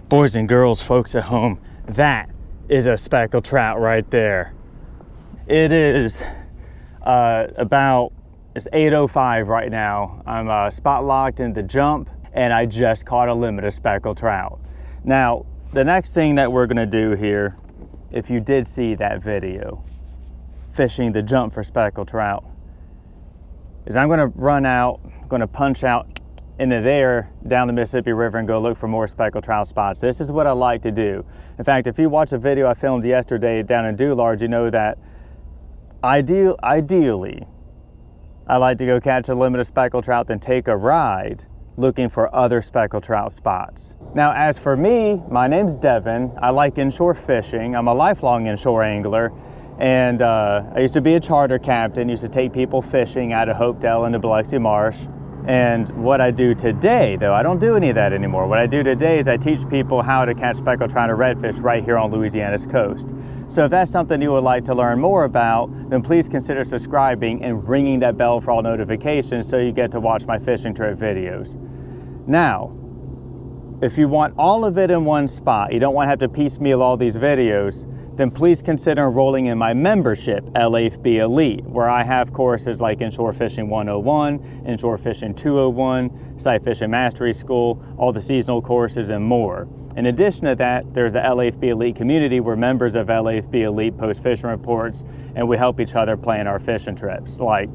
Boys and girls, folks at home, that is a speckled trout right there. It is it's 8:05 right now. I'm spot locked in the jump, and I just caught a limited speckled trout. Now, the next thing that we're gonna do here, if you did see that video, fishing the jump for speckled trout, is I'm gonna run out, gonna punch out into there down the Mississippi River and go look for more speckled trout spots. This is what I like to do. In fact, if you watch a video I filmed yesterday down in Dularge, you know that ideally I like to go catch a limited speckled trout, then take a ride looking for other speckled trout spots. Now, as for me, my name's Devin. I like inshore fishing. I'm a lifelong inshore angler, and I used to be a charter captain, used to take people fishing out of Hopedale into Biloxi Marsh. And what I do today, though, I don't do any of that anymore. What I do today is I teach people how to catch speckled trout and redfish right here on Louisiana's coast. So if that's something you would like to learn more about, then please consider subscribing and ringing that bell for all notifications so you get to watch my fishing trip videos. Now, if you want all of it in one spot, you don't want to have to piecemeal all these videos, then please consider enrolling in my membership, LAFB Elite, where I have courses like Inshore Fishing 101, Inshore Fishing 201, Sight Fishing Mastery School, all the seasonal courses, and more. In addition to that, there's the LAFB Elite community where members of LAFB Elite post fishing reports, and we help each other plan our fishing trips. Like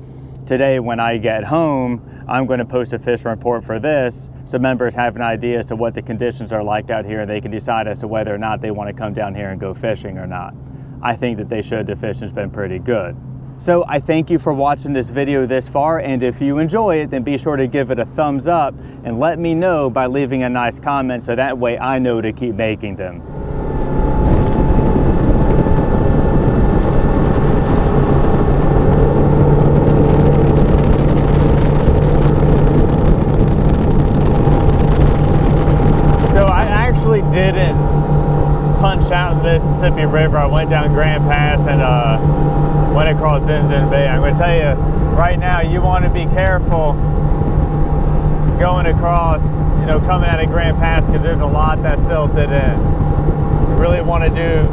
today, when I get home, I'm going to post a fishing report for this, so members have an idea as to what the conditions are like out here, and they can decide as to whether or not they want to come down here and go fishing or not. I think that they should. The fishing's been pretty good. So I thank you for watching this video this far, and if you enjoy it, then be sure to give it a thumbs up and let me know by leaving a nice comment, so that way I know to keep making them. Didn't punch out in the Mississippi River. I went down Grand Pass and went across Zinzin Bay. I'm going to tell you right now, you want to be careful going across, coming out of Grand Pass, because there's a lot that's silted in. You really want to do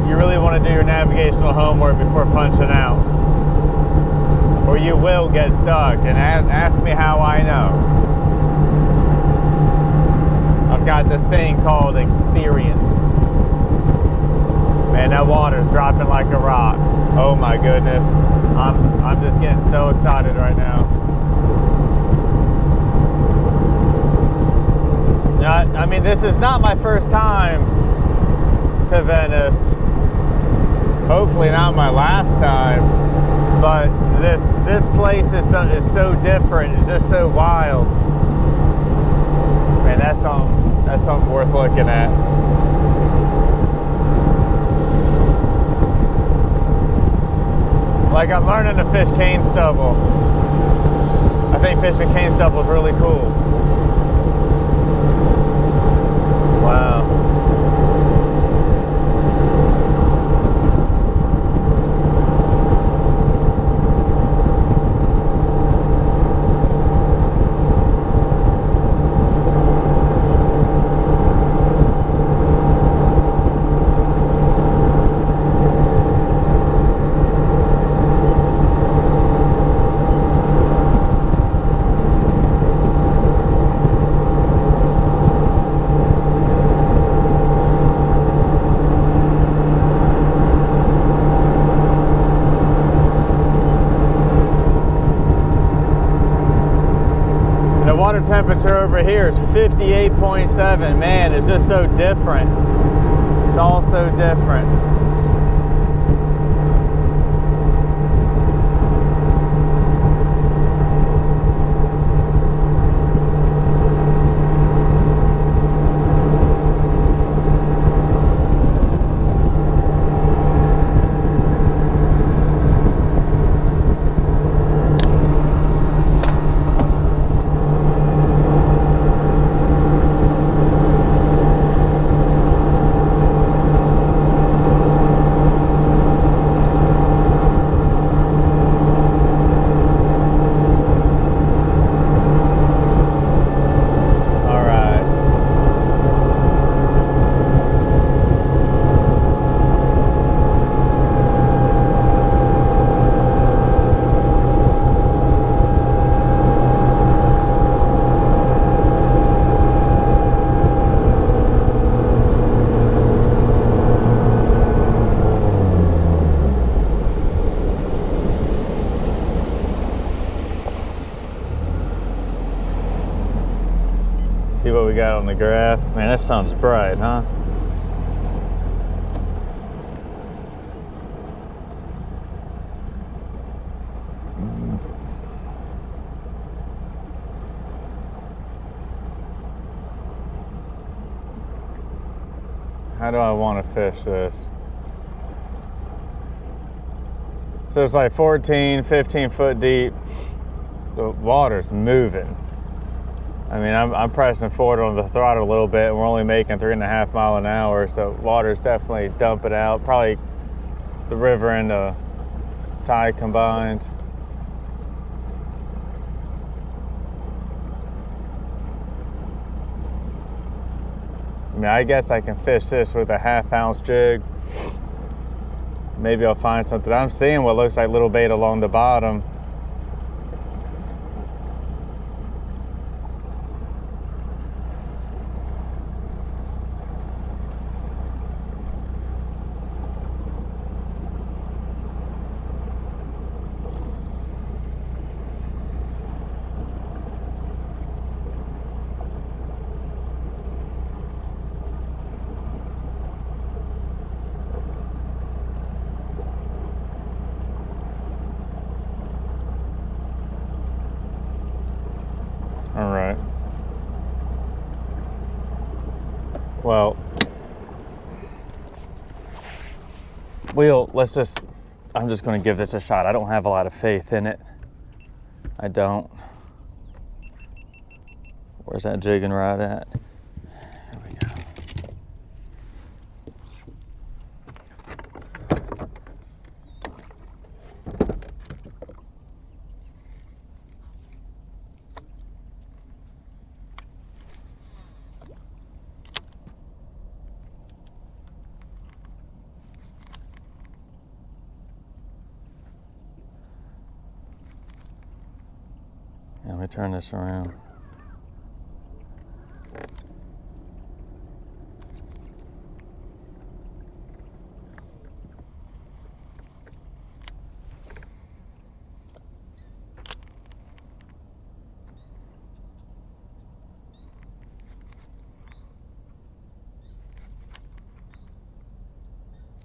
your navigational homework before punching out, or you will get stuck. And ask me how I know. I've got this thing called experience. Man, that water's dropping like a rock. Oh my goodness. I'm just getting so excited right now. I mean, this is not my first time to Venice. Hopefully not my last time. But this place is so different. It's just so wild. Man, that's something worth looking at. Like, I'm learning to fish cane stubble. I think fishing cane stubble is really cool. Wow. Water temperature over here is 58.7. Man, it's just so different. It's all so different. graph. Man, that sun's bright, huh? How do I want to fish this? So it's like 14, 15 foot deep. The water's moving. I mean, I'm pressing forward on the throttle a little bit, and we're only making 3.5 miles an hour, so water's definitely dumping out. Probably the river and the tide combined. I mean, I guess I can fish this with a 1/2 ounce jig. Maybe I'll find something. I'm seeing what looks like little bait along the bottom. All right. Well, I'm just going to give this a shot. I don't have a lot of faith in it. I don't. Where's that jigging rod at? Here we go. Let me turn this around.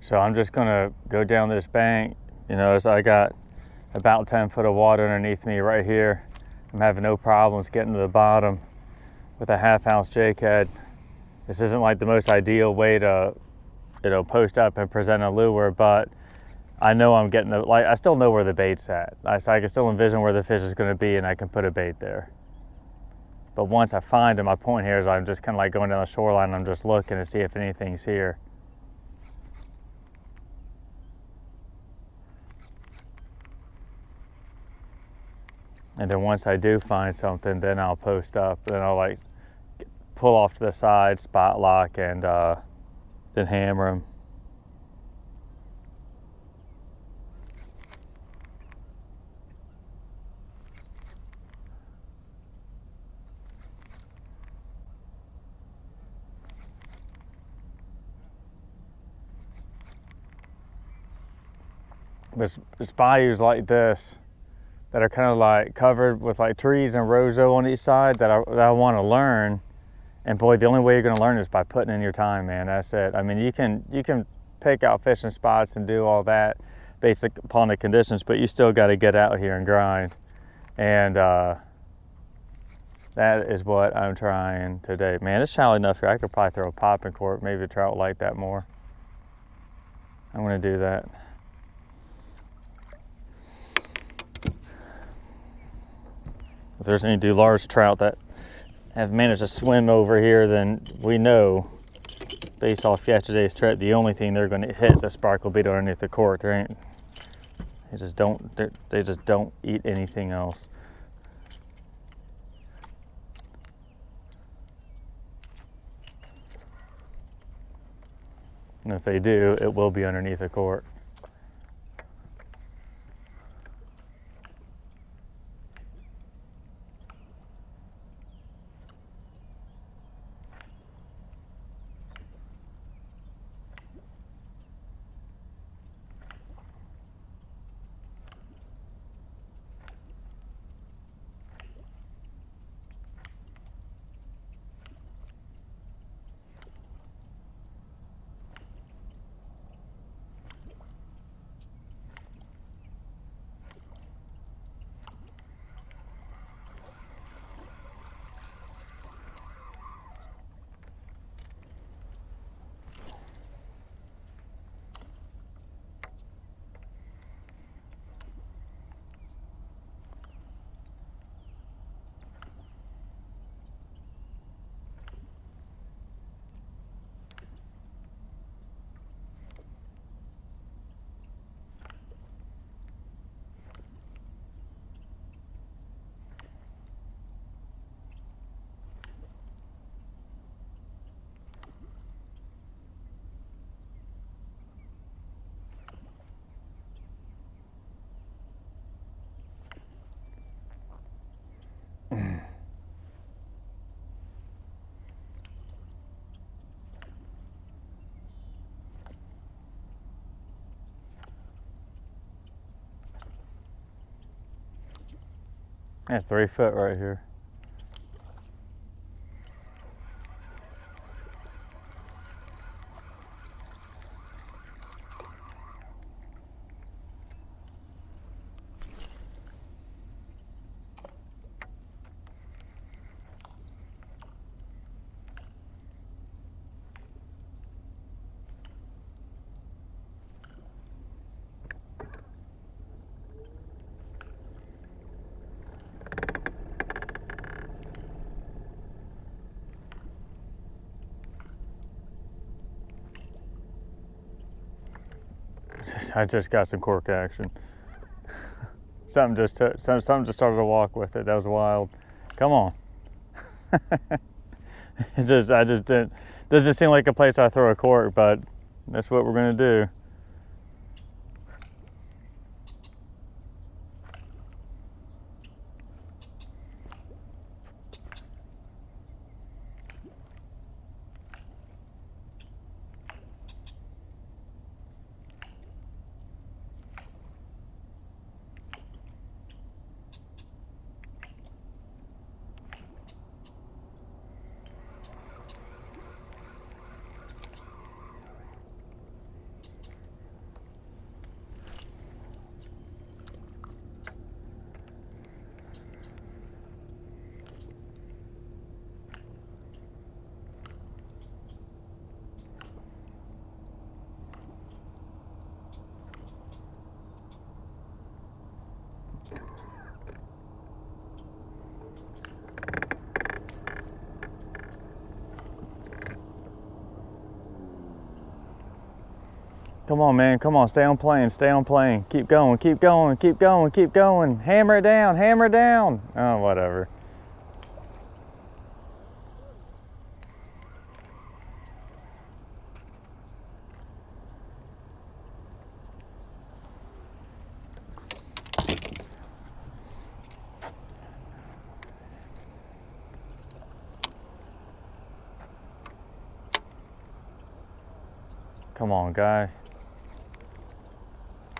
So I'm just gonna go down this bank. You know, as I got about 10 foot of water underneath me right here. I'm having no problems getting to the bottom with a 1/2 ounce jig head. This isn't like the most ideal way to, post up and present a lure, but I know I'm getting I still know where the bait's at. So I can still envision where the fish is gonna be, and I can put a bait there. But once I find it, my point here is I'm just kind of like going down the shoreline and I'm just looking to see if anything's here. And then once I do find something, then I'll post up. Then I'll like pull off to the side, spot lock, and then hammer them. But it's bayous like this that are kind of like covered with like trees and roseau on each side that I want to learn. And boy, the only way you're going to learn is by putting in your time, man. That's it. I mean, you can pick out fishing spots and do all that based upon the conditions, but you still got to get out here and grind. And that is what I'm trying today. Man, it's shallow enough here. I could probably throw a popping cork. Maybe a trout would like that more. I'm going to do that. If there's any large trout that have managed to swim over here, then we know, based off yesterday's trip, the only thing they're going to hit is a sparkle bead underneath the cork. They just don't eat anything else. And if they do, it will be underneath the cork. That's 3 foot right here. I just got some cork action. Something just started to walk with it. That was wild. Come on. I just didn't. Doesn't seem like a place I throw a cork, but that's what we're gonna do. Come on, man. Come on. Stay on plane. Stay on plane. Keep going. Keep going. Keep going. Keep going. Hammer it down. Hammer it down. Oh, whatever. Come on, guy.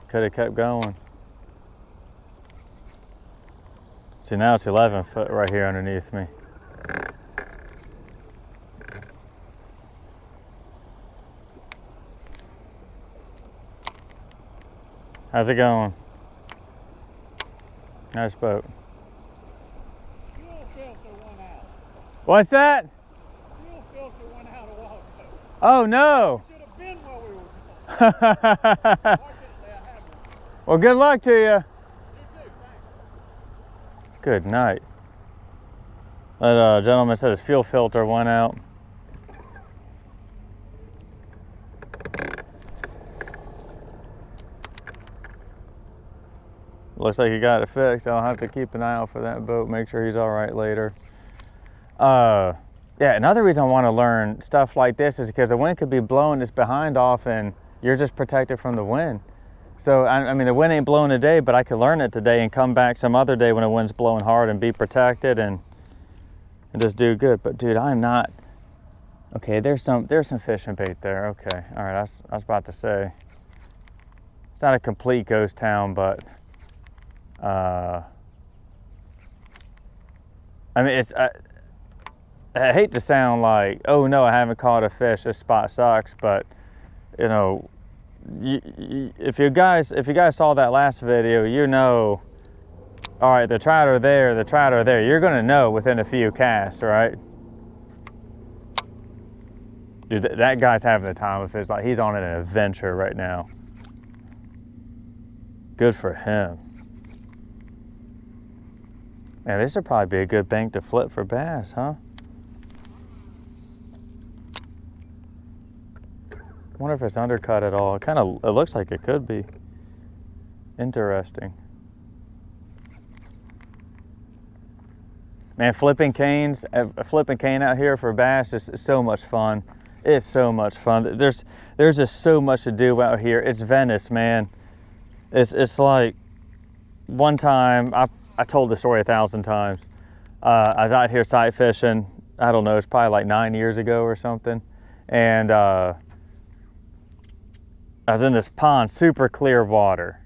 Could have kept going. See, now it's 11 foot right here underneath me. How's it going? Nice boat. Fuel filter went out. What's that? Fuel filter went out a while ago. Oh, no. Should have been where we were going. Fortunately, I had one. Well, good luck to you. You too, thanks. Good night. That gentleman said his fuel filter went out. Looks like he got it fixed. I'll have to keep an eye out for that boat, make sure he's all right later. Yeah, another reason I want to learn stuff like this is because the wind could be blowing this behind off and you're just protected from the wind. So, I mean, the wind ain't blowing today, but I could learn it today and come back some other day when the wind's blowing hard and be protected and just do good. But dude, I'm not, okay, there's some fishing bait there. Okay, all right, I was about to say, it's not a complete ghost town, but I mean, it's, I hate to sound like, oh no, I haven't caught a fish, this spot sucks, but you know, if you guys saw that last video, you know, all right, the trout are there, you're gonna know within a few casts, right? Dude, that guy's having the time of his life. He's on an adventure right now. Good for him. Man, this would probably be a good bank to flip for bass, huh? I wonder if it's undercut at all. It looks like it could be. Interesting. Man, flipping cane out here for bass is so much fun. It's so much fun. There's just so much to do out here. It's Venice, man. It's like, one time, I told the story 1,000 times. I was out here sight fishing, I don't know, it's probably like 9 years ago or something. And I was in this pond, super clear water.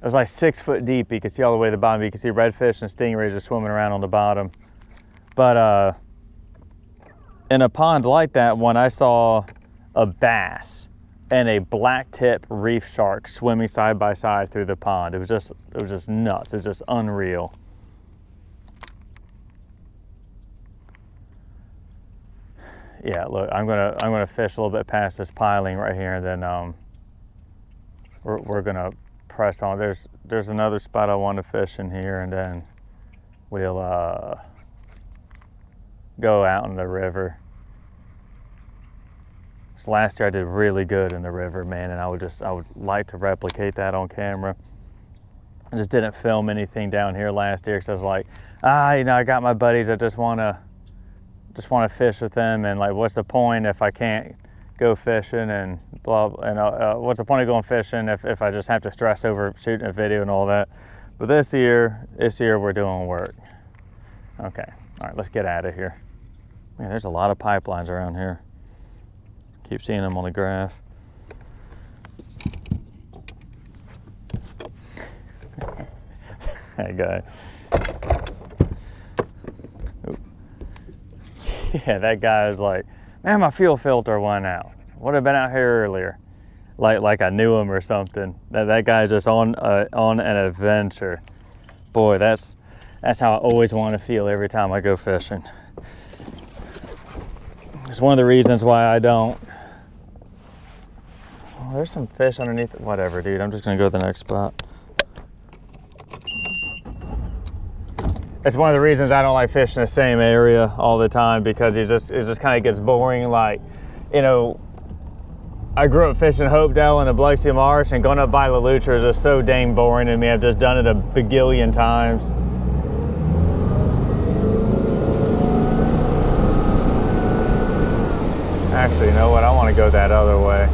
It was like 6 foot deep. You could see all the way to the bottom. You could see redfish and stingrays just swimming around on the bottom. But in a pond like that one, I saw a bass and a black tip reef shark swimming side by side through the pond. It was just nuts. It was just unreal. Yeah, look, I'm gonna fish a little bit past this piling right here, and then we're gonna press on. There's another spot I want to fish in here, and then we'll go out in the river. So last year I did really good in the river, man, and I would like to replicate that on camera. I just didn't film anything down here last year because I was like, you know, I got my buddies. I just want to fish with them, and like, what's the point if I can't go fishing and blah, and what's the point of going fishing if I just have to stress over shooting a video and all that. But this year we're doing work. Okay, all right, let's get out of here. Man, there's a lot of pipelines around here. Keep seeing them on the graph. That guy. Yeah, that guy was like, man, my fuel filter went out. Would have been out here earlier. Like I knew him or something. That guy's just on an adventure. Boy, that's how I always want to feel every time I go fishing. It's one of the reasons why I don't. Oh, there's some fish underneath it. Whatever, dude. I'm just gonna go to the next spot. It's one of the reasons I don't like fishing the same area all the time, because it just kind of gets boring. Like, you know, I grew up fishing Hopedale and the Biloxi Marsh, and going up by La Lucha is just so dang boring to me. I've just done it a bagillion times. Actually, you know what? I want to go that other way.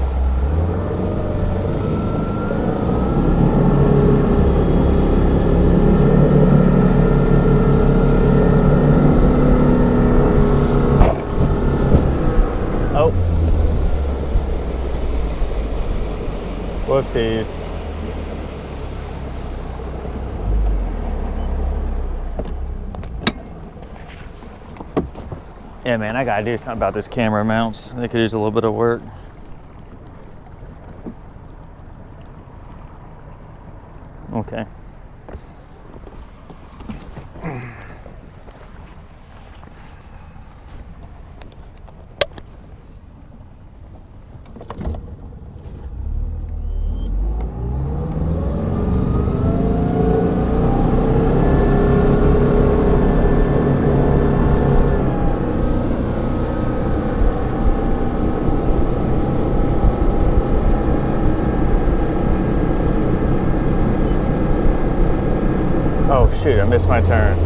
Oh. Whoopsies. Yeah, man, I gotta do something about this camera mounts. They could use a little bit of work. Okay. Oh shoot, I missed my turn.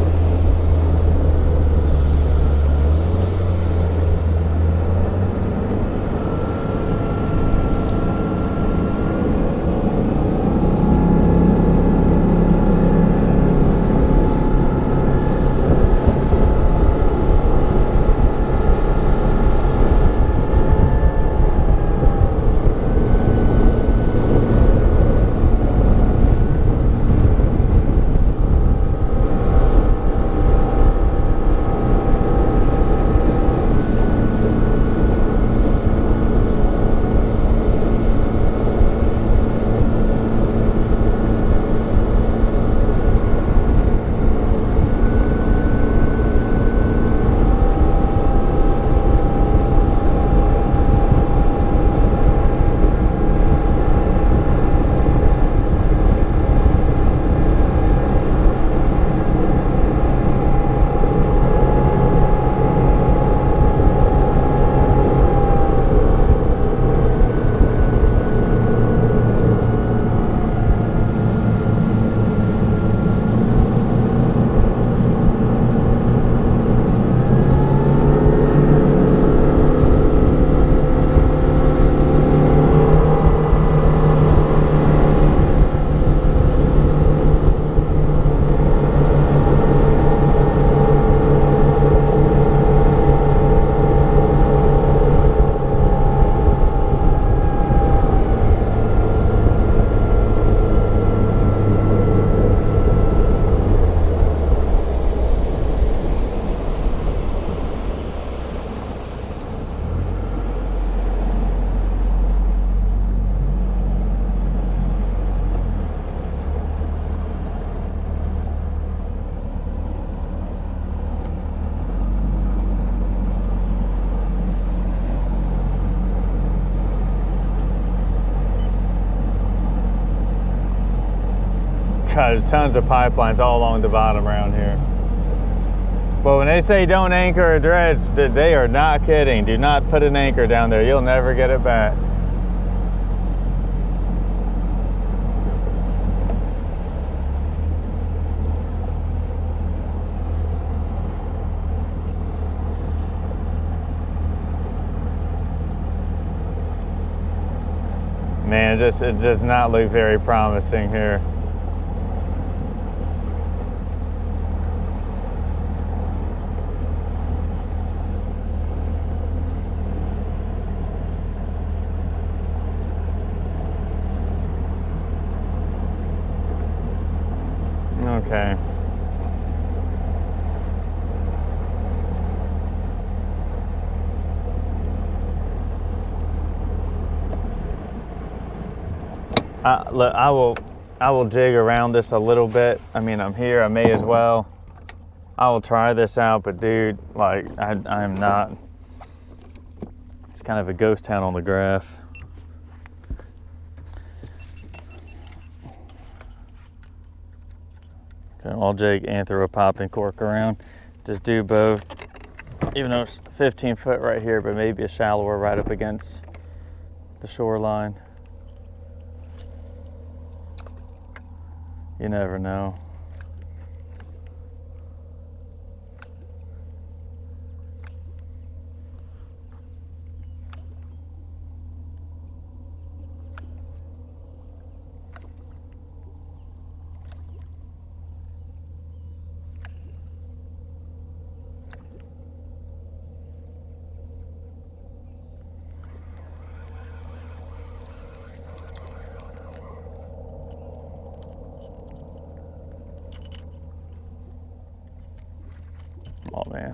God, there's tons of pipelines all along the bottom around here. But when they say don't anchor a dredge, they are not kidding. Do not put an anchor down there. You'll never get it back. Man, it does not look very promising here. Okay. Look, I will jig around this a little bit. I mean, I'm here, I may as well. I will try this out, but dude, like, I'm not. It's kind of a ghost town on the graph. Okay, I'll jig anthropop and cork around. Just do both. Even though it's 15 foot right here, but maybe a shallower right up against the shoreline. You never know. Oh man.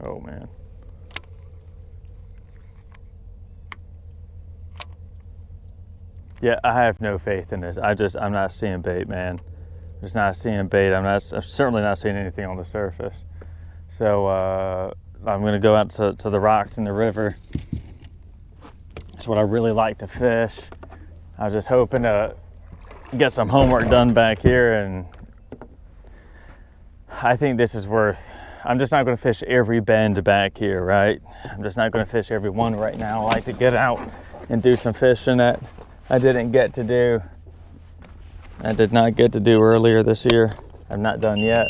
Oh man. Yeah, I have no faith in this. I'm not seeing bait, man. I'm just not seeing bait. I'm certainly not seeing anything on the surface. So I'm gonna go out to the rocks in the river. That's what I really like to fish. I was just hoping to get some homework done back here, and I think this is worth I'm just not going to fish every bend back here, right? I'm just not going to fish every one right now. I like to get out and do some fishing that I didn't get to do. I did not get to do earlier this year. I've not done yet.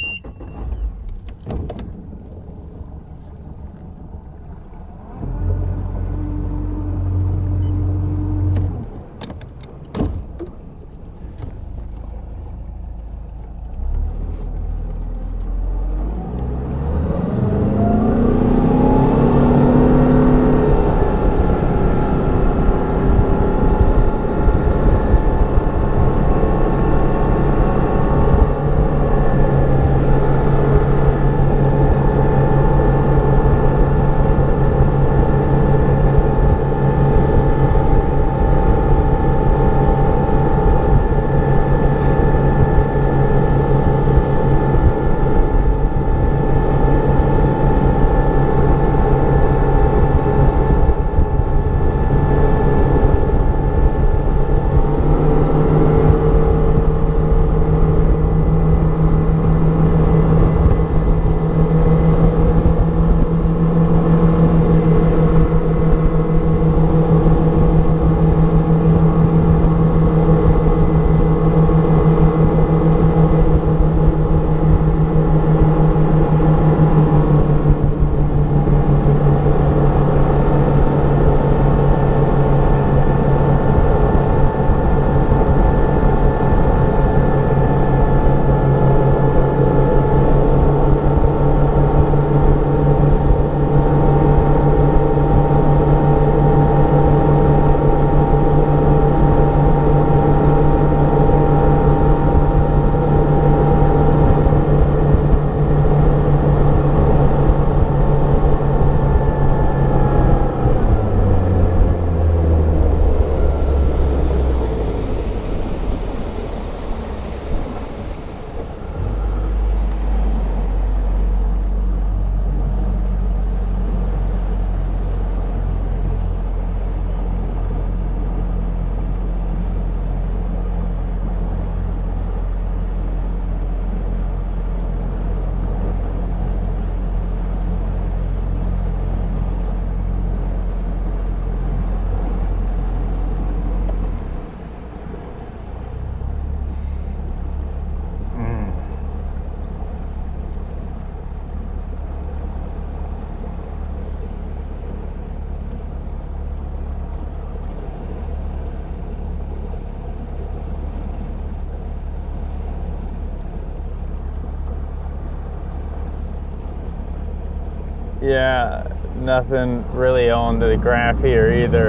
Yeah, nothing really on the graph here either.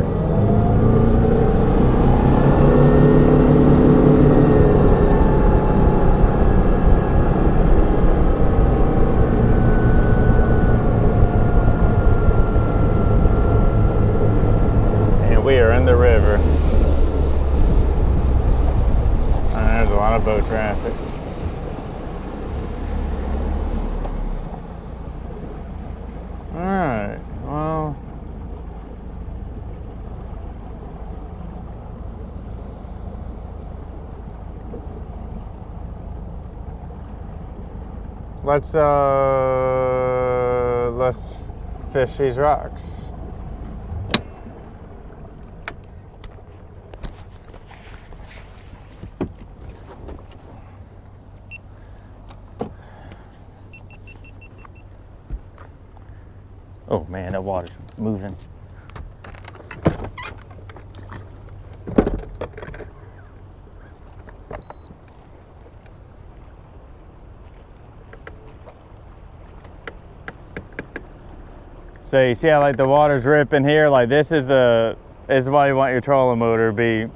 And we are in the river. And there's a lot of boat traffic. Alright, well, let's fish these rocks. Oh man, that water's moving. So you see how like the water's ripping here? Like this is why you want your trolling motor to be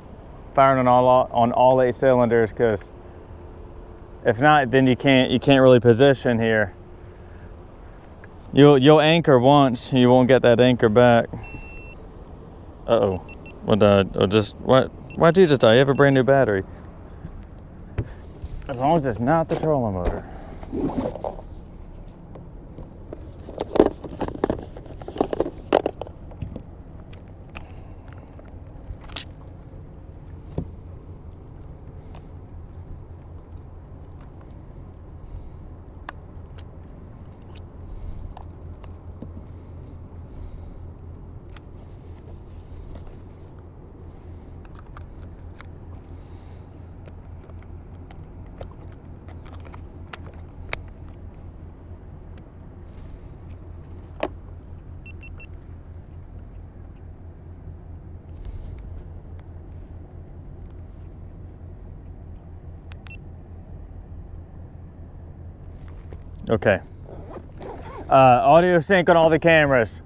firing on all 8 cylinders, because if not, then you can't really position here. You'll anchor once, you won't get that anchor back. Uh-oh. Why'd you just die? You have a brand new battery. As long as it's not the trolling motor. Okay. Audio sync on all the cameras.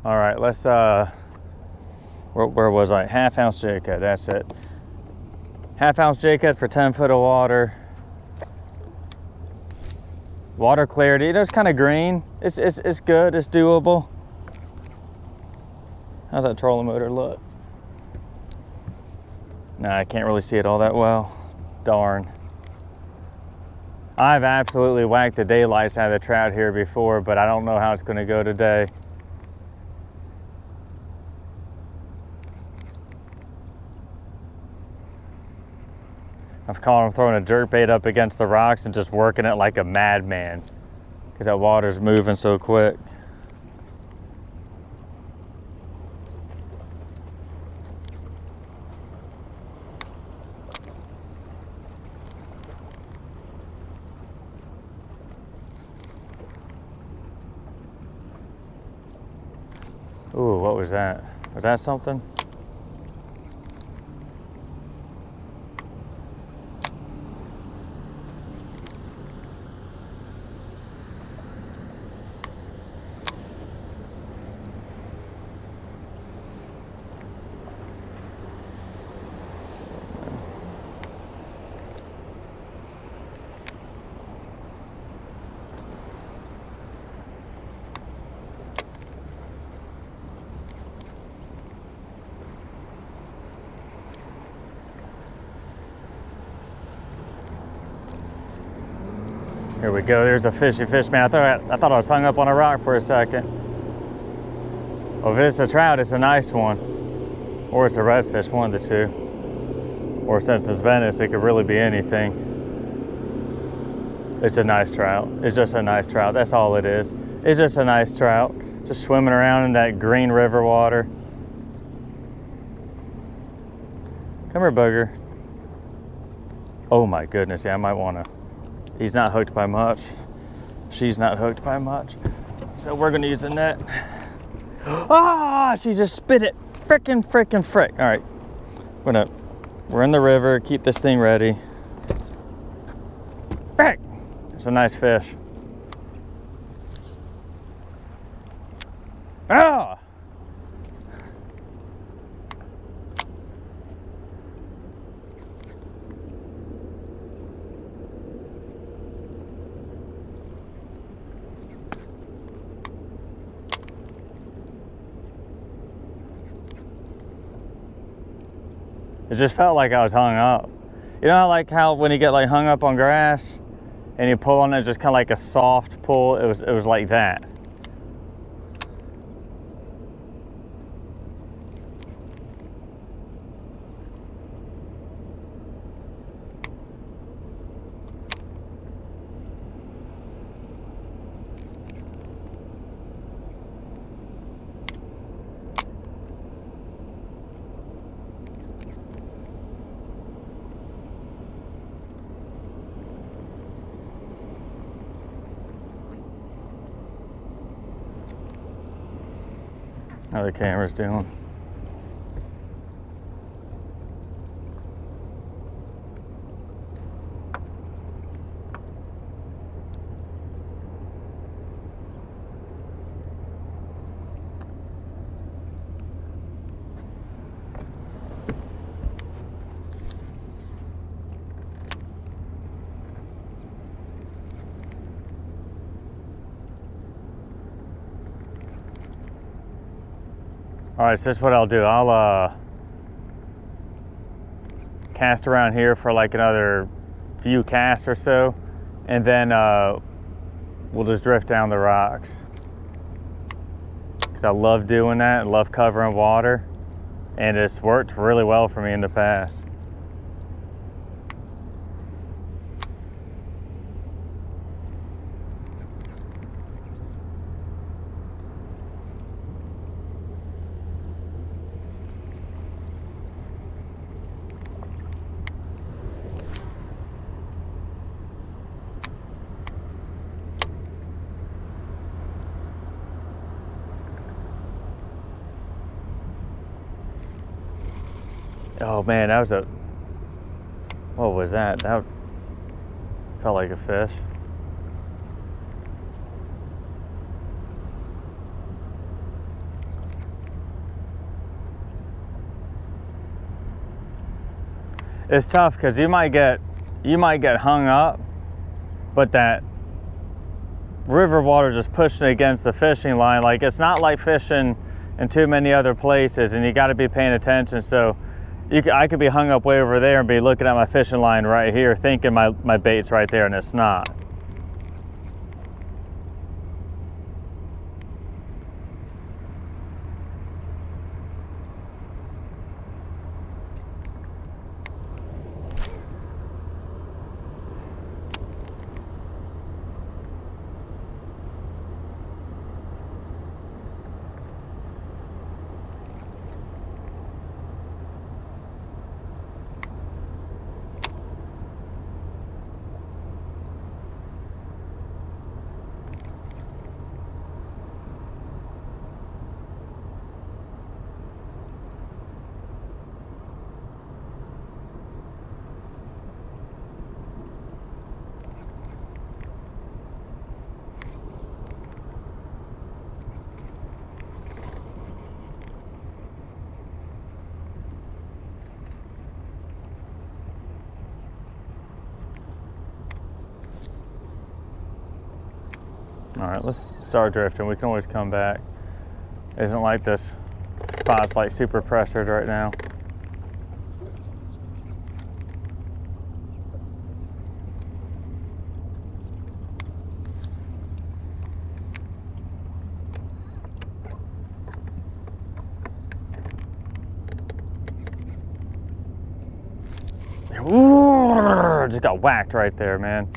All right, let's, where was I? Half ounce jig head, that's it. Half ounce jig head for 10 foot of water. Water clarity, it's kind of green. It's good, it's doable. How's that trolling motor look? Nah, I can't really see it all that well. Darn. I've absolutely whacked the daylights out of the trout here before, but I don't know how it's going to go today. I've caught him throwing a jerkbait up against the rocks and just working it like a madman because that water's moving so quick. Ooh, what was that? Was that something? Here we go, there's a fishy fish, man. I thought I was hung up on a rock for a second. Well, if it's a trout, it's a nice one. Or it's a redfish, one of the two. Or since it's Venice, it could really be anything. It's a nice trout. It's just a nice trout, that's all it is. It's just a nice trout. Just swimming around in that green river water. Come here, bugger. Oh my goodness, yeah, I might wanna. He's not hooked by much. She's not hooked by much. So we're gonna use the net. Ah, she just spit it. Frickin' frick. All right, we're in the river, keep this thing ready. Frick, it's a nice fish. Ah! It just felt like I was hung up. You know how when you get like hung up on grass and you pull on it, just kind of like a soft pull? It was like that. How the camera's doing. All right, so that's what I'll do. I'll cast around here for like another few casts or so, and then we'll just drift down the rocks. Because I love doing that, I love covering water, and it's worked really well for me in the past. Oh man, that was what was that? That Felt like a fish. It's tough because you might get hung up, but that river water just pushing against the fishing line. Like, it's not like fishing in too many other places, and you got to be paying attention. So I could be hung up way over there and be looking at my fishing line right here thinking my bait's right there, and it's not. All right, let's start drifting. We can always come back. It isn't like this spot's like super pressured right now. Ooh, just got whacked right there, man.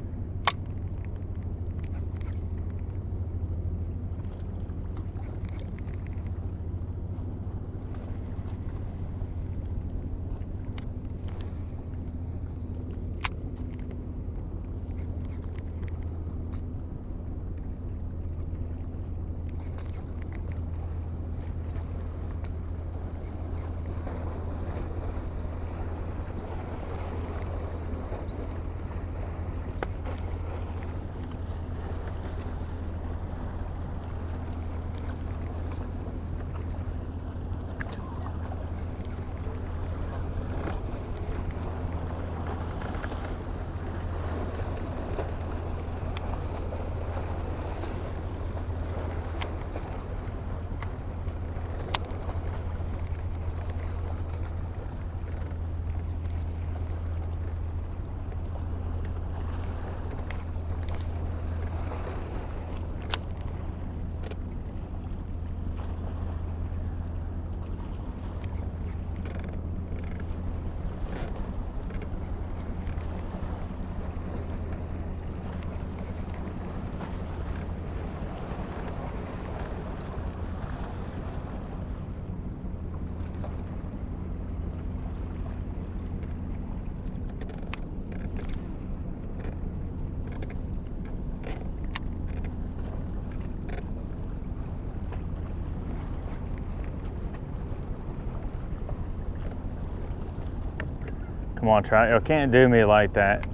Come on, Trout. You can't do me like that.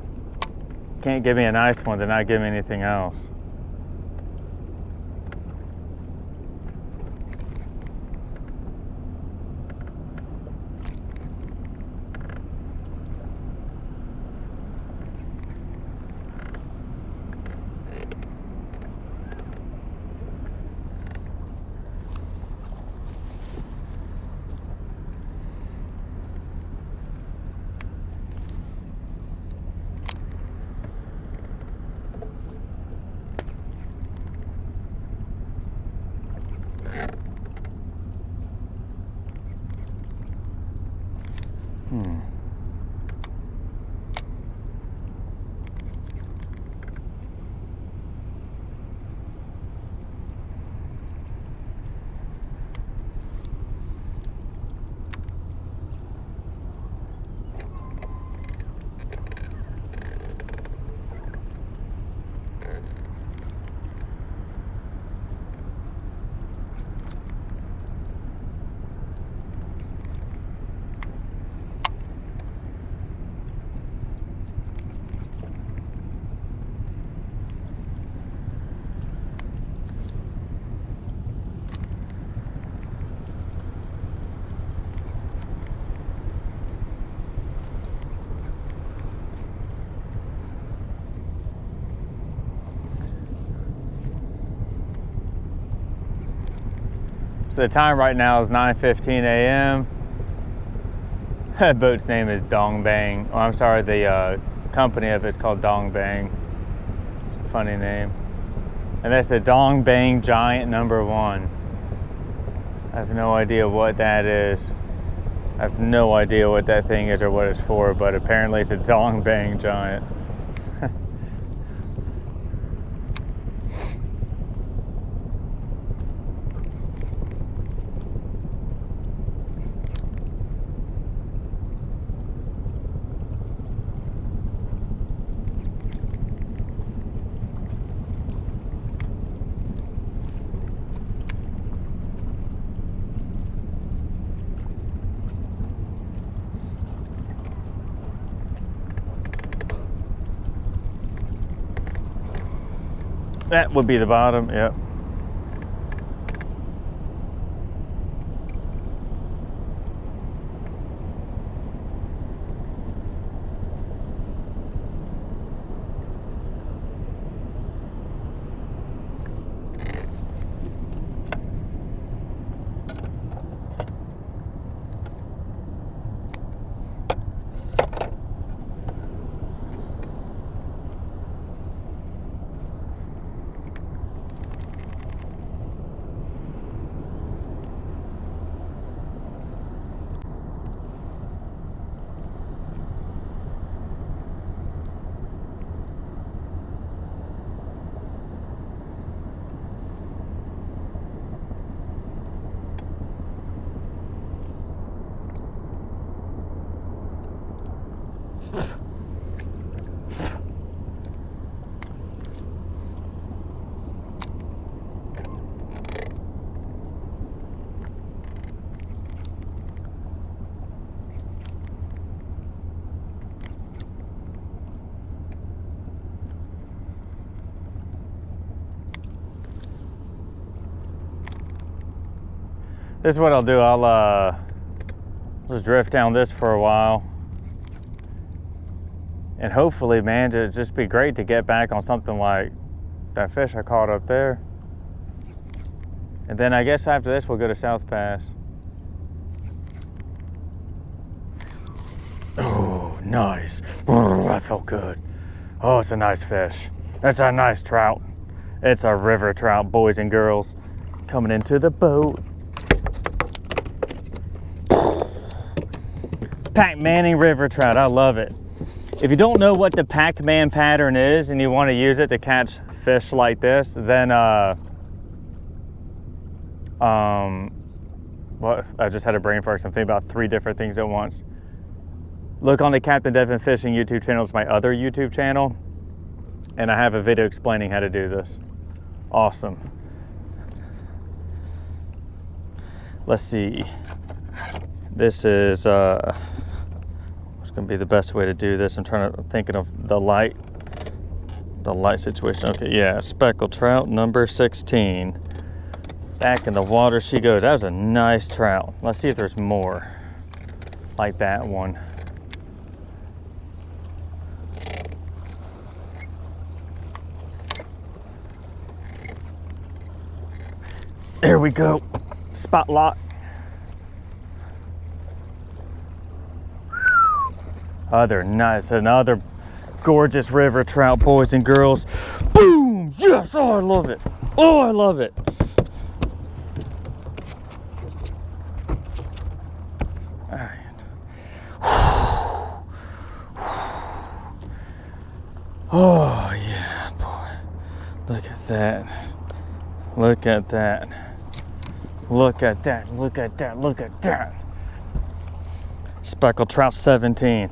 Can't give me a nice one, then not give me anything else. So the time right now is 9:15 a.m. That boat's name is Dong Bang. Oh, I'm sorry, the company of it's called Dong Bang. Funny name. And that's the Dong Bang Giant #1. I have no idea what that is. I have no idea what that thing is or what it's for, but apparently it's a Dong Bang Giant. That would be the bottom, yep. This is what I'll do. I'll just drift down this for a while. And hopefully, man, it'd just be great to get back on something like that fish I caught up there. And then I guess after this, we'll go to South Pass. Oh, nice. Oh, that felt good. Oh, it's a nice fish. That's a nice trout. It's a river trout, boys and girls. Coming into the boat. Pac-Manning river trout, I love it. If you don't know what the Pac-Man pattern is and you want to use it to catch fish like this, then well, I just had a brain fart. I'm thinking about 3 different things at once. Look on the Captain Devin Fishing YouTube channel. It's my other YouTube channel, and I have a video explaining how to do this. Awesome. Let's see. This is what's going to be the best way to do this. I'm thinking of the light situation. Okay, yeah, Speckled Trout number 16. Back in the water she goes. That was a nice trout. Let's see if there's more like that one. There we go. Spot lock. Other nice, another gorgeous river trout, boys and girls. Boom! Yes! Oh, I love it. Oh, I love it. All right. Oh, yeah, boy. Look at that. Look at that. Look at that. Look at that. Look at that. Speckled Trout 17.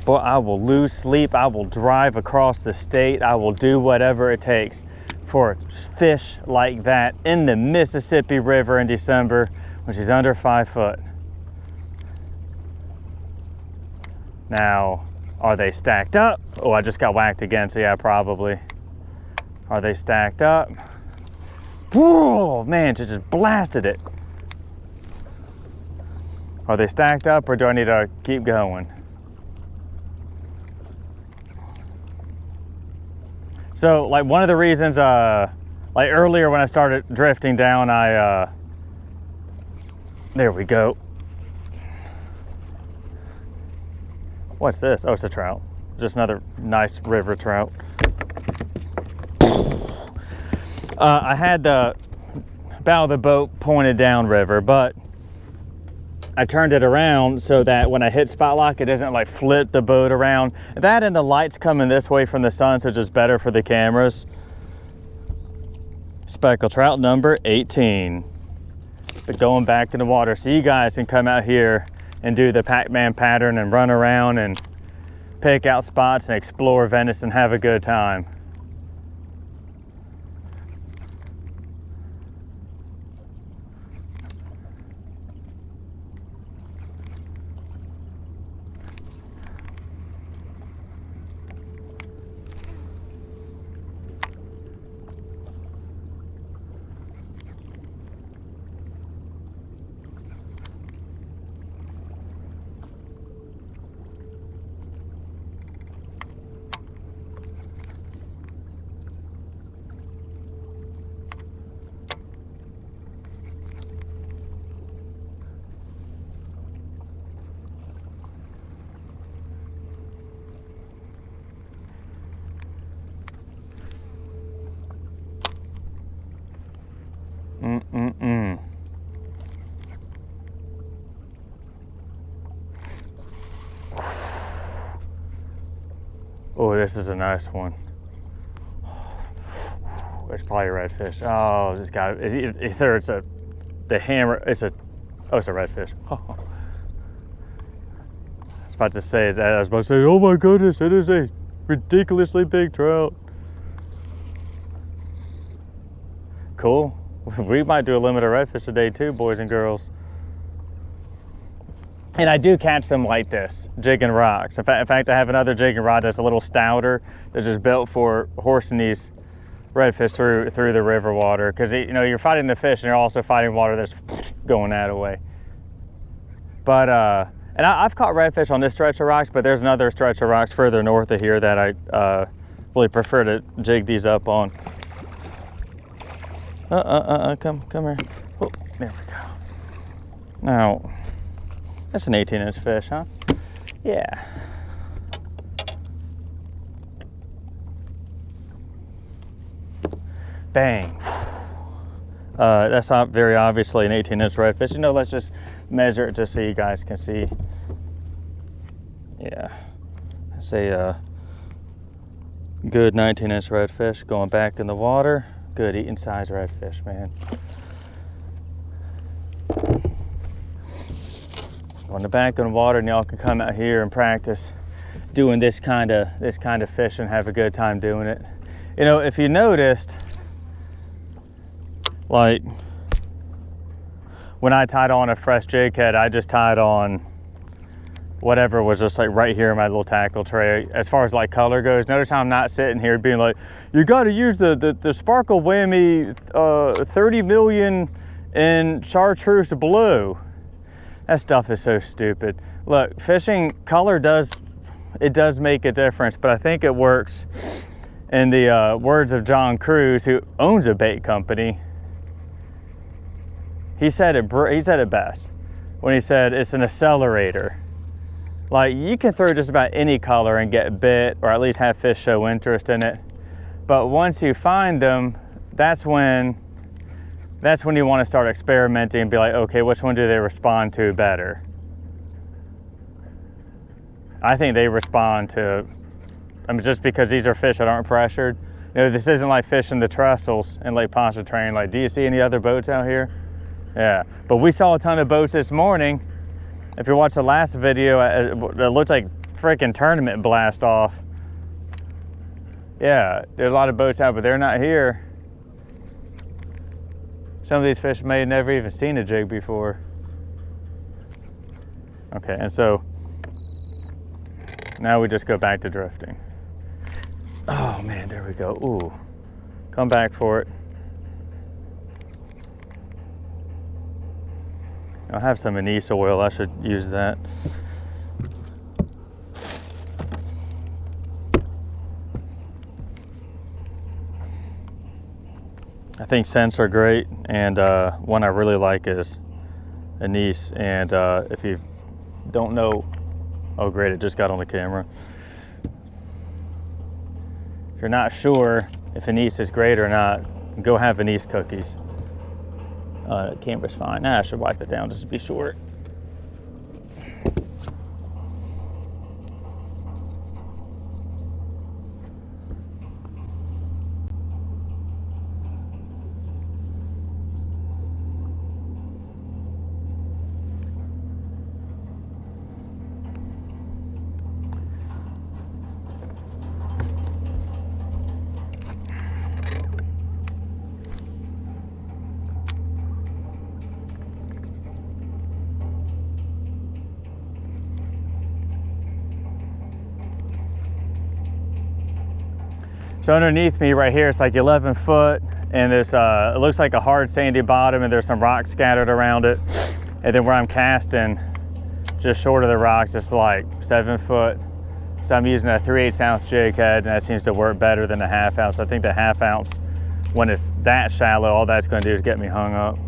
Boy, I will lose sleep. I will drive across the state. I will do whatever it takes for fish like that in the Mississippi River in December when she's under 5 foot. Now, are they stacked up? Oh, I just got whacked again, so yeah, probably. Are they stacked up? Whoa, man, she just blasted it. Are they stacked up, or do I need to keep going? So, like, one of the reasons, like earlier when I started drifting down, I There we go. What's this? Oh, it's a trout. Just another nice river trout. I had the bow of the boat pointed downriver, but I turned it around so that when I hit spot lock, it doesn't like flip the boat around. That and the light's coming this way from the sun, so it's just better for the cameras. Speckled trout number 18. But going back in the water, so you guys can come out here and do the Pac-Man pattern and run around and pick out spots and explore Venice and have a good time. Oh, this is a nice one. It's probably a redfish. Oh, this guy, either it's the hammer, oh, it's a redfish. I was about to say, oh my goodness, it is a ridiculously big trout. Cool. We might do a limit of redfish today too, boys and girls. And I do catch them like this, jigging rocks. In fact, I have another jigging rod that's a little stouter, that's just built for horsing these redfish through the river water. Because you know, you're fighting the fish and you're also fighting water that's going that way. But and I've caught redfish on this stretch of rocks, but there's another stretch of rocks further north of here that I really prefer to jig these up on. Come here. Oh, there we go. Now, that's an 18-inch fish, huh? Yeah. Bang. That's not very obviously an 18-inch redfish. You know, let's just measure it just so you guys can see. Yeah. That's a good 19-inch redfish going back in the water. Good eating size redfish, man. On the back in the water, and y'all can come out here and practice doing this kind of fish and have a good time doing it. You know, if you noticed, like when I tied on a fresh jig head, I just tied on whatever was just like right here in my little tackle tray. As far as like color goes, notice how I'm not sitting here being like, you got to use the Sparkle Whammy 30 million in chartreuse blue. That stuff is so stupid. Look, fishing color does make a difference, but I think it works. In the words of John Cruz, who owns a bait company, he said it best when he said it's an accelerator. Like, you can throw just about any color and get bit, or at least have fish show interest in it. But once you find them, that's when you want to start experimenting and be like, okay, which one do they respond to better? I think they respond to, I mean, just because these are fish that aren't pressured. You know, this isn't like fishing the trestles in Lake Pontchartrain. Like, do you see any other boats out here? Yeah, but we saw a ton of boats this morning. If you watch the last video, it looked like freaking tournament blast off. Yeah, there's a lot of boats out, but they're not here. Some of these fish may have never even seen a jig before. Okay, and so now we just go back to drifting. Oh man, there we go. Ooh, come back for it. I have some anise oil, I should use that. I think scents are great, and one I really like is anise. And if you don't know, oh great, it just got on the camera. If you're not sure if anise is great or not, go have anise cookies. Camera's fine. Nah, I should wipe it down just to be sure. So underneath me right here, it's like 11 foot, and there's it looks like a hard sandy bottom, and there's some rocks scattered around it. And then where I'm casting, just short of the rocks, it's like 7 foot. So I'm using a 3/8 ounce jig head, and that seems to work better than a 1/2 ounce. I think the 1/2 ounce, when it's that shallow, all that's gonna do is get me hung up.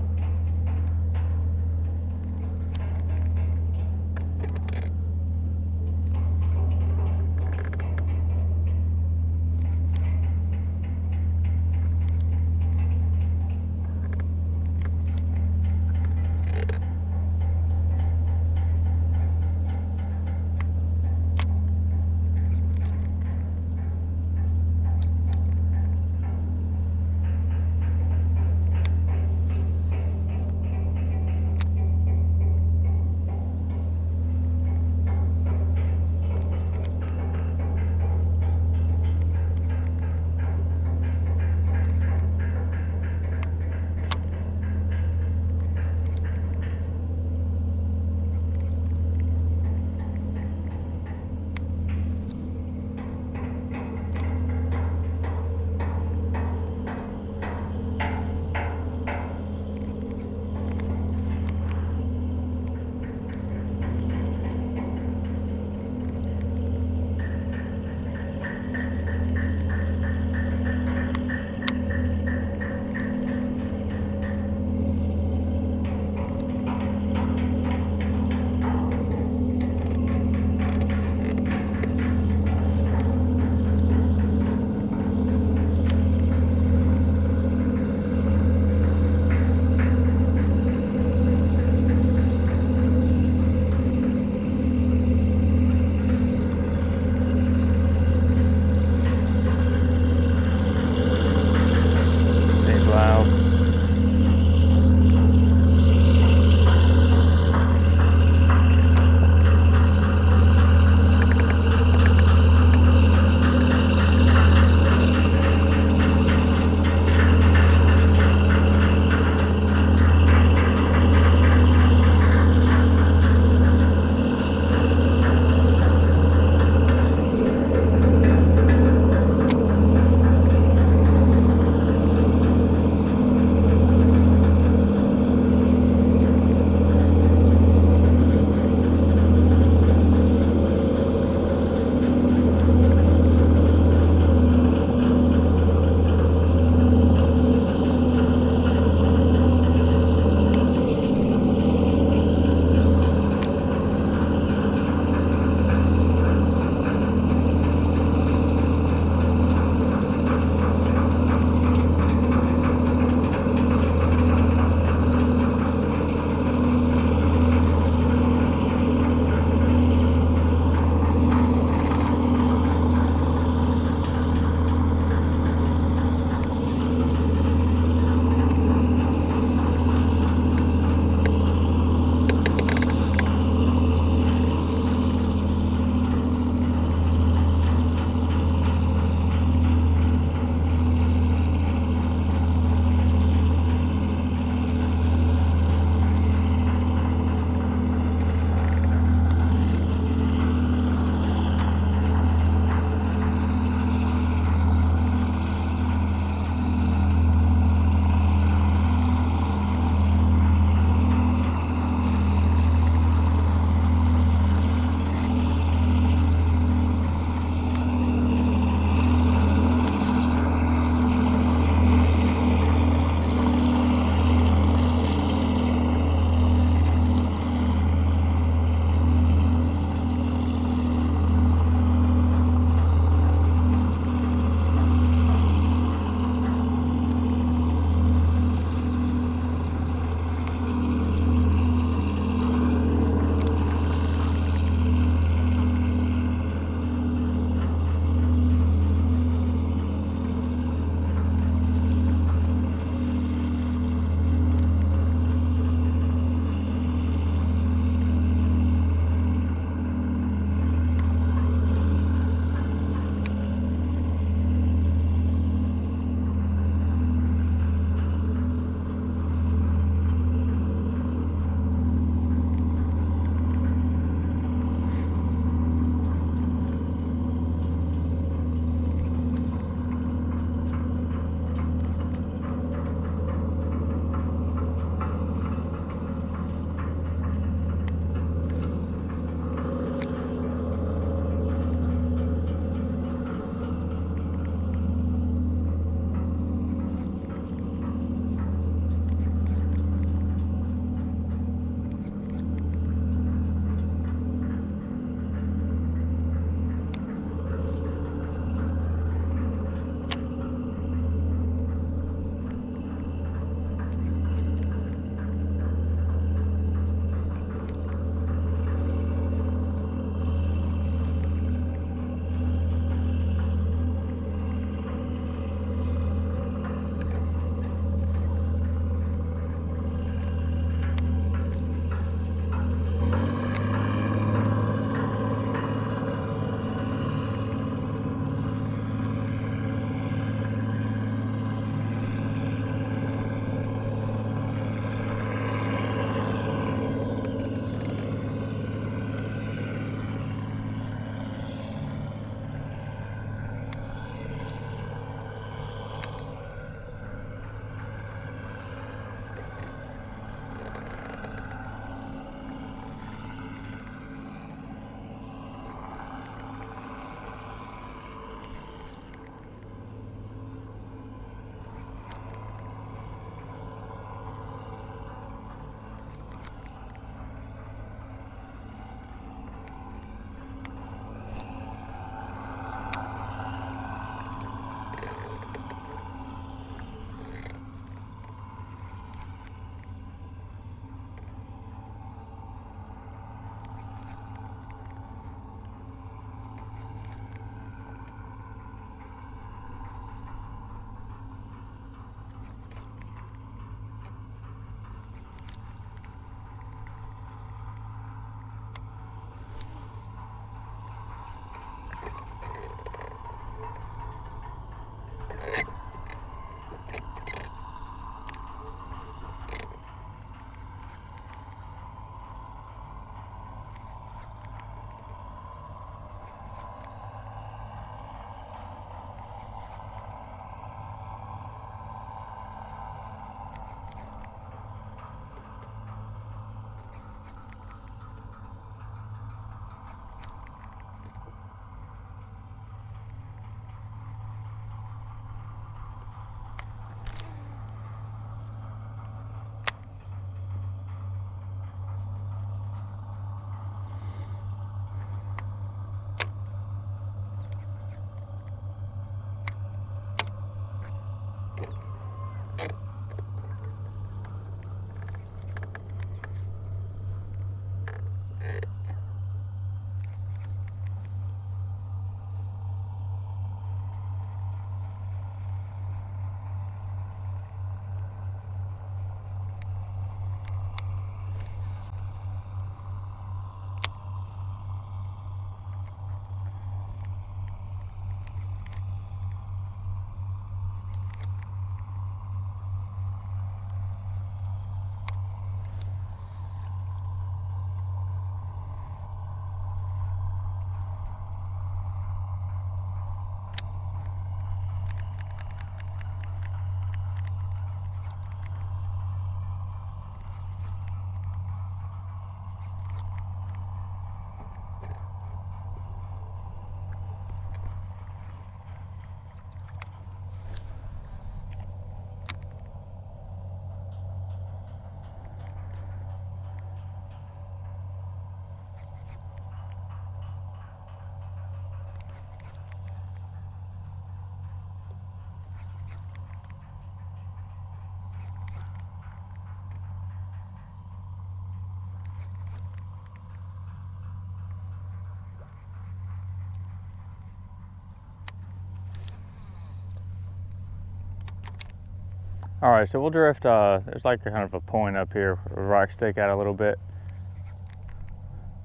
All right, so we'll drift, there's like a kind of a point up here where the rocks stick out a little bit.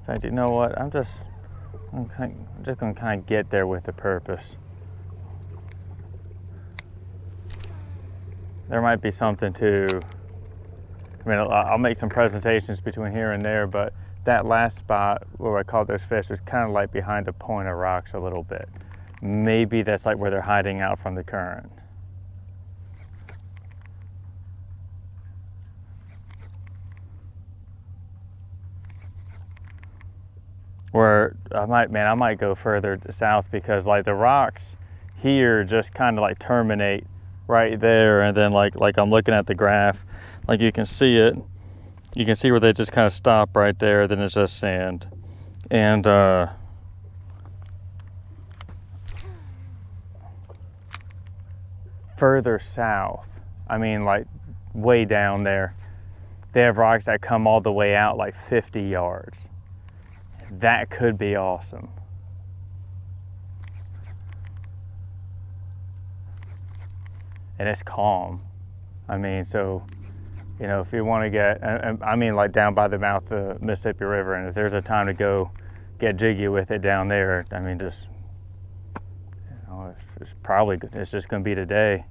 In fact, you know what? I'm just gonna kind of get there with a purpose. There might be something to, I mean, I'll make some presentations between here and there, but that last spot where I caught those fish was kind of like behind a point of rocks a little bit. Maybe that's like where they're hiding out from the current. Where I might go further south, because like the rocks here just kind of like terminate right there, and then like I'm looking at the graph, like you can see it. You can see where they just kind of stop right there, then it's just sand. And further south, I mean like way down there, they have rocks that come all the way out like 50 yards. That could be awesome. And it's calm. I mean, so, you know, if you want to get, I mean, like down by the mouth of the Mississippi River, and if there's a time to go get jiggy with it down there, I mean, just, you know, it's just going to be today.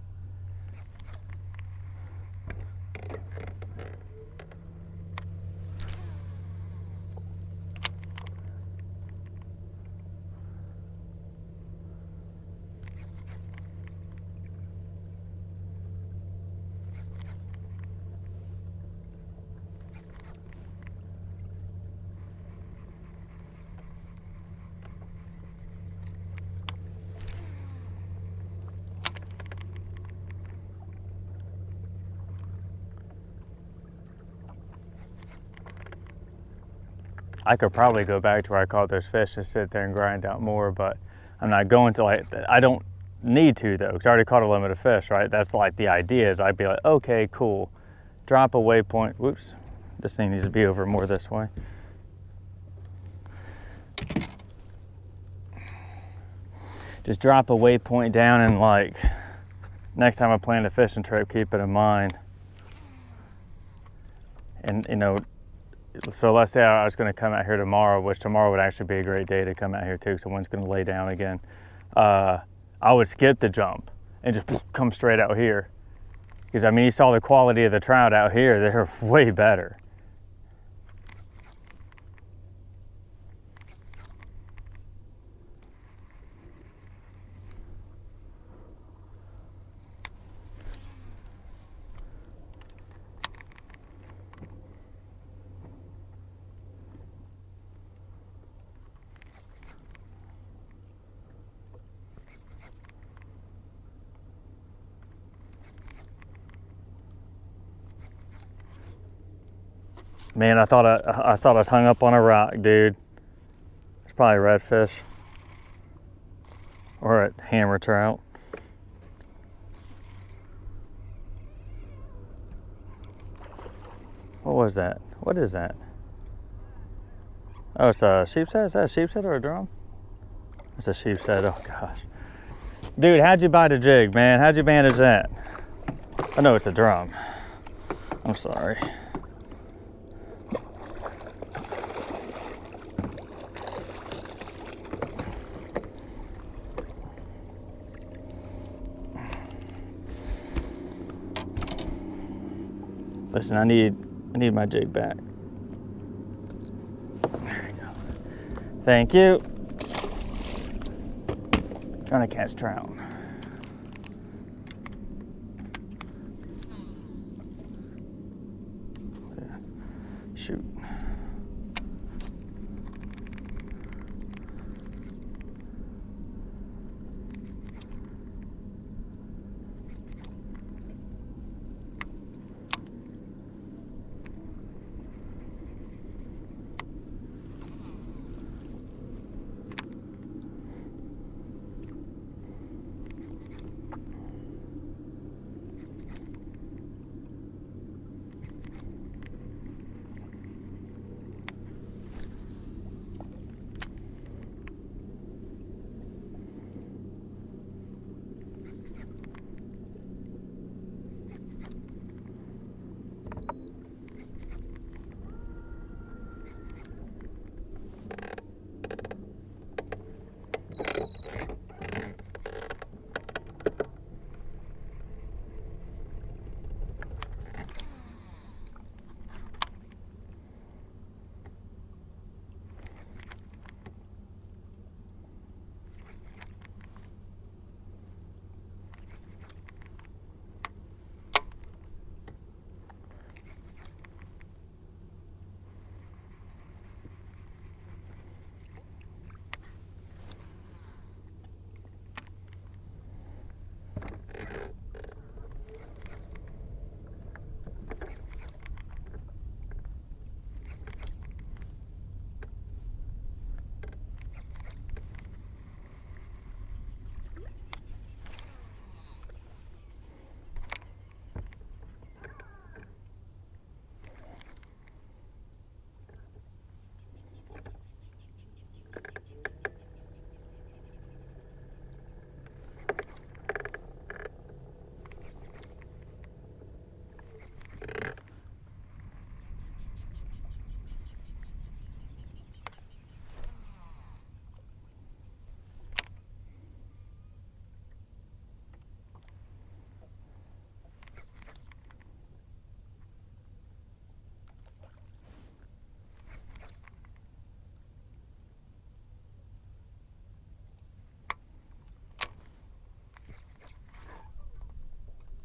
I could probably go back to where I caught those fish and sit there and grind out more, but I'm not going to. Like, I don't need to though, because I already caught a limit of fish, right? That's like the idea, is I'd be like, okay, cool. Drop a waypoint. Whoops, this thing needs to be over more this way. Just drop a waypoint down, and like next time I plan a fishing trip, keep it in mind. And you know, so let's say I was going to come out here tomorrow, which tomorrow would actually be a great day to come out here too, because the wind's going to lay down again. I would skip the jump and just come straight out here. Because I mean, you saw the quality of the trout out here, they're way better. Man, I thought I hung up on a rock, dude. It's probably a redfish or a hammer trout. What was that? What is that? Oh, it's a sheep's head. Is that a sheep's head or a drum? It's a sheep's head. Oh gosh, dude, how'd you bite a jig, man? How'd you manage that? I know it's a drum. I'm sorry. Listen, I need my jig back. There you go. Thank you. Trying to catch trout. Shoot.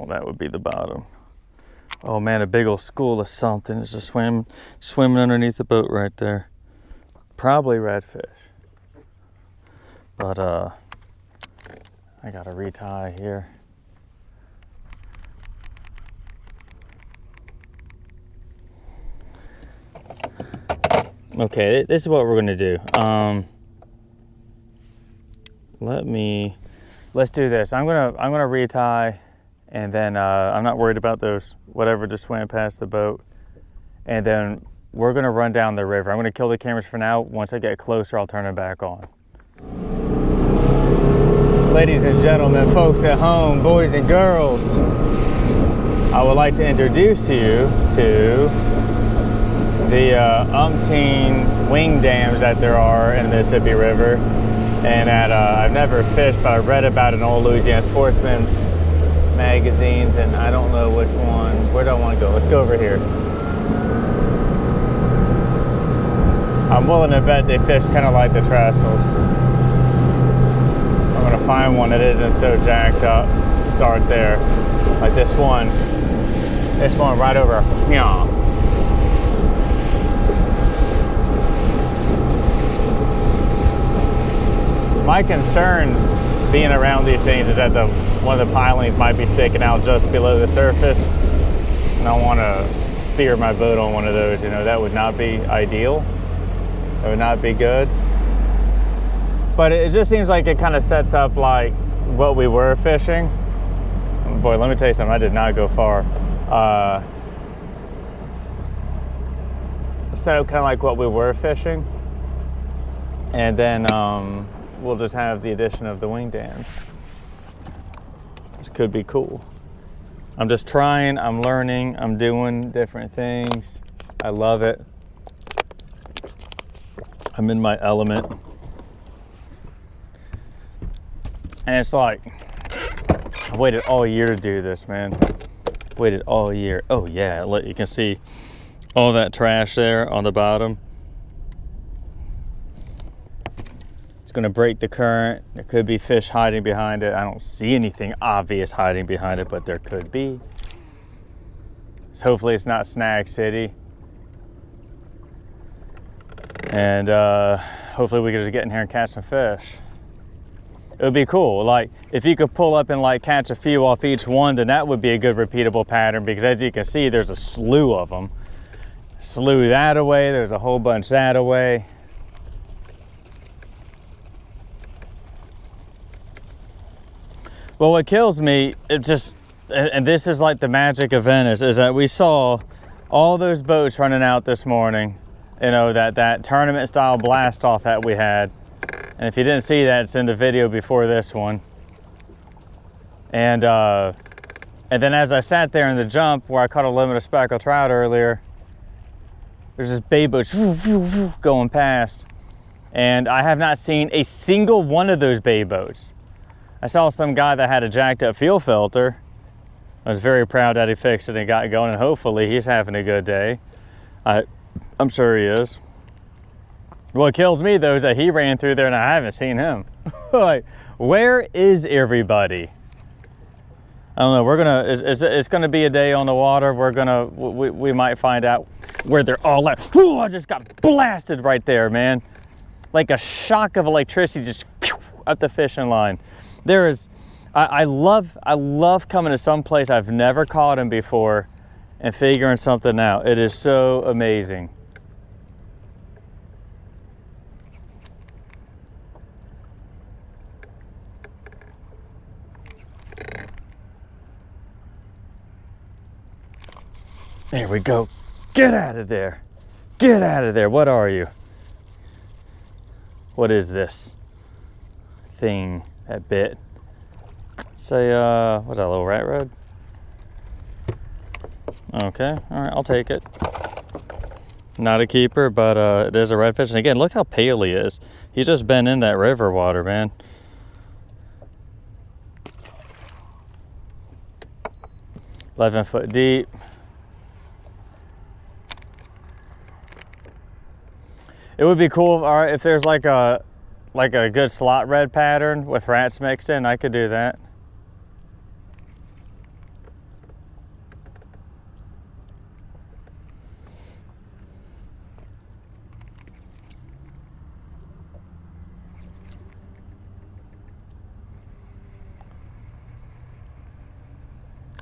Well, that would be the bottom. Oh man, a big old school of something is just swimming underneath the boat right there. Probably redfish. But I gotta retie here. Okay, this is what we're gonna do. Let's do this. I'm gonna retie, and then I'm not worried about those whatever just swam past the boat. And then we're gonna run down the river. I'm gonna kill the cameras for now. Once I get closer, I'll turn it back on. Ladies and gentlemen, folks at home, boys and girls, I would like to introduce you to the umpteen wing dams that there are in the Mississippi River. And that I've never fished, but I read about it in old Louisiana Sportsman magazines, and I don't know which one. Where do I want to go? Let's go over here. I'm willing to bet they fish kind of like the Trestles. I'm going to find one that isn't so jacked up. Start there. Like this one right over here. My concern being around these things is that one of the pilings might be sticking out just below the surface, and I want to spear my boat on one of those. You know, that would not be ideal. That would not be good. But it just seems like it kind of sets up like what we were fishing. Boy, let me tell you something. I did not go far. Set up kind of like what we were fishing, and then we'll just have the addition of the wing dams, which could be cool. I'm just trying, I'm learning, I'm doing different things. I love it. I'm in my element. And it's like, I waited all year to do this, man. Waited all year. Oh yeah, you can see all that trash there on the bottom. It's going to break the current. There could be fish hiding behind it. I don't see anything obvious hiding behind it, but there could be. So hopefully it's not Snag City. And hopefully we can just get in here and catch some fish. It would be cool. Like if you could pull up and like catch a few off each one, then that would be a good repeatable pattern, because as you can see, there's a slew of them. Slew that away. There's a whole bunch that away. Well, what kills me, and this is like the magic of Venice, is that we saw all those boats running out this morning. You know, that tournament style blast off that we had. And if you didn't see that, it's in the video before this one. And then as I sat there in the jump where I caught a limited speckled trout earlier, there's this bay boats going past. And I have not seen a single one of those bay boats. I saw some guy that had a jacked up fuel filter. I was very proud that he fixed it and got going, and hopefully he's having a good day. I'm sure he is. What kills me though is that he ran through there and I haven't seen him. Like, where is everybody? I don't know. It's gonna be a day on the water. We might find out where they're all at. Ooh, I just got blasted right there, man. Like a shock of electricity just up the fishing line. I love coming to some place I've never caught him before and figuring something out. It is so amazing. There we go. Get out of there. Get out of there. What are you? What is this thing that bit? Say, what's that, a little rat rod? Okay, all right, I'll take it. Not a keeper, but it is a redfish. And again, look how pale he is. He's just been in that river water, man. $11 foot deep. It would be cool, all right, if there's like a good slot red pattern with rats mixed in. I could do that.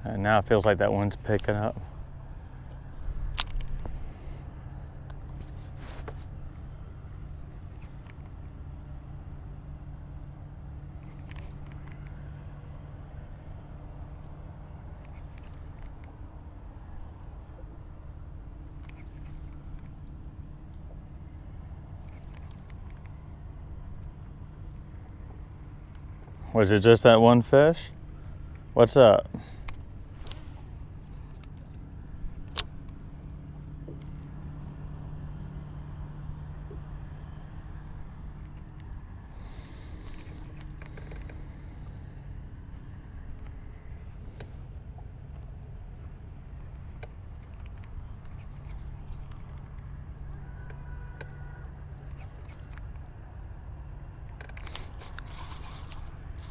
And now it feels like that one's picking up. Was it just that one fish? What's up?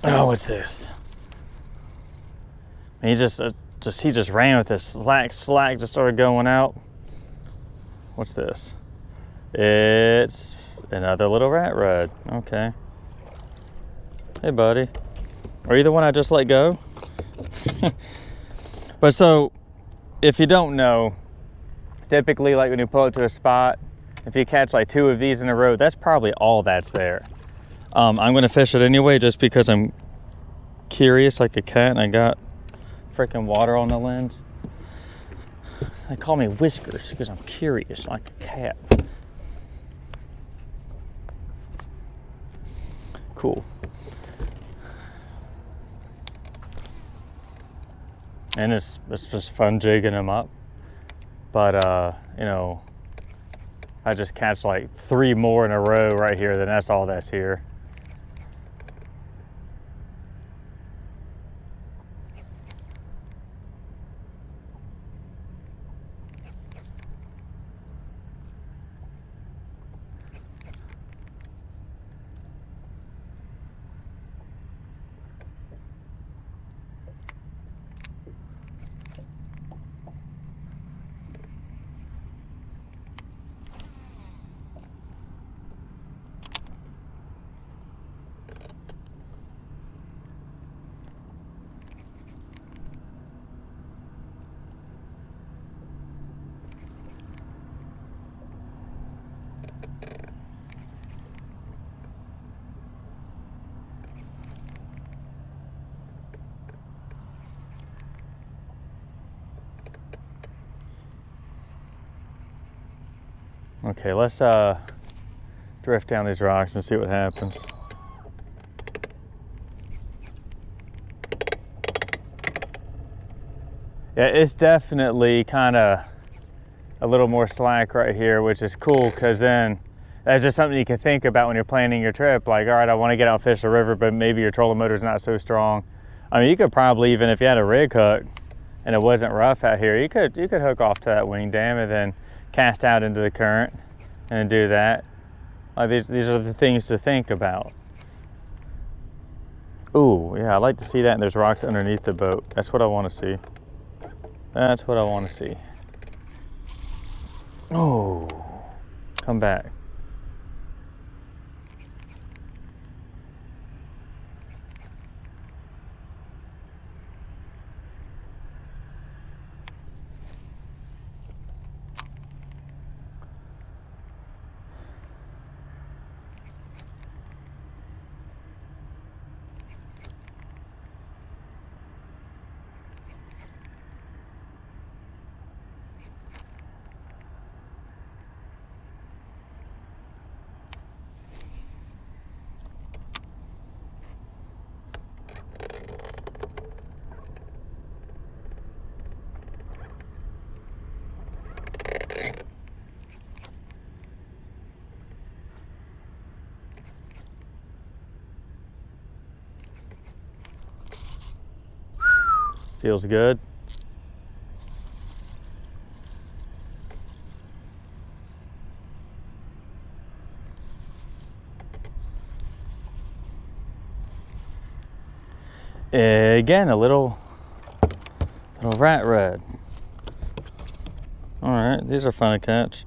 Oh, what's this? And he just ran with this slack just started going out. What's this? It's another little rat rod. Okay. Hey, buddy. Are you the one I just let go? But so, if you don't know, typically like when you pull up to a spot, if you catch like 2 of these in a row, that's probably all that's there. I'm gonna fish it anyway just because I'm curious like a cat and I got freaking water on the lens. They call me Whiskers because I'm curious like a cat. Cool. And it's just fun jigging them up. But you know, I just catch like 3 more in a row right here, then that's all that's here. Okay, let's drift down these rocks and see what happens. Yeah, it's definitely kind of a little more slack right here, which is cool because then that's just something you can think about when you're planning your trip. Like, all right, I want to get out and fish the river, but maybe your trolling motor's not so strong. I mean, you could probably, even if you had a rig hook and it wasn't rough out here, you could hook off to that wing dam and then cast out into the current and do that. Like these are the things to think about. Ooh, yeah, I like to see that, and there's rocks underneath the boat. That's what I want to see. That's what I want to see. Oh, come back. Feels good. Again, a little rat red. All right, these are fun to catch.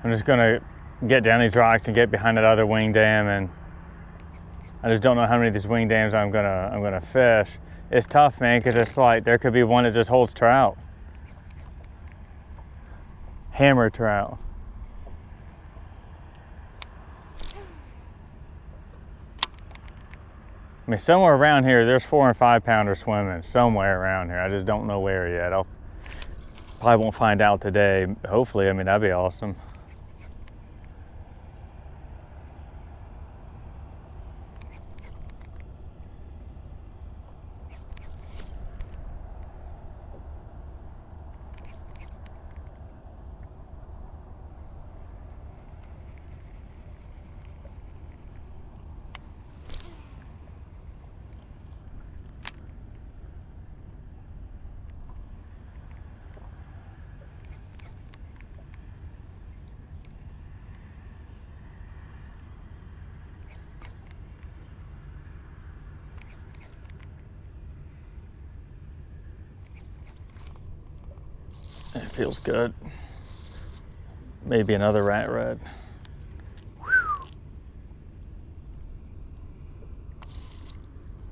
I'm just gonna get down these rocks and get behind that other wing dam, and I just don't know how many of these wing dams I'm gonna fish. It's tough, man, because it's like there could be one that just holds trout. Hammer trout. I mean, somewhere around here, there's 4 and 5 pounder swimming somewhere around here. I just don't know where yet. I'll probably won't find out today. Hopefully, I mean, that'd be awesome. It feels good. Maybe another rat red.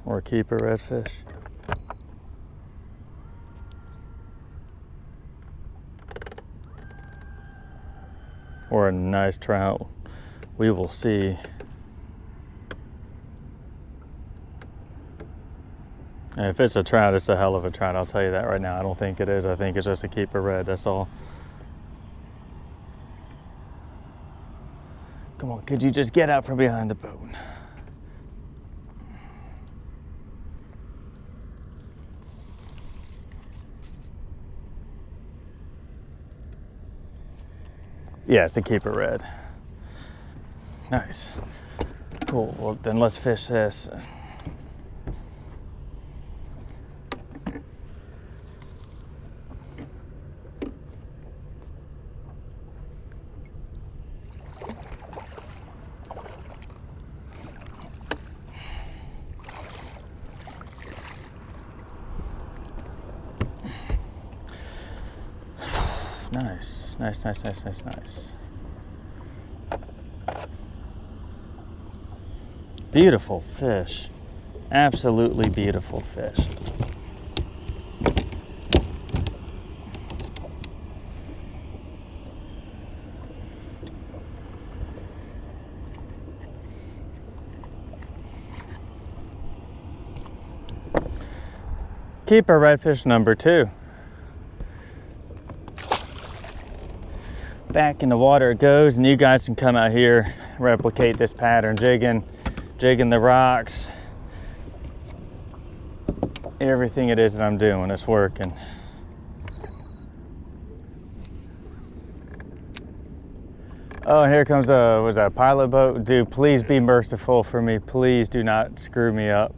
Or a keeper redfish. Or a nice trout. We will see. And if it's a trout, it's a hell of a trout. I'll tell you that right now. I don't think it is. I think it's just a keeper red. That's all. Come on, could you just get out from behind the boat? Yeah, it's a keeper red. Nice. Cool. Well, then let's fish this. Nice, nice, nice, nice, nice, nice. Beautiful fish. Absolutely beautiful fish. Keeper redfish number 2. Back in the water it goes, and you guys can come out here, replicate this pattern, jigging the rocks. Everything it is that I'm doing, it's working. Oh, and here comes a pilot boat. Dude, please be merciful for me. Please do not screw me up.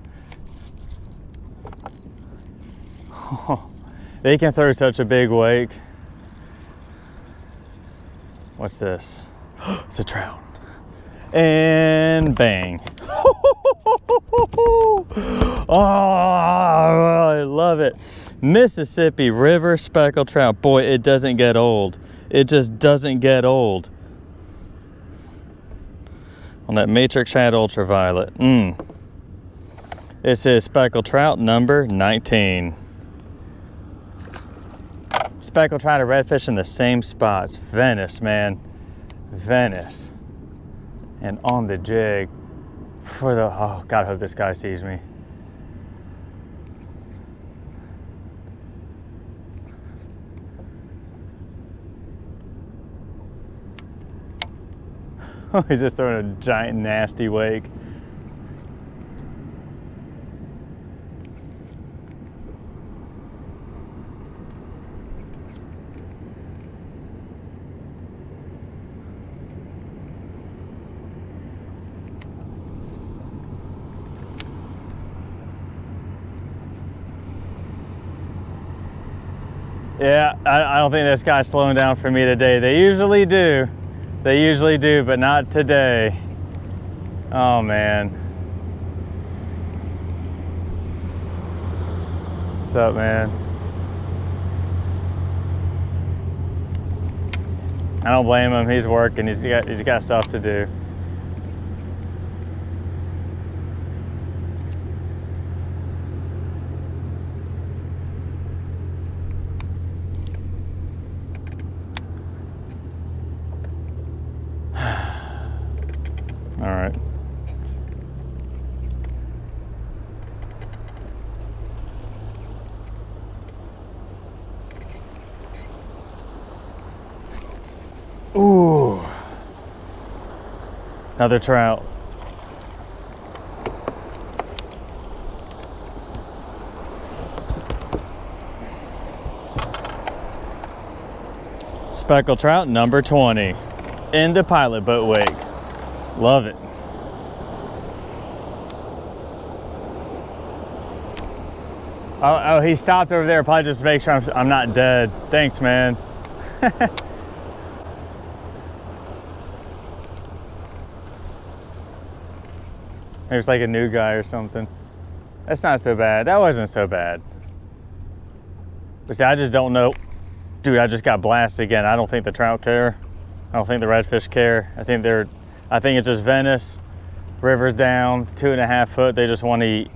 They can throw such a big wake. What's this? It's a trout. And bang. Oh, I love it. Mississippi River speckled trout. Boy, it doesn't get old. It just doesn't get old. On that matrix shad ultraviolet. It says speckled trout number 19. Speckled trout and redfish in the same spots. Venice, man. Venice. And on the jig. Oh God, I hope this guy sees me. He's just throwing a giant nasty wake. Yeah, I don't think this guy's slowing down for me today. They usually do. They usually do, but not today. Oh man. What's up, man? I don't blame him. He's working. He's got stuff to do. All right. Ooh. Another trout. Speckled trout number 20 in the pilot boat wake. Love it. Oh, he stopped over there, probably just to make sure I'm not dead. Thanks, man. Maybe it's like a new guy or something. That's not so bad. That wasn't so bad. But see, I just don't know. Dude, I just got blasted again. I don't think the trout care. I don't think the redfish care. I think it's just Venice. River's down, 2.5 foot. They just want to eat.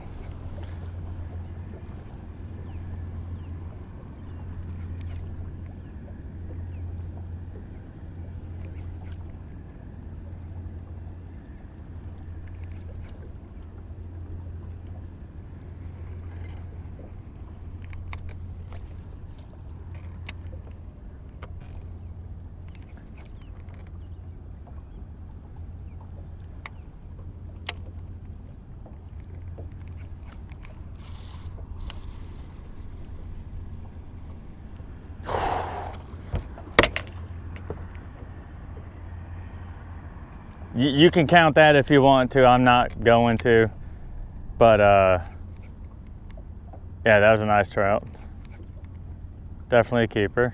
You can count that if you want to. I'm not going to. But yeah, that was a nice trout. Definitely a keeper.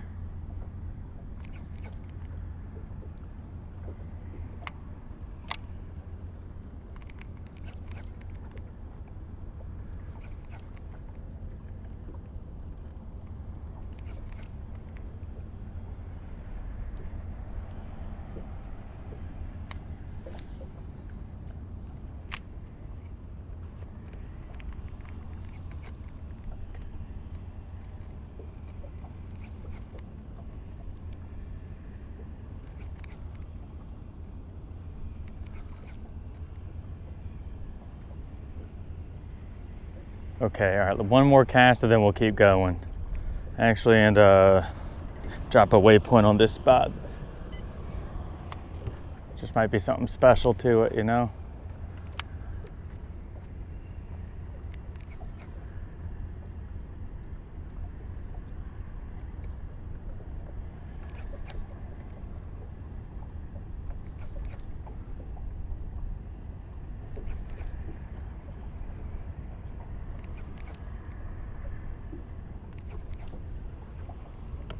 Okay, all right, one more cast and then we'll keep going. Actually, and drop a waypoint on this spot. Just might be something special to it, you know?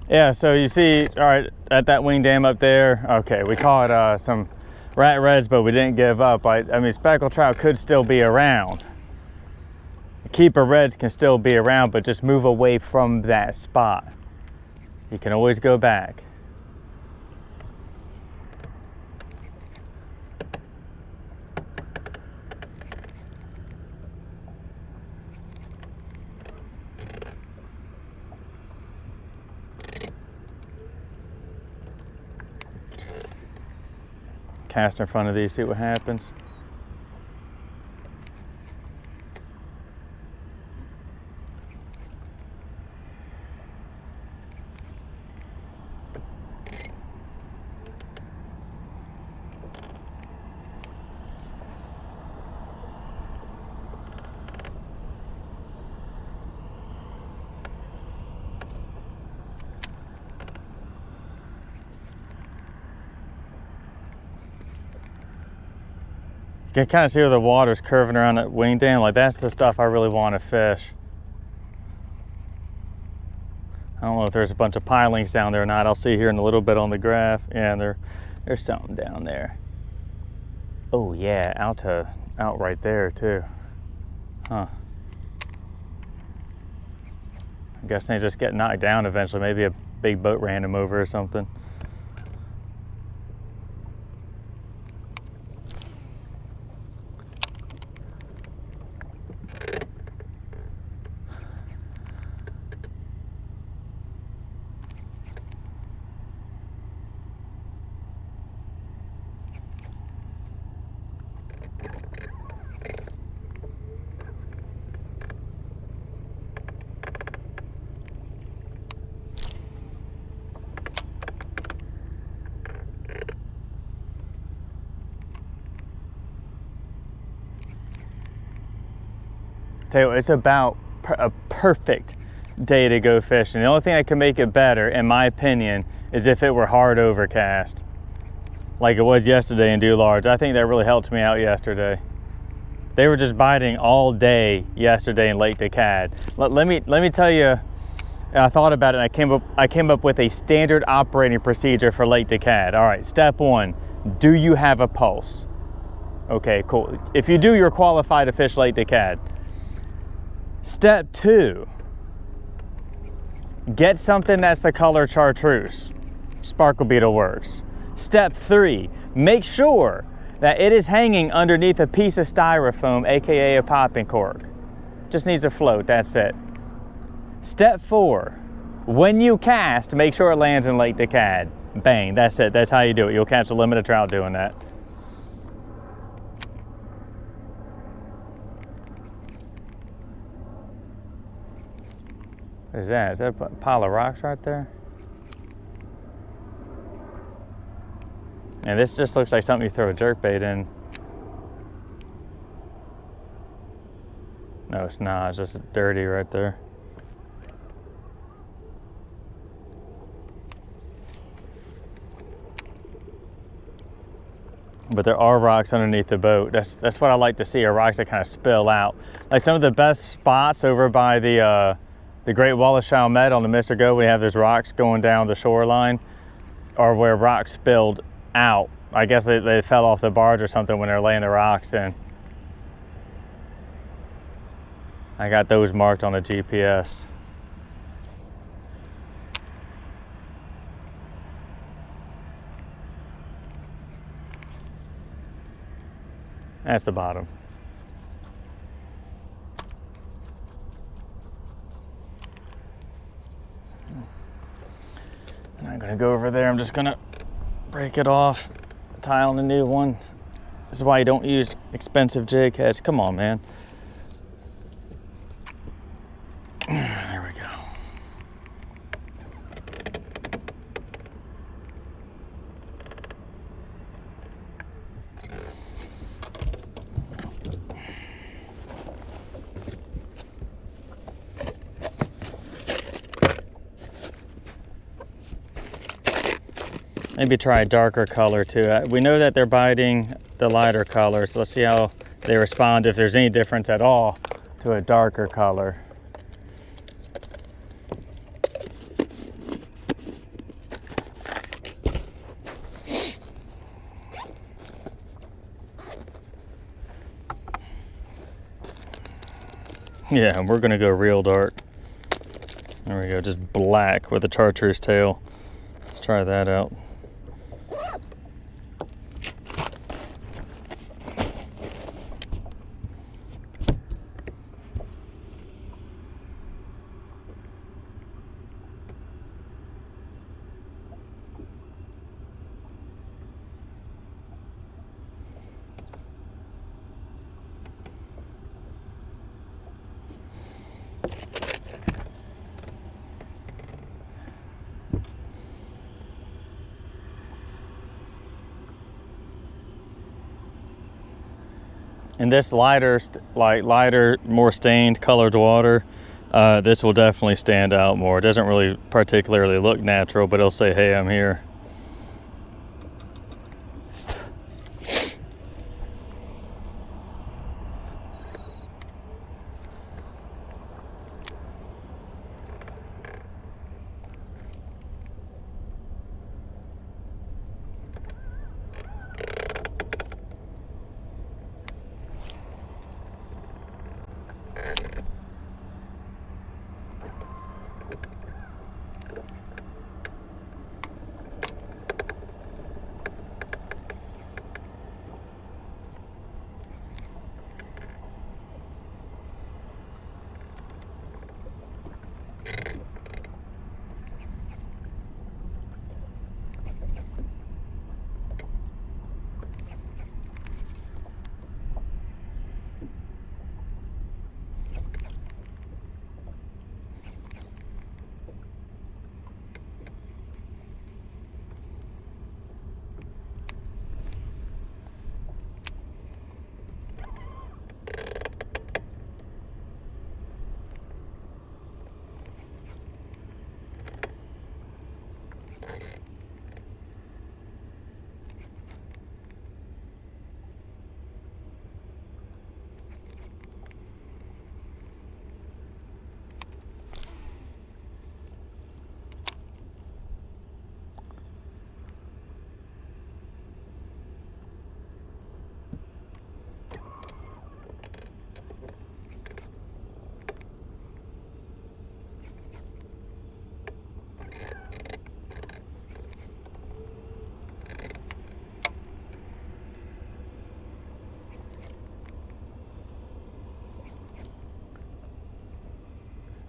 Yeah, so you see, all right, at that wing dam up there, okay, we caught some rat reds, but we didn't give up. I mean, speckled trout could still be around. Keeper reds can still be around, but just move away from that spot. You can always go back. Cast in front of these, see what happens. You can kind of see where the water's curving around that wing dam. Like, that's the stuff I really want to fish. I don't know if there's a bunch of pilings down there or not. I'll see here in a little bit on the graph. Yeah, there's something down there. Oh yeah, out right there too. Huh. I guess they just get knocked down eventually. Maybe a big boat ran them over or something. Tell you what, it's about a perfect day to go fishing. The only thing that can make it better, in my opinion, is if it were hard overcast, like it was yesterday in Dularge. I think that really helped me out yesterday. They were just biting all day yesterday in Lake Decad. Let me tell you, I thought about it and I came up with a standard operating procedure for Lake Decad. All right, step one, do you have a pulse? Okay, cool. If you do, you're qualified to fish Lake Decad. Step two, get something that's the color chartreuse. Sparkle beetle works. Step three, make sure that it is hanging underneath a piece of styrofoam, AKA a popping cork. Just needs to float, that's it. Step four, when you cast, make sure it lands in Lake Decad. Bang, that's it, that's how you do it. You'll catch a limited trout doing that. What is that? Is that a pile of rocks right there? And this just looks like something you throw a jerkbait in. No, it's not. It's just dirty right there. But there are rocks underneath the boat. That's what I like to see, are rocks that kind of spill out. Like some of the best spots over by the Great Wall of Chalmette on the Mr. Go, we have those rocks going down the shoreline, or where rocks spilled out. I guess they fell off the barge or something when they're laying the rocks in. I got those marked on the GPS. That's the bottom. I'm not gonna go over there. I'm just gonna break it off, tie on a new one. This is why you don't use expensive jig heads. Come on, man. There we go. Maybe try a darker color too. We know that they're biting the lighter color, so let's see how they respond, if there's any difference at all to a darker color. Yeah, we're gonna go real dark. There we go, just black with a chartreuse tail. Let's try that out. In this lighter, more stained colored water, this will definitely stand out more. It doesn't really particularly look natural, but it'll say, hey, I'm here.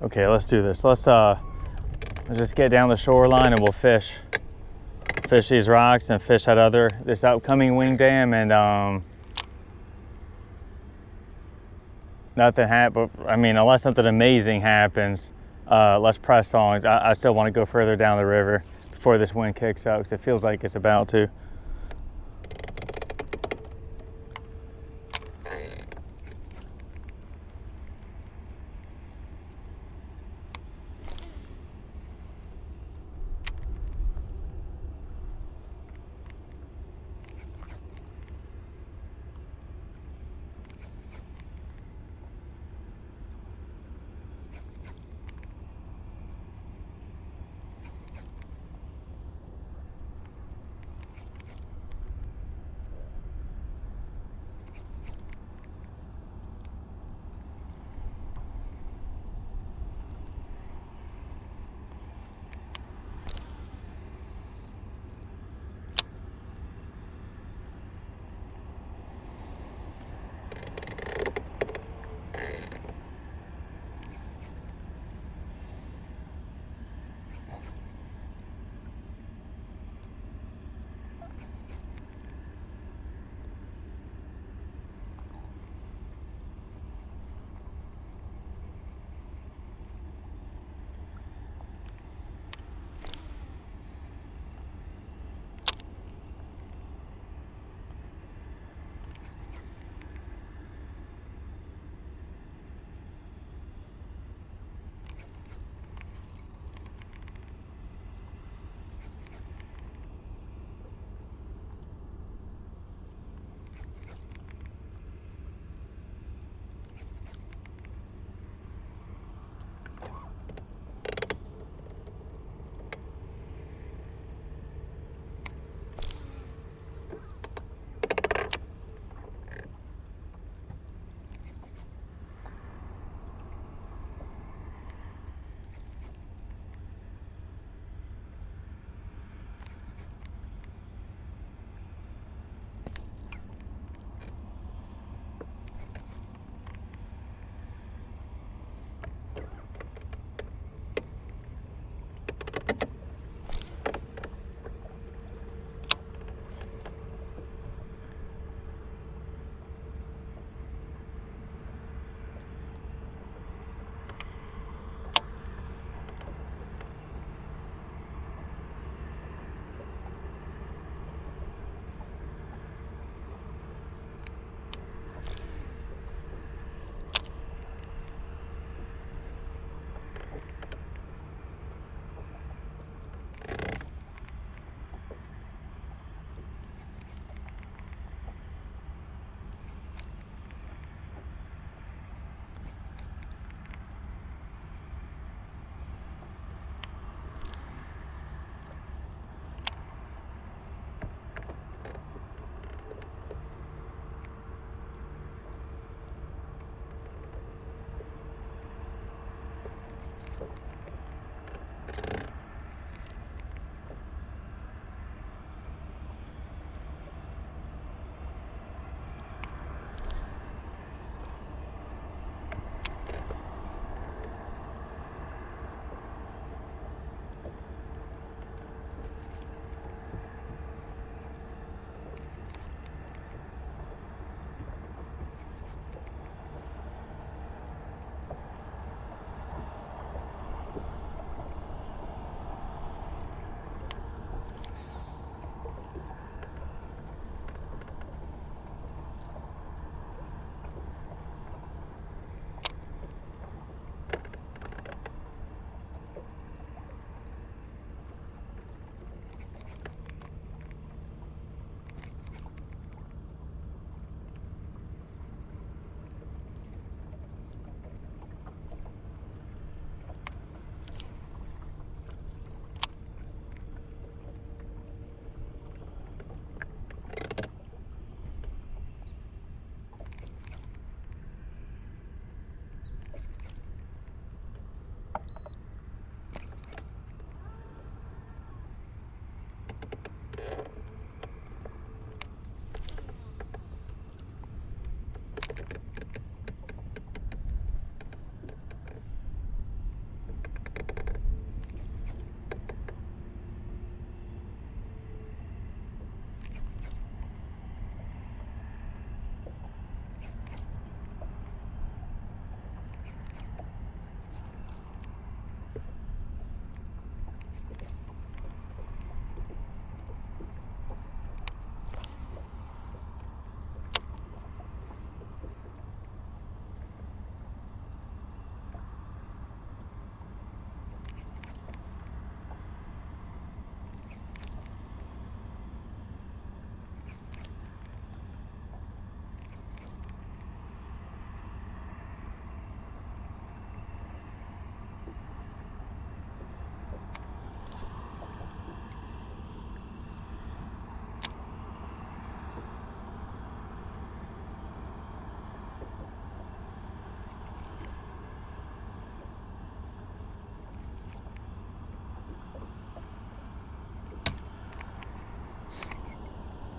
Okay, let's do this. Let's just get down the shoreline and we'll fish these rocks and fish this upcoming wing dam, and nothing happened. I mean, unless something amazing happens, let's press on. I still want to go further down the river before this wind kicks up, because it feels like it's about to.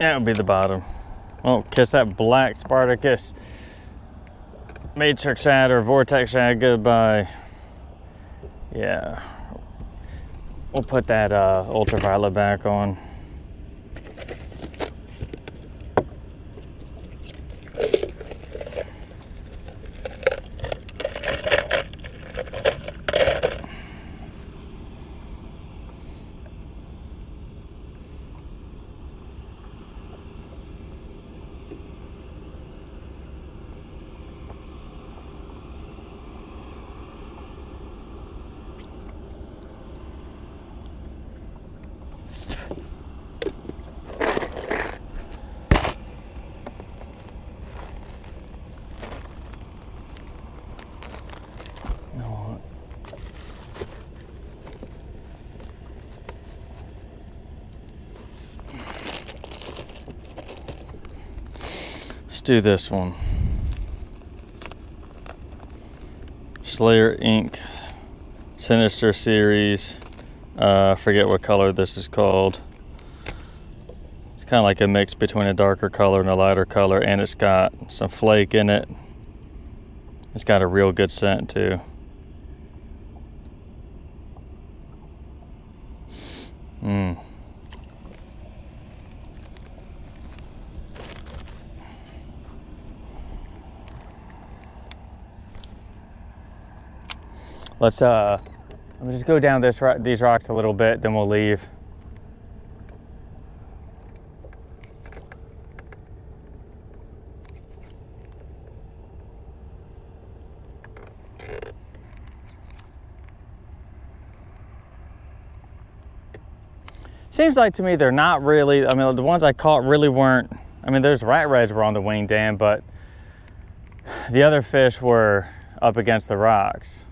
That would be the bottom. Oh, kiss that black Spartacus matrix shad or vortex shad goodbye. Yeah. We'll put that ultraviolet back on. Let's do this one. Slayer Inc. Sinister Series. I forget what color this is called. It's kind of like a mix between a darker color and a lighter color, and it's got some flake in it. It's got a real good scent too. Let's just go down these rocks a little bit, then we'll leave. Seems like to me they're not really, I mean, the ones I caught really weren't, I mean, there's rat reds were on the wing dam, but the other fish were up against the rocks.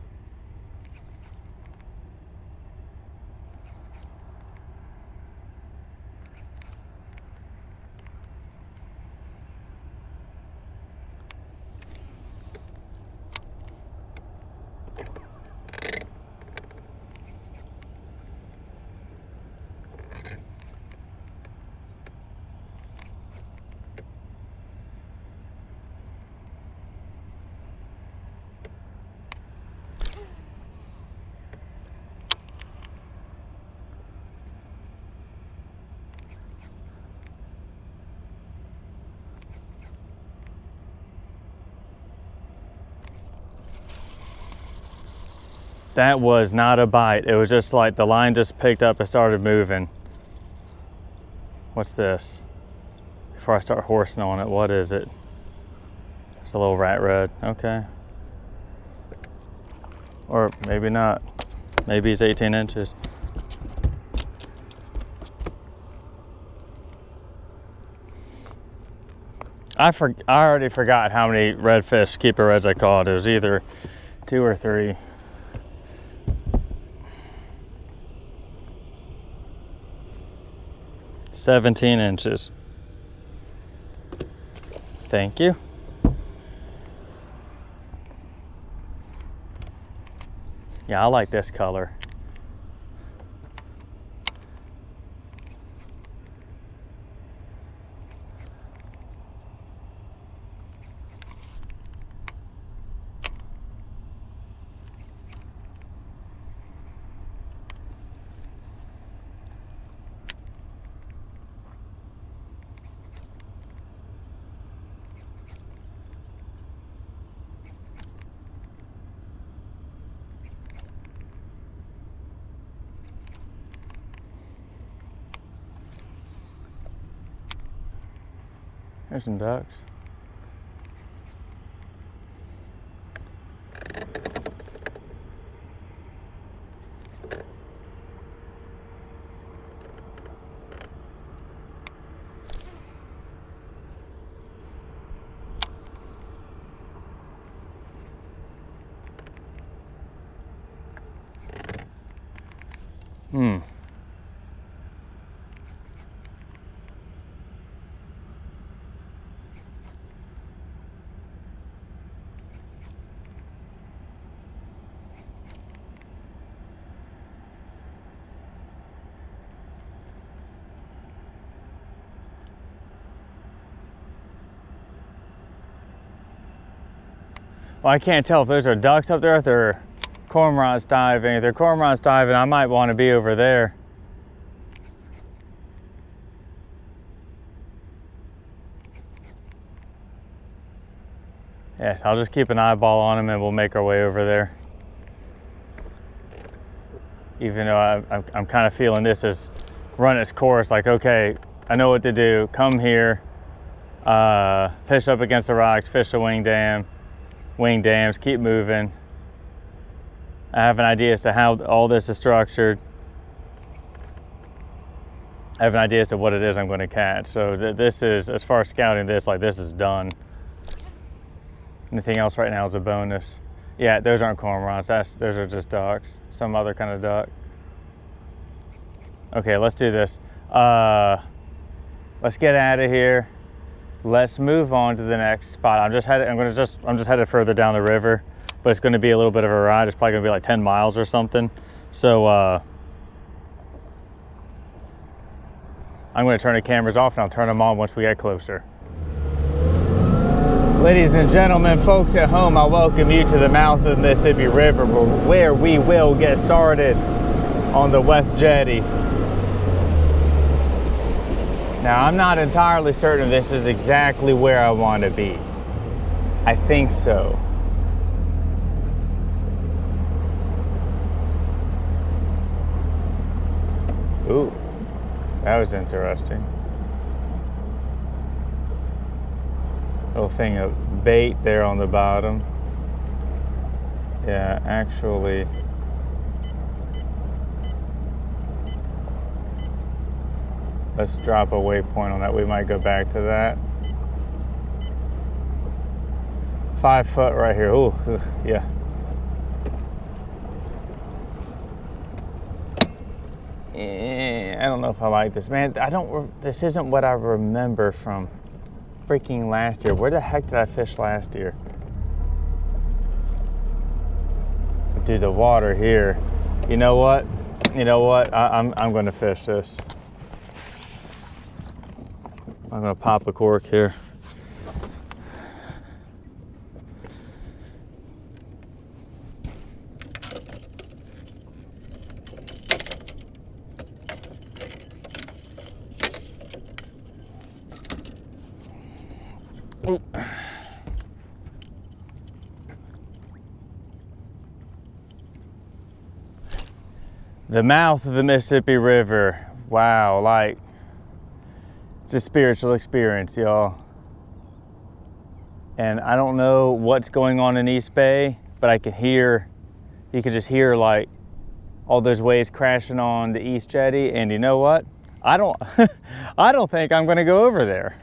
That was not a bite. It was just like the line just picked up and started moving. What's this? Before I start horsing on it, what is it? It's a little rat red. Okay. Or maybe not. Maybe it's 18 inches. I already forgot how many redfish keeper reds I caught. It was either 2 or 3. "17 inches. Thank you. Yeah, I like this color. There's some ducks. Well, I can't tell if those are ducks up there, if they're cormorants diving. If they're cormorants diving, I might want to be over there. Yes, I'll just keep an eyeball on them and we'll make our way over there. Even though I'm kind of feeling this has run its course, like, okay, I know what to do. Come here, fish up against the rocks, fish a wing dams, keep moving. I have an idea as to how all this is structured. I have an idea as to what it is I'm going to catch. So this is, as far as scouting this, like this is done. Anything else right now is a bonus. Yeah, those aren't cormorants. Those are just ducks. Some other kind of duck. Okay, let's do this. Let's get out of here. Let's move on to the next spot. I'm just headed further down the river, but it's going to be a little bit of a ride. It's probably going to be like 10 miles or something. So I'm going to turn the cameras off and I'll turn them on once we get closer. Ladies and gentlemen, folks at home, I welcome you to the mouth of the Mississippi River, where we will get started on the West Jetty. Now, I'm not entirely certain this is exactly where I want to be. I think so. Ooh, that was interesting. Little thing of bait there on the bottom. Yeah, actually, let's drop a waypoint on that. We might go back to that. 5 foot right here. Ooh, yeah. I don't know if I like this, man. This isn't what I remember from freaking last year. Where the heck did I fish last year? Dude, the water here. You know what? I'm going to fish this. I'm going to pop a cork here. Ooh. The mouth of the Mississippi River. Wow, like, it's a spiritual experience, y'all. And I don't know what's going on in East Bay, but you can just hear like all those waves crashing on the East Jetty. And you know what? I don't think I'm gonna go over there.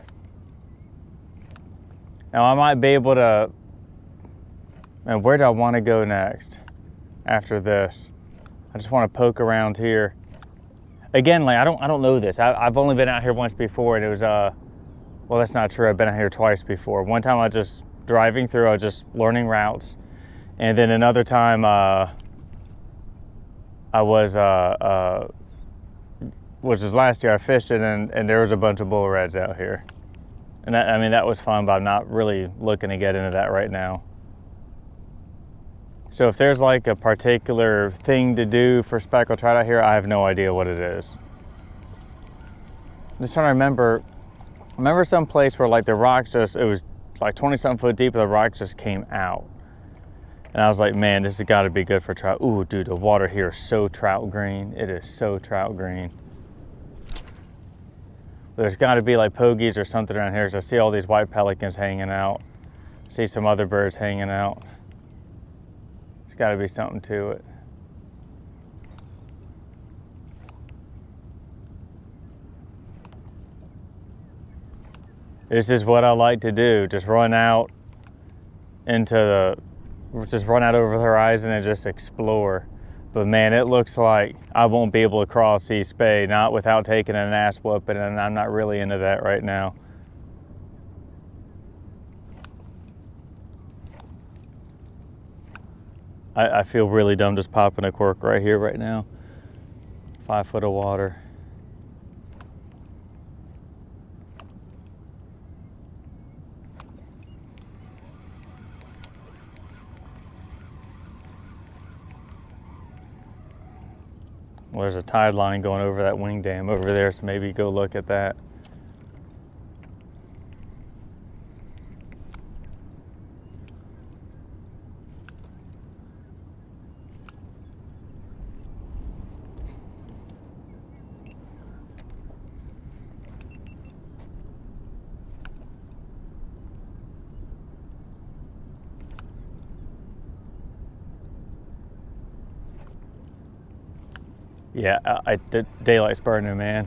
Now I might be able to, man, where do I want to go next after this? I just want to poke around here. Again, like I don't know this. I've only been out here once before, and it was well, that's not true. I've been out here twice before. One time I was just driving through, I was just learning routes, and then another time I was which was last year. I fished it, and there was a bunch of bull reds out here. And that was fun, but I'm not really looking to get into that right now. So if there's like a particular thing to do for speckled trout out here, I have no idea what it is. I'm just trying to remember some place where like the rocks it was like 20-something foot deep and the rocks just came out. And I was like, man, this has got to be good for trout. Ooh, dude, the water here is so trout green. It is so trout green. There's got to be like pogies or something around here. So I see all these white pelicans hanging out. See some other birds hanging out. There's got to be something to it. This is what I like to do. Just run out over the horizon and just explore. But man, it looks like I won't be able to cross East Bay, not without taking an ass whooping, and I'm not really into that right now. I feel really dumb just popping a cork right here, right now. 5 foot of water. Well, there's a tide line going over that wing dam over there, so maybe go look at that. Yeah, daylight's burning, man.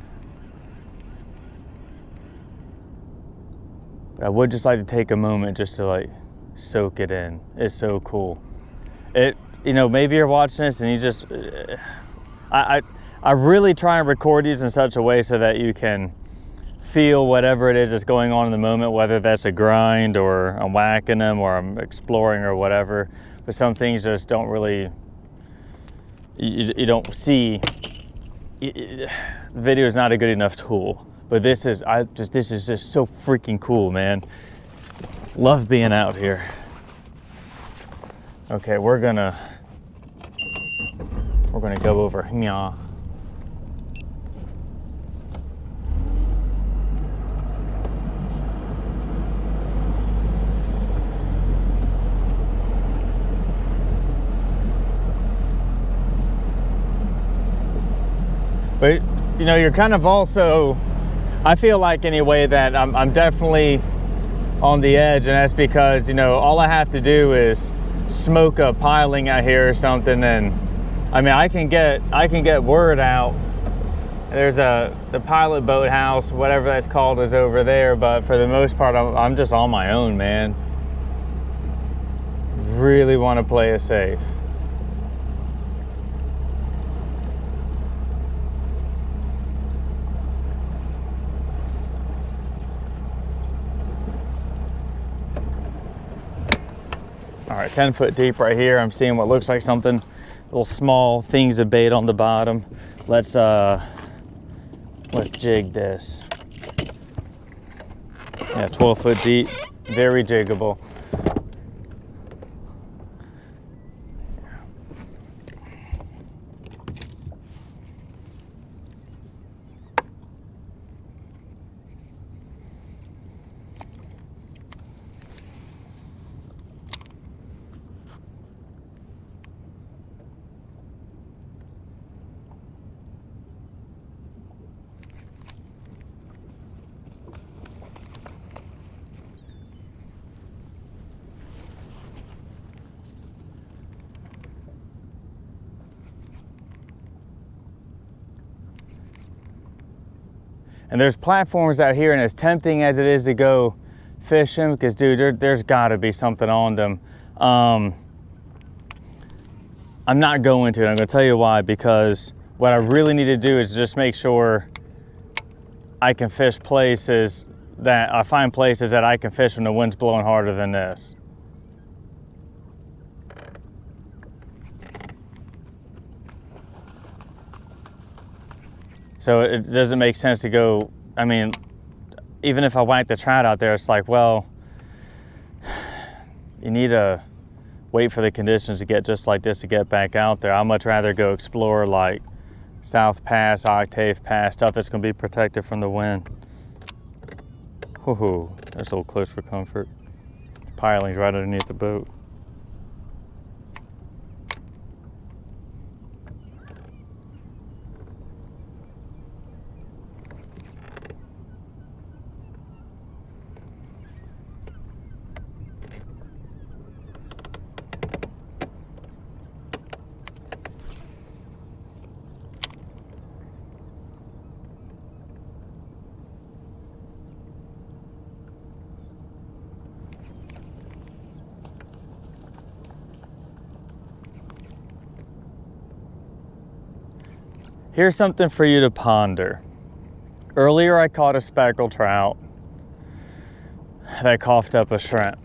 I would just like to take a moment just to like soak it in. It's so cool. You know, maybe you're watching this and you just, I really try and record these in such a way so that you can feel whatever it is that's going on in the moment, whether that's a grind or I'm whacking them or I'm exploring or whatever. But some things just don't really, you don't see. Video is not a good enough tool, but this is just so freaking cool, man. Love being out here. Okay, we're gonna go over here. But, you know, you're kind of also, I feel like anyway that I'm definitely on the edge, and that's because, you know, all I have to do is smoke a piling out here or something, and I mean, I can get word out. There's the pilot boathouse, whatever that's called, is over there, but for the most part, I'm just on my own, man. Really want to play it safe. All right, 10 foot deep right here. I'm seeing what looks like something, little small things of bait on the bottom. Let's jig this. Yeah, 12 foot deep, very jiggable. And there's platforms out here, and as tempting as it is to go fishing, because dude, there's gotta be something on them. I'm not going to, and I'm gonna tell you why, because what I really need to do is just make sure I can fish places that, I find places that I can fish when the wind's blowing harder than this. So it doesn't make sense to go, I mean, even if I whack the trout out there, it's like, well, you need to wait for the conditions to get just like this to get back out there. I'd much rather go explore like South Pass, Octave Pass, stuff that's gonna be protected from the wind. Whoo-hoo, that's a little close for comfort. Piling's right underneath the boat. Here's something for you to ponder. Earlier I caught a speckled trout that coughed up a shrimp.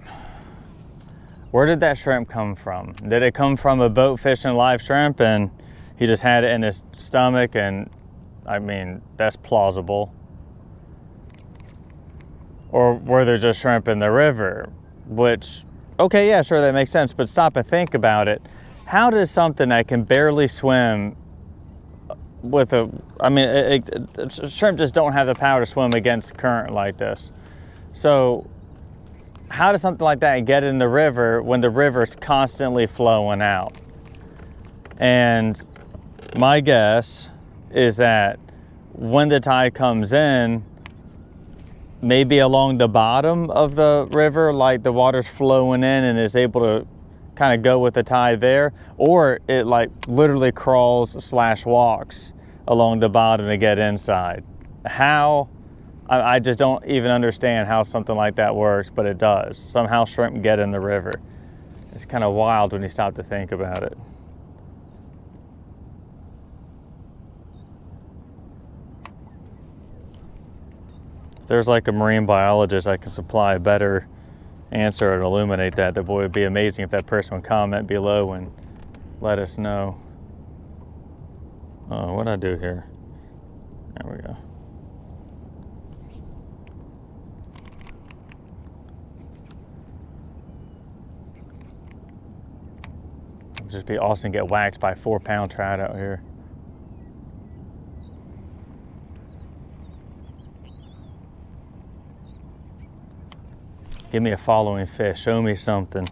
Where did that shrimp come from? Did it come from a boat fishing live shrimp and he just had it in his stomach? And I mean, that's plausible. Or were there just shrimp in the river? Which, okay, yeah, sure, that makes sense, but stop and think about it. How does something that can barely swim with a, I mean, shrimp just don't have the power to swim against current like this. So how does something like that get in the river when the river's constantly flowing out? And my guess is that when the tide comes in, maybe along the bottom of the river, like the water's flowing in and is able to kind of go with the tide there, or it like literally crawls / walks along the bottom to get inside. How? I just don't even understand how something like that works, but it does. Somehow shrimp get in the river. It's kind of wild when you stop to think about it. If there's like a marine biologist that can supply a better answer and illuminate that, boy, it'd be amazing if that person would comment below and let us know. Oh, what'd I do here? There we go. It'd just be awesome to get waxed by a 4-pound trout out here. Give me a following fish, show me something.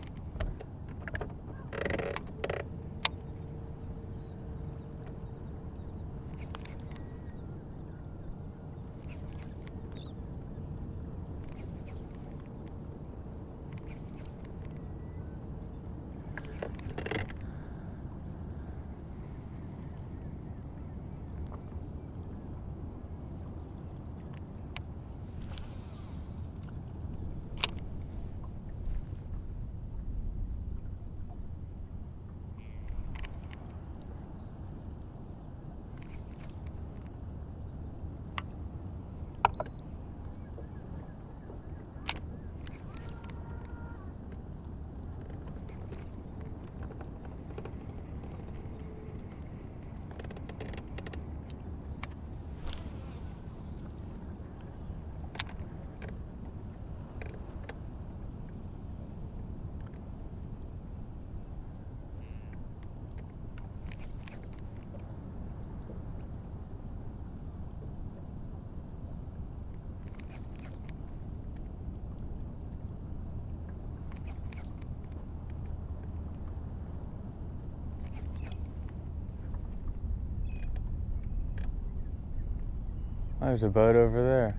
There's a boat over there.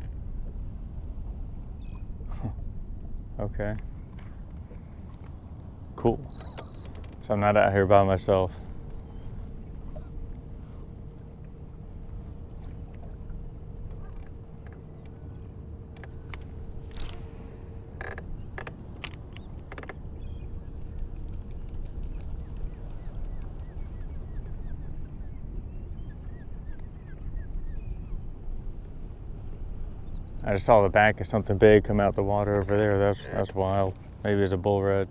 Okay. Cool. So I'm not out here by myself. I just saw the back of something big come out the water over there. That's wild. Maybe it's a bull red.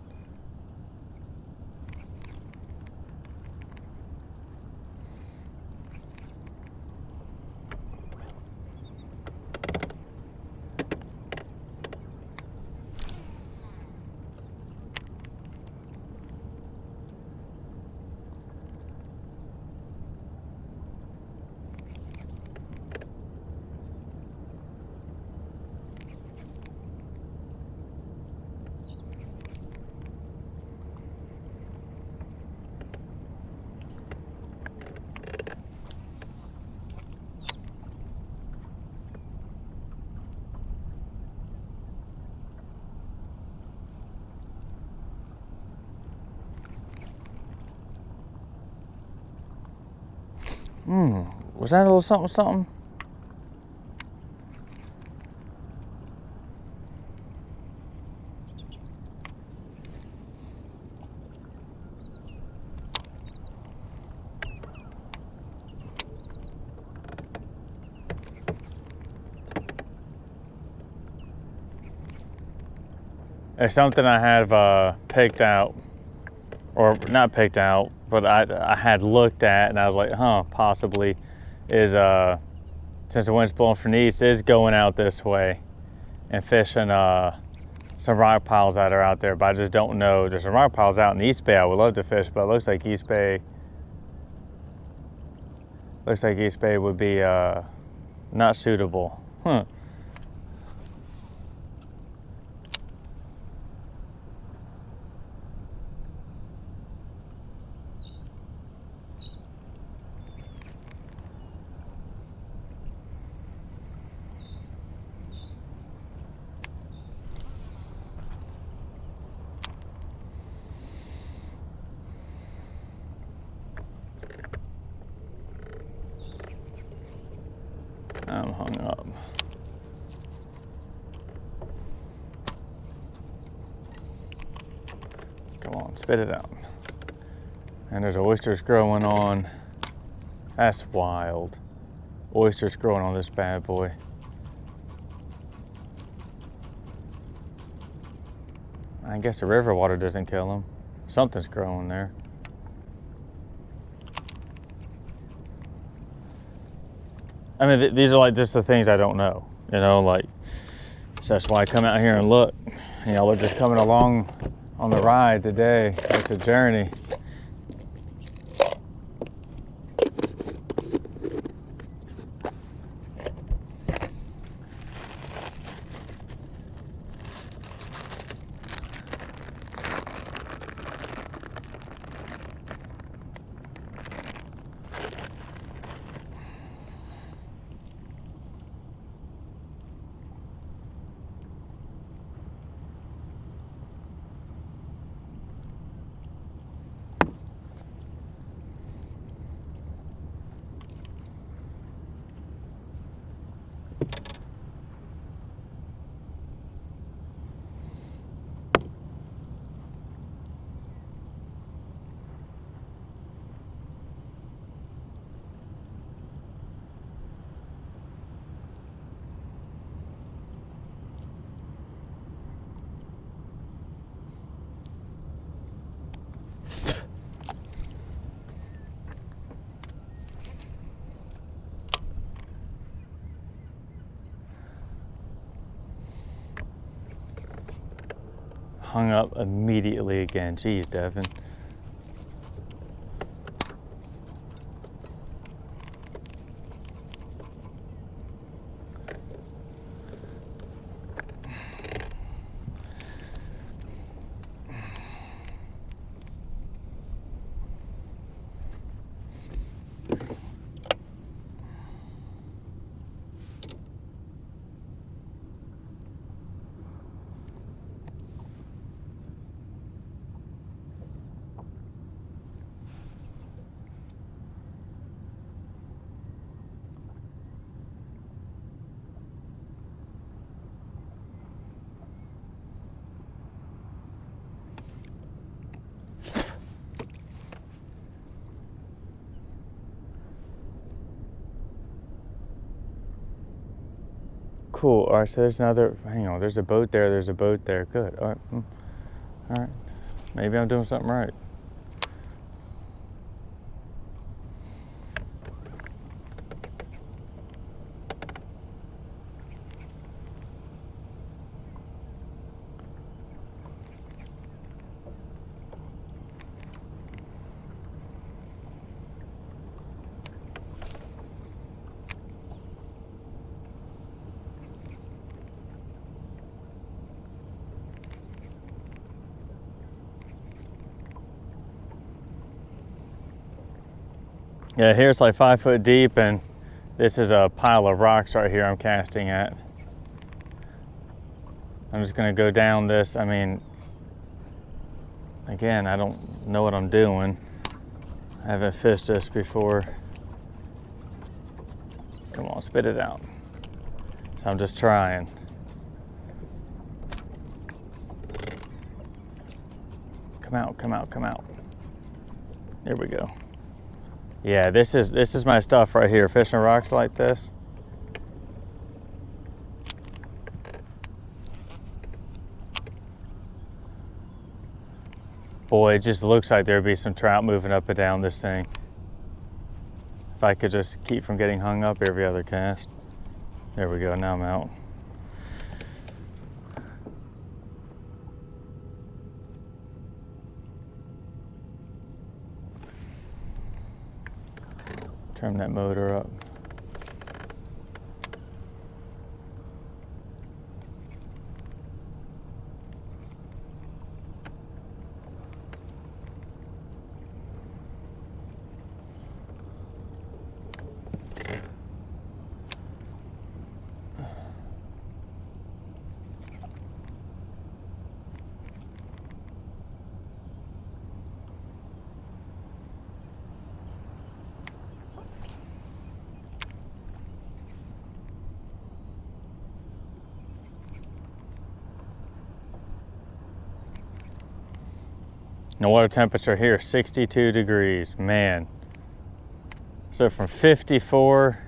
Was that a little something, something? It's something I have picked out, or not picked out, but I had looked at, and I was like, possibly is, since the wind's blowing from the east, is going out this way and fishing some rock piles that are out there, but I just don't know. There's some rock piles out in the East Bay I would love to fish, but it looks like East Bay Looks like East Bay would be not suitable. Huh. I'm hung up. Come on, spit it out. And there's oysters growing on. That's wild. Oysters growing on this bad boy. I guess the river water doesn't kill them. Something's growing there. I mean, these are like just the things I don't know, you know, like, so that's why I come out here and look. You know, we're just coming along on the ride today. It's a journey. Hung up immediately again. Geez, Devin. Cool. All right, so there's another, hang on, there's a boat there, there's a boat there. Good. All right. All right. Maybe I'm doing something right. Yeah, here it's like 5 foot deep, and this is a pile of rocks right here I'm casting at. I'm just gonna go down this. I mean, again, I don't know what I'm doing. I haven't fished this before. Come on, spit it out. So I'm just trying. Come out, come out, come out. There we go. Yeah, this is my stuff right here, fishing rocks like this. Boy, it just looks like there'd be some trout moving up and down this thing. If I could just keep from getting hung up every other cast. There we go, now I'm out. Trim that motor up. The water temperature here, 62 degrees, man. So from 54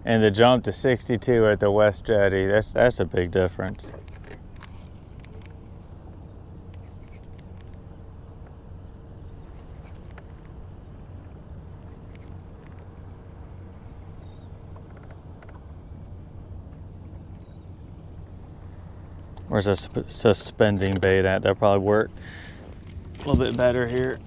and the jump to 62 at the West Jetty, that's a big difference. Where's that suspending bait at? That'll probably work a little bit better here.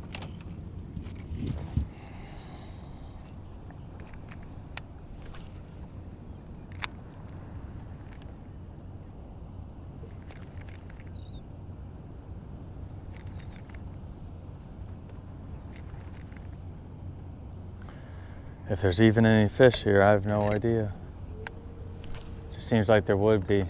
If there's even any fish here, I have no idea. Just seems like there would be.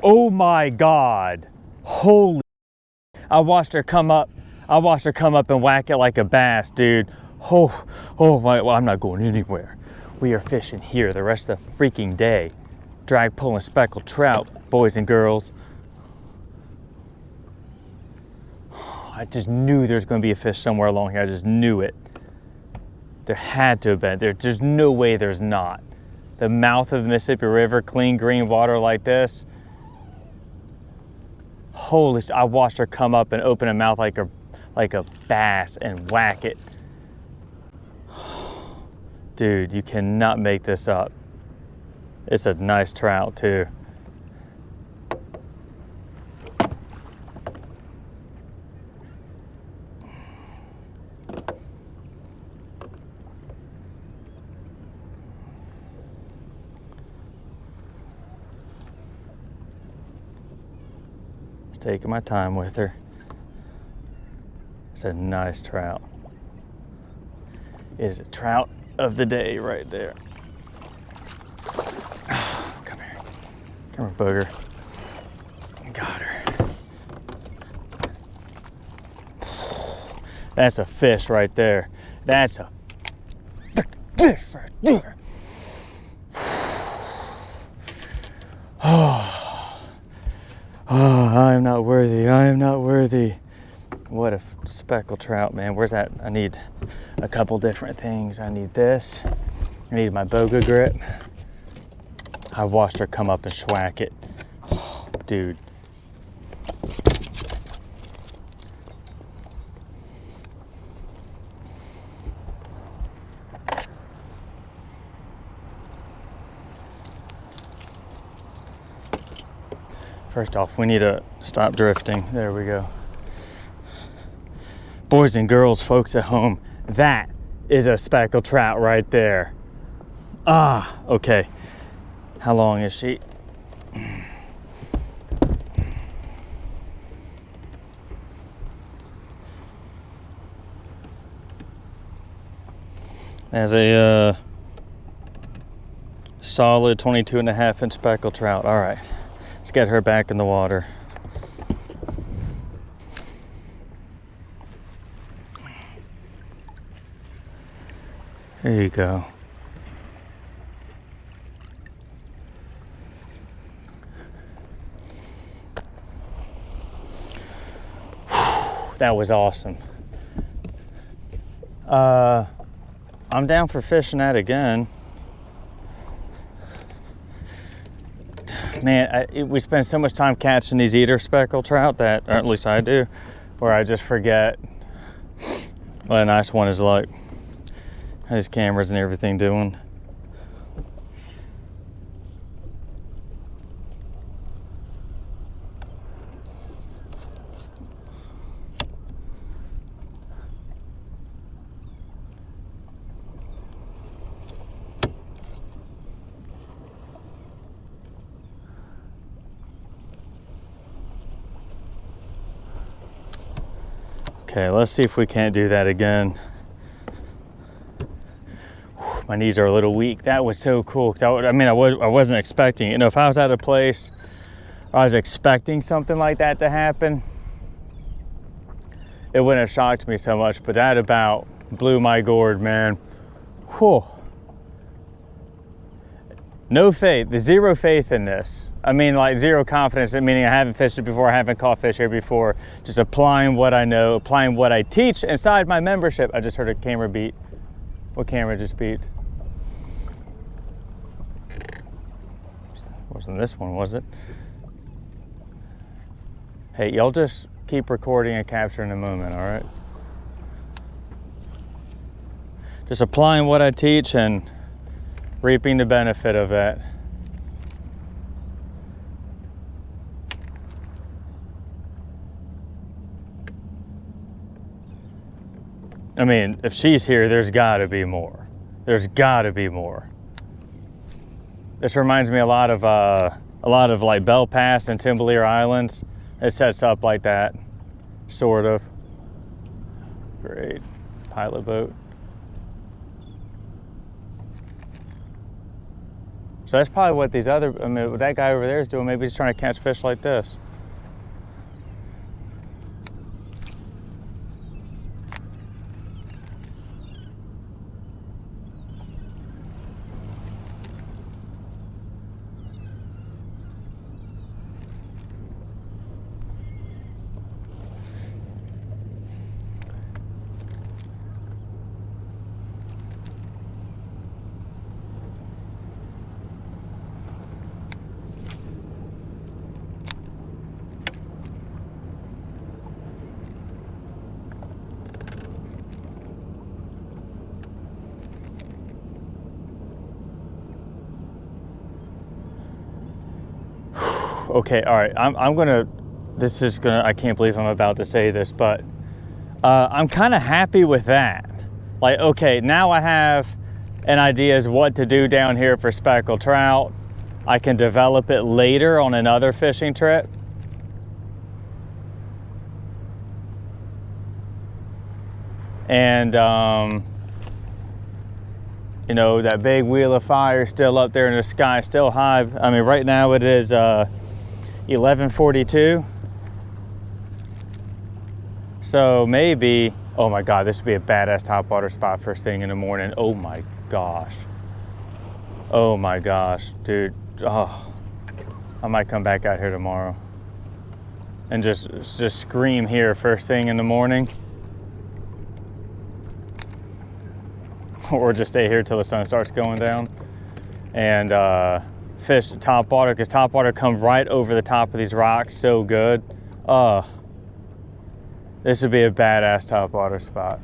Oh my God, holy, I watched her come up and whack it like a bass, dude. Oh my, well, I'm not going anywhere. We are fishing here the rest of the freaking day. Drag pulling speckled trout, boys and girls. I just knew there's gonna be a fish somewhere along here, I just knew it. There had to have been, there's no way there's not. The mouth of the Mississippi River, clean green water like this. Holy, I watched her come up and open her mouth like a bass and whack it. Dude, you cannot make this up. It's a nice trout too. Just taking my time with her. It's a nice trout. It is a trout of the day right there. Come here. Come here, booger. Got her. That's a fish right there. That's a fish right there. Oh, I am not worthy. I am not worthy. What a speckled trout, man. Where's that? I need a couple different things. I need this. I need my boga grip. I watched her come up and schwack it. Oh, dude. First off, we need to stop drifting. There we go. Boys and girls, folks at home, that is a speckled trout right there. Ah, okay. How long is she? As a solid 22.5-inch speckled trout. All right, let's get her back in the water. There you go. That was awesome. I'm down for fishing that again. Man, we spend so much time catching these eater speckled trout that, or at least I do, where I just forget what a nice one is like. His cameras and everything doing. Okay, let's see if we can't do that again. My knees are a little weak. That was so cool. I wasn't expecting it. You know, if I was at a place where I was expecting something like that to happen, it wouldn't have shocked me so much. But that about blew my gourd, man. Whew. No faith, zero faith in this. I mean, like zero confidence, meaning I haven't fished it before, I haven't caught fish here before. Just applying what I know, applying what I teach inside my membership. I just heard a camera beat. What camera just beat? Wasn't this one, was it? Hey, y'all just keep recording and capturing the moment, all right? Just applying what I teach and reaping the benefit of that. I mean, if she's here, there's gotta be more. There's gotta be more. This reminds me a lot of like Bell Pass and Timbalier Islands. It sets up like that, sort of. Great, pilot boat. So that's probably what these other, what that guy over there is doing. Maybe he's trying to catch fish like this. Okay, all right, I can't believe I'm about to say this, but I'm kind of happy with that. Like, okay, now I have an idea as what to do down here for speckled trout. I can develop it later on another fishing trip. And you know, that big wheel of fire still up there in the sky, still high. I mean, right now it is 11:42. So maybe, oh my God, this would be a badass topwater spot first thing in the morning. Oh my gosh. Oh my gosh, dude. Oh, I might come back out here tomorrow and just scream here first thing in the morning. Or just stay here till the sun starts going down and fish top water, because top water come right over the top of these rocks so good. This would be a badass top water spot.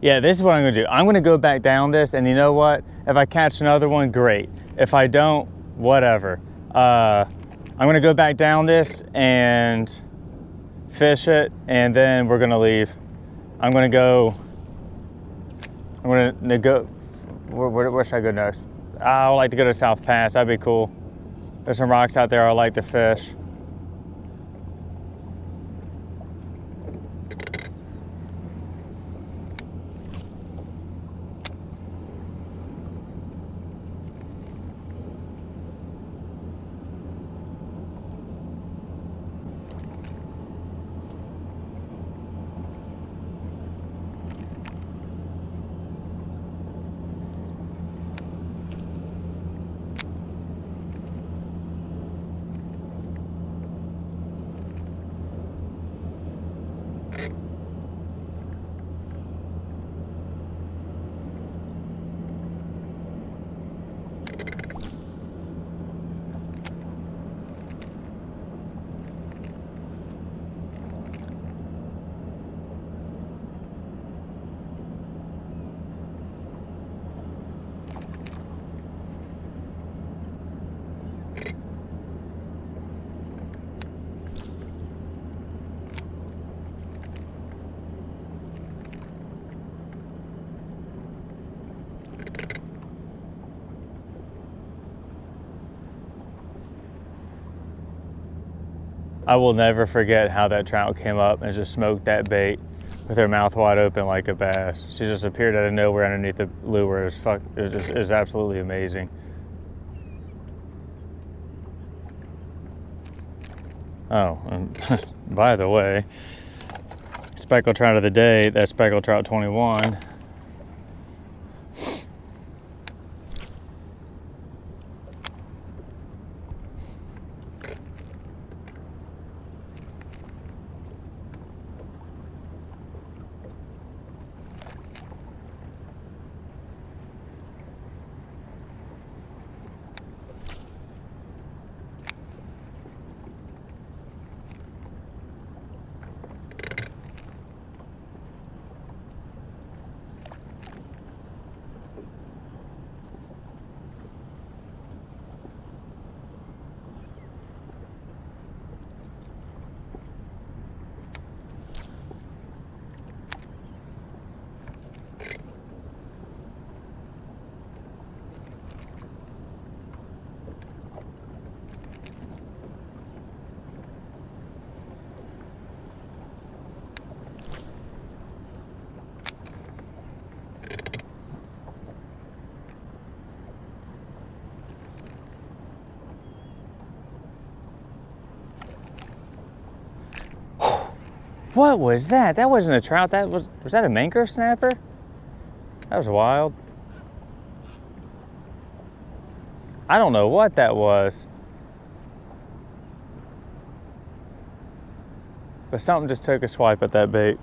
Yeah, this is what I'm gonna do. I'm gonna go back down this, and you know what? If I catch another one, great. If I don't, whatever. I'm gonna go back down this and fish it, and then we're gonna leave. I'm gonna go, where should I go next? I would like to go to South Pass, that'd be cool. There's some rocks out there I like to fish. I will never forget how that trout came up and just smoked that bait with her mouth wide open like a bass. She just appeared out of nowhere underneath the lure. It was absolutely amazing. Oh, and by the way, speckled trout of the day, that's speckled trout 21. What was that? That wasn't a trout. Was that a mangrove snapper? That was wild. I don't know what that was. But something just took a swipe at that bait.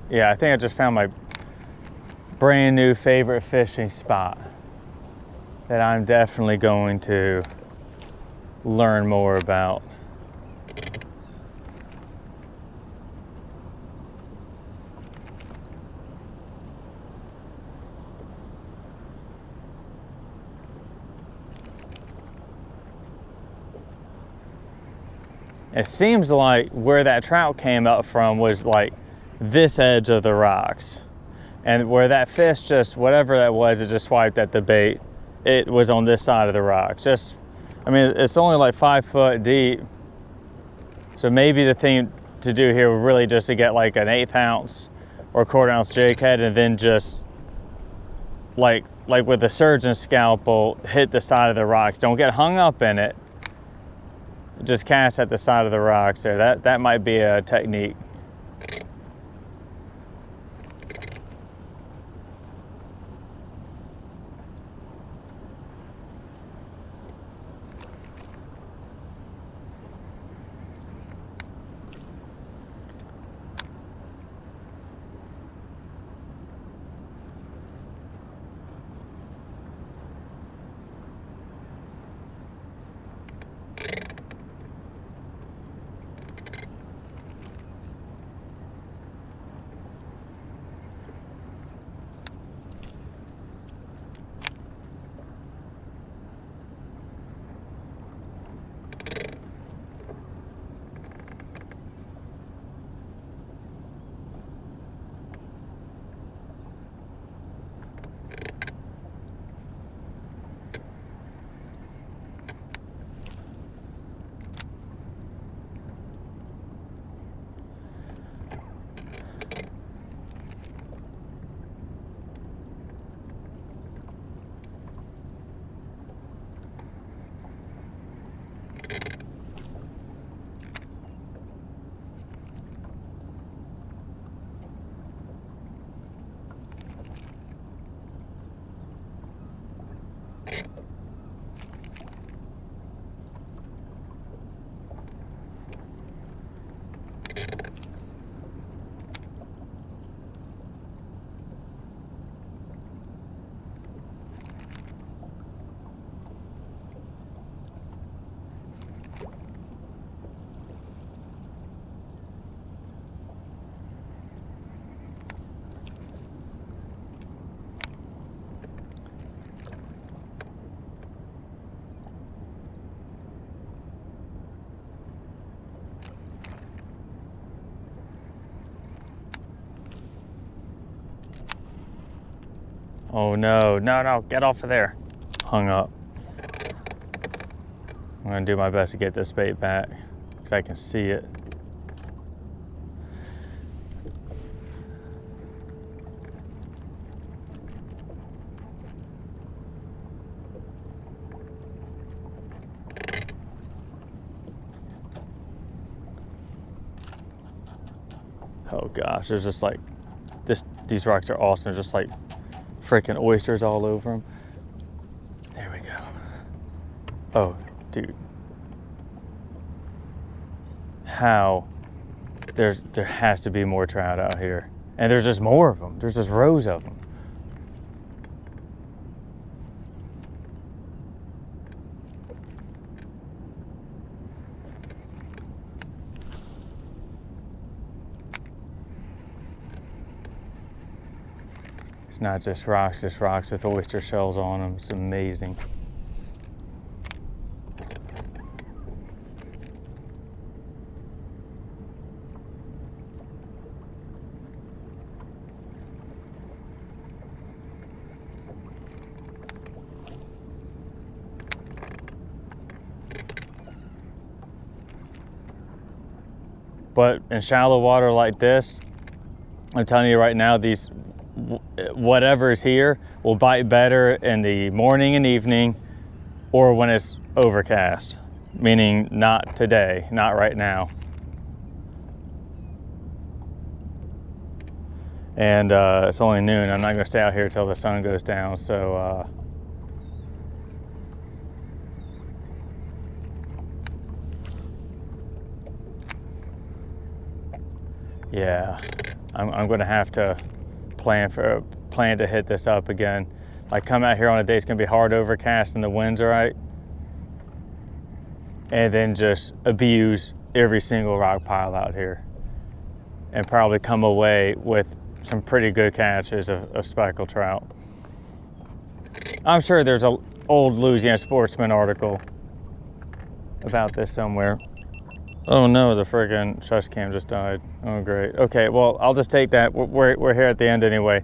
Yeah, I think I just found my brand new favorite fishing spot that I'm definitely going to learn more about. It seems like where that trout came up from was like this edge of the rocks. And where that fish just, whatever that was, it just swiped at the bait, it was on this side of the rocks. Just, I mean, it's only like 5 foot deep. So maybe the thing to do here would really just to get like an 1/8 ounce or 1/4 ounce jig head, and then just like with the surgeon's scalpel, hit the side of the rocks. Don't get hung up in it. Just cast at the side of the rocks there. That might be a technique. Oh no, no, get off of there. Hung up. I'm gonna do my best to get this bait back because I can see it. Oh gosh, there's just like these rocks are awesome. There's just like freaking oysters all over them. There we go. Oh, dude. How? There has to be more trout out here. And there's just more of them. There's just rows of them. It's not just rocks with oyster shells on them. It's amazing. But in shallow water like this, I'm telling you right now, these whatever is here will bite better in the morning and evening or when it's overcast. meaning not today, not right now. And it's only noon. I'm not gonna stay out here till the sun goes down, so yeah, I'm gonna have to plan to hit this up again. Like, come out here on a day it's gonna be hard overcast and the wind's right, and then just abuse every single rock pile out here, and probably come away with some pretty good catches of speckled trout. I'm sure there's an old Louisiana Sportsman article about this somewhere. Oh no, the friggin' shush cam just died. Oh great. Okay, well, I'll just take that. We're here at the end anyway.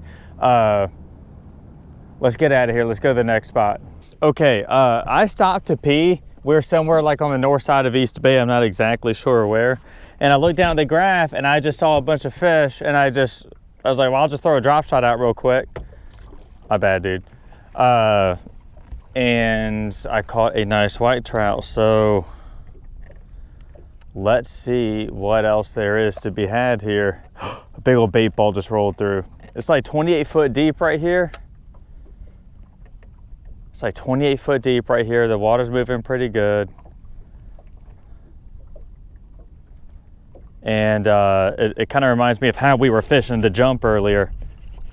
Let's get out of here. Let's go to the next spot. Okay, I stopped to pee. We're somewhere like on the north side of East Bay. I'm not exactly sure where. And I looked down at the graph and I just saw a bunch of fish, and I was like, well, I'll just throw a drop shot out real quick. My bad, dude. And I caught a nice white trout. So let's see what else there is to be had here. A big old bait ball just rolled through. It's like 28 foot deep right here. It's like 28 foot deep right here. The water's moving pretty good. And it kind of reminds me of how we were fishing the jump earlier.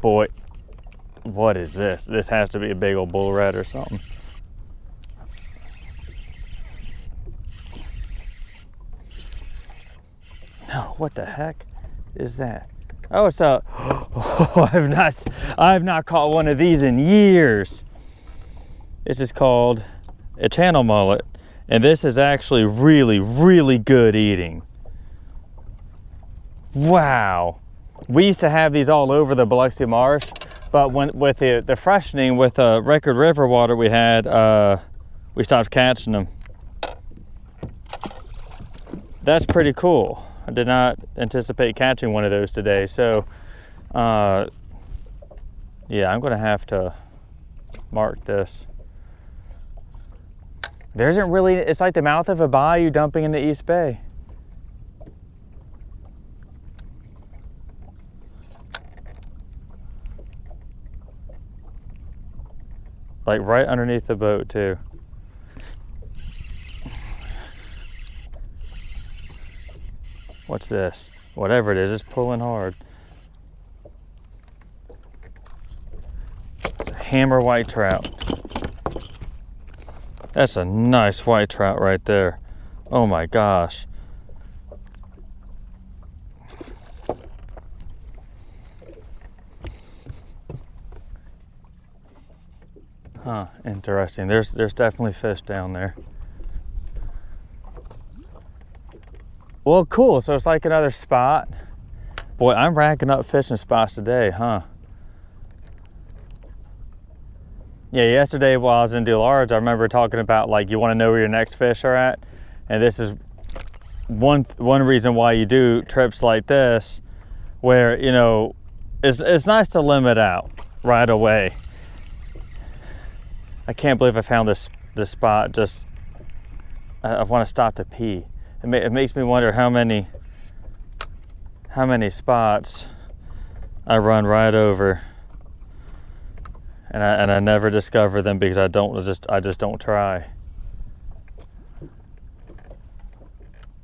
Boy, what is this? This has to be a big old bull red or something. No, what the heck is that? Oh, it's a, oh, I have not caught one of these in years. This is called a channel mullet, and this is actually really, really good eating. Wow. We used to have these all over the Biloxi Marsh, but with the freshening with the record river water we had, we stopped catching them. That's pretty cool. I did not anticipate catching one of those today, so yeah, I'm gonna have to mark this. There isn't really, it's like the mouth of a bayou dumping into East Bay. Like right underneath the boat too. What's this? Whatever it is, it's pulling hard. It's a hammer white trout. That's a nice white trout right there. Oh my gosh. Huh, interesting. There's definitely fish down there. Well, cool. So it's like another spot. Boy, I'm racking up fishing spots today, huh? Yeah, yesterday while I was in DeLarge, I remember talking about, like, you want to know where your next fish are at. And this is one reason why you do trips like this, where, you know, it's nice to limit out right away. I can't believe I found this spot. Just, I want to stop to pee. It makes me wonder how many spots I run right over, and I never discover them because I just don't try.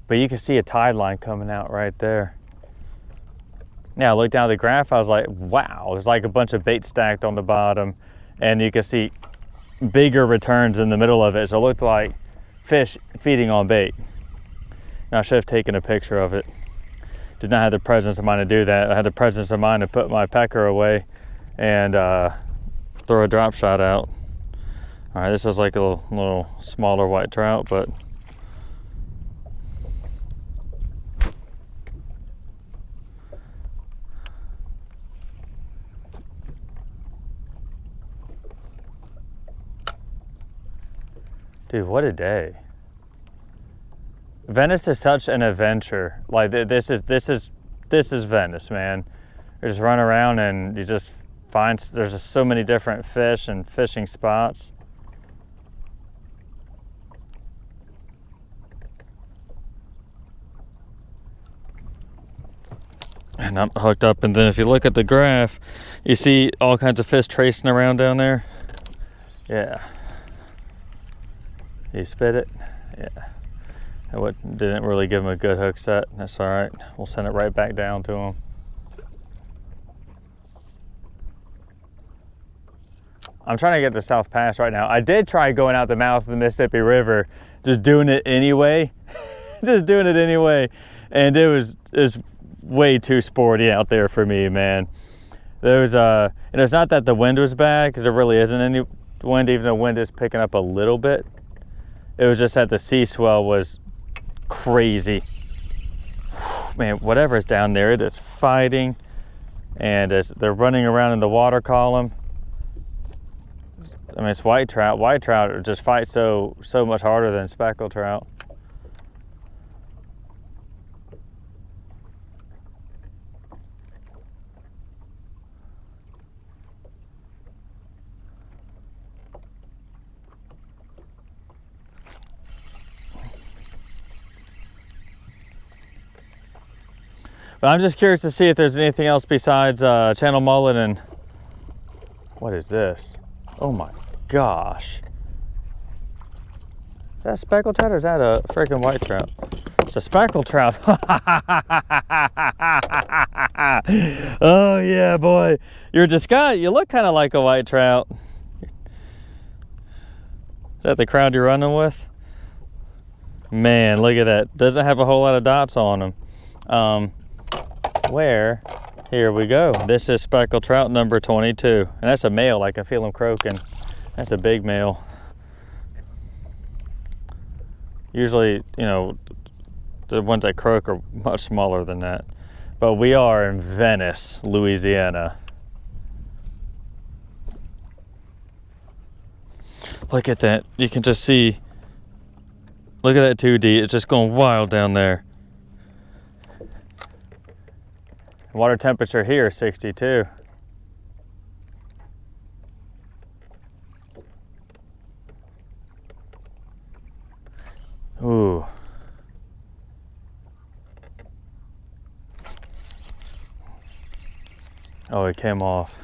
But you can see a tide line coming out right there. Yeah, I looked down at the graph. I was like, wow, there's like a bunch of bait stacked on the bottom, and you can see bigger returns in the middle of it. So it looked like fish feeding on bait. Now, I should have taken a picture of it. Did not have the presence of mind to do that. I had the presence of mind to put my pecker away and throw a drop shot out. All right, this is like a little smaller white trout, but dude, what a day. Venice is such an adventure. Like, this is Venice, man. You just run around and you just find, there's just so many different fish and fishing spots. and I'm hooked up. And then if you look at the graph, you see all kinds of fish tracing around down there. Yeah. You spit it? Yeah. Didn't really give him a good hook set. That's all right. We'll send it right back down to him. I'm trying to get to South Pass right now. I did try going out the mouth of the Mississippi River, just doing it anyway. Just doing it anyway. And it was way too sporty out there for me, man. There was and it's not that the wind was bad, because there really isn't any wind, even though wind is picking up a little bit. It was just that the sea swell was crazy. Man, whatever's down there, it is fighting. And as they're running around in the water column, I mean, it's white trout. White trout just fight so much harder than speckled trout. But I'm just curious to see if there's anything else besides channel mullet and... What is this? Oh my gosh. Is that speckled trout or is that a freaking white trout? It's a speckled trout. Oh yeah, boy. You're disguised. You look kind of like a white trout. Is that the crowd you're running with? Man, look at that. Doesn't have a whole lot of dots on him. Here we go. This is speckled trout number 22. And that's a male. I can feel him croaking. That's a big male. Usually, you know, the ones that croak are much smaller than that. But we are in Venice, Louisiana. Look at that. You can just see, look at that 2D. It's just going wild down there. Water temperature here, 62. Ooh. Oh, it came off.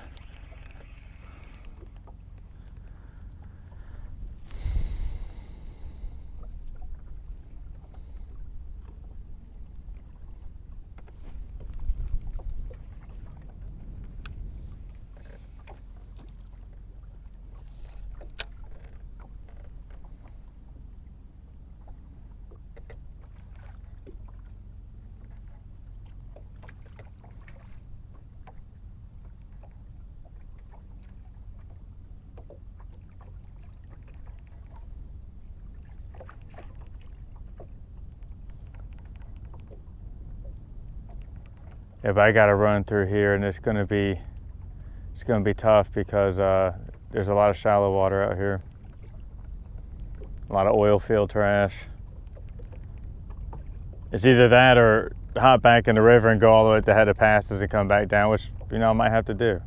If I got to run through here, and it's gonna be tough because there's a lot of shallow water out here, a lot of oil field trash. It's either that or hop back in the river and go all the way at the head of passes and come back down, which, you know, I might have to do.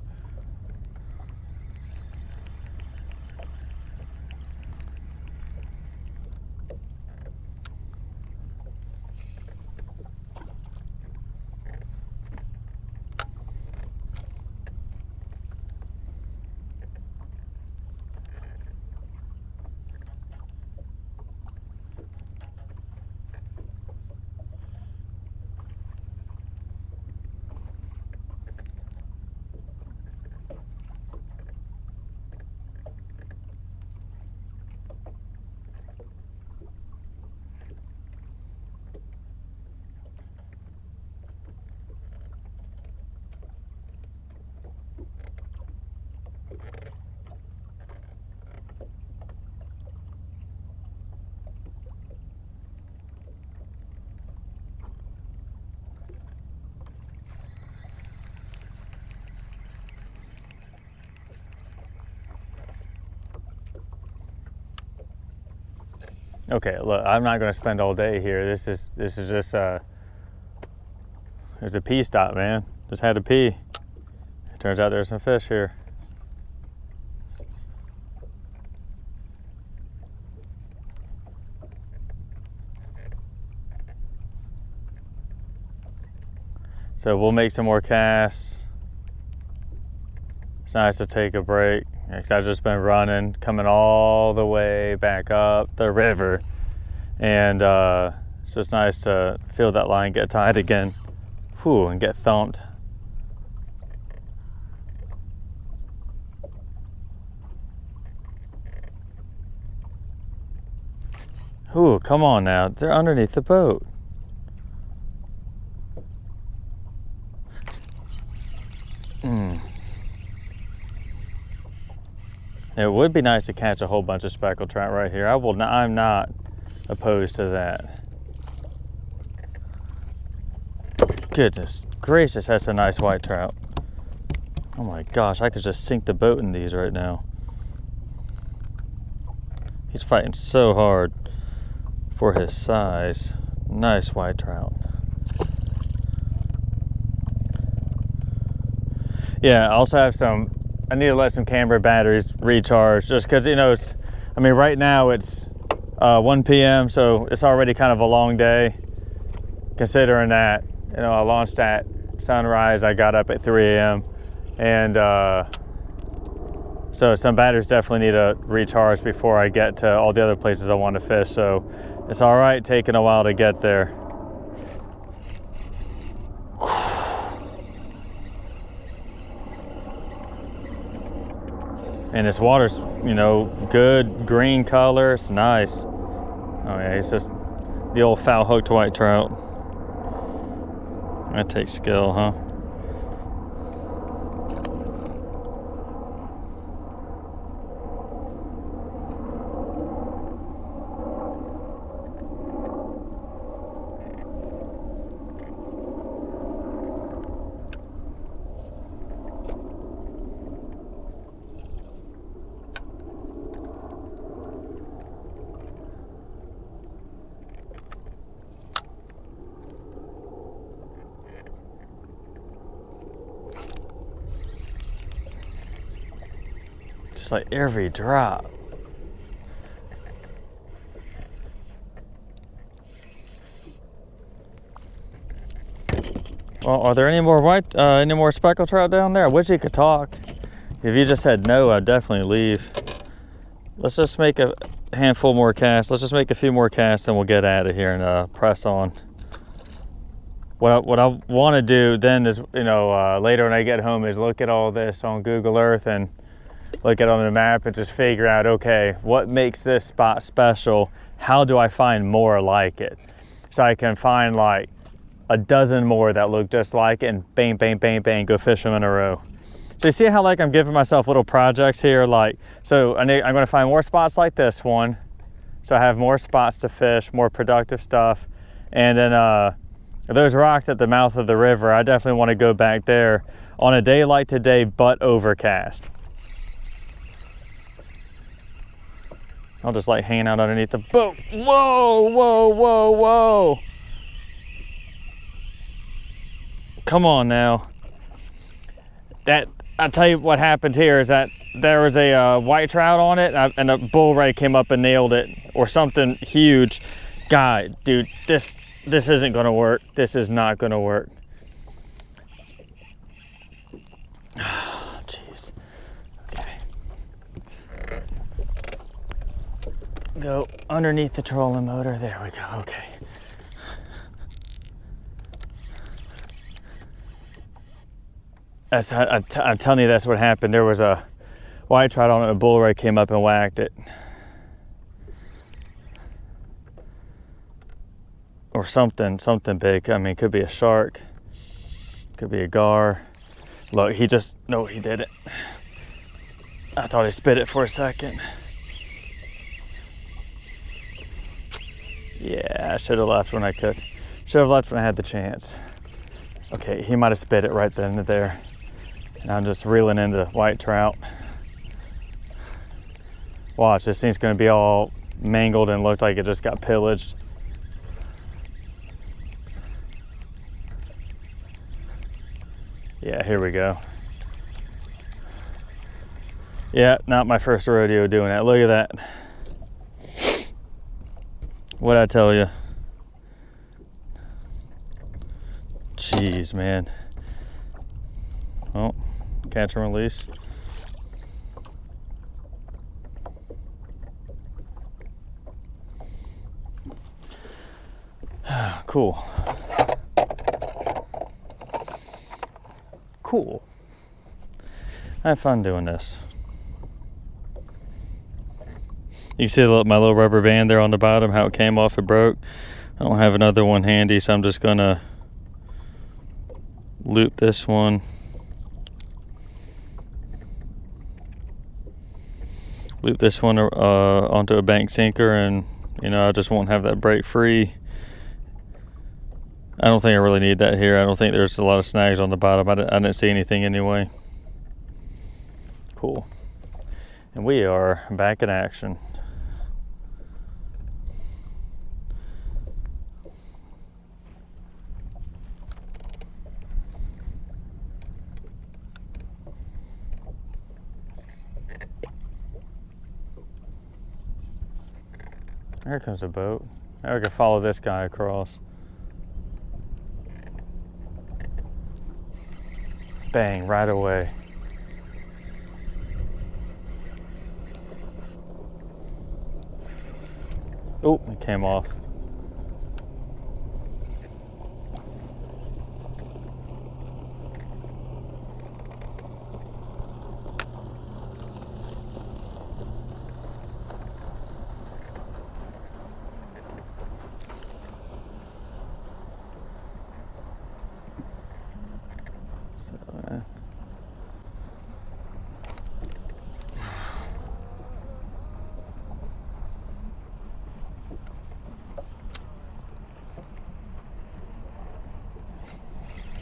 Okay, look, I'm not going to spend all day here. This is just there's a pee stop, man. Just had to pee. Turns out there's some fish here. So we'll make some more casts. It's nice to take a break because I've just been running, coming all the way back up the river. And it's just nice to feel that line get tied again. Whew, and get thumped. Ooh, come on now. They're underneath the boat. It would be nice to catch a whole bunch of speckled trout right here. I'm not opposed to that. Goodness gracious, that's a nice white trout. Oh my gosh, I could just sink the boat in these right now. He's fighting so hard for his size. Nice white trout. Yeah, I also have I need to let some camera batteries recharge just because, you know, right now it's 1 p.m. so it's already kind of a long day considering that, you know, I launched at sunrise, I got up at 3 a.m. and so some batteries definitely need to recharge before I get to all the other places I want to fish, so it's all right taking a while to get there. And this water's, you know, good green color. It's nice. Oh yeah, he's just the old foul hooked white trout. That takes skill, huh? Just like every drop. Well, are there any more speckled trout down there? I wish you could talk. If you just said no, I'd definitely leave. Let's just make a handful more casts. Let's just make a few more casts and we'll get out of here and press on. What I want to do then is, you know, later when I get home is look at all this on Google Earth and look at it on the map and just figure out, okay, what makes this spot special? How do I find more like it? So I can find like a dozen more that look just like it and bang, bang, bang, bang, go fish them in a row. So you see how like I'm giving myself little projects here, like, so I'm gonna find more spots like this one. So I have more spots to fish, more productive stuff. And then those rocks at the mouth of the river, I definitely wanna go back there on a day like today, but overcast. I'll just like hanging out underneath the boat. Whoa, whoa, whoa, whoa. Come on now. I'll tell you what happened here is that there was a white trout on it and a bull ray came up and nailed it or something huge. God, dude, this isn't gonna work. This is not gonna work. Jeez. Okay. Go underneath the trolling motor. There we go. Okay. I'm telling you, that's what happened. There was a white trout on it, a bull ray came up and whacked it. Or something big. I mean, it could be a shark, could be a gar. Look, no, he didn't. I thought he spit it for a second. Yeah, I should have left when I could. Should have left when I had the chance. Okay, he might have spit it right then and there. And I'm just reeling into white trout. Watch, this thing's gonna be all mangled and looked like it just got pillaged. Yeah, here we go. Yeah, not my first rodeo doing that. Look at that. What'd I tell you? Jeez, man. Oh, catch and release. Cool. Cool. I have fun doing this. You can see my little rubber band there on the bottom, how it came off, it broke. I don't have another one handy, so I'm just gonna loop this one. Loop this one onto a bank sinker, and I just won't have that break free. I don't think I really need that here. I don't think there's a lot of snags on the bottom. I didn't see anything anyway. Cool. And we are back in action. Here comes a boat. Now we can follow this guy across. Bang, right away. Oh, it came off.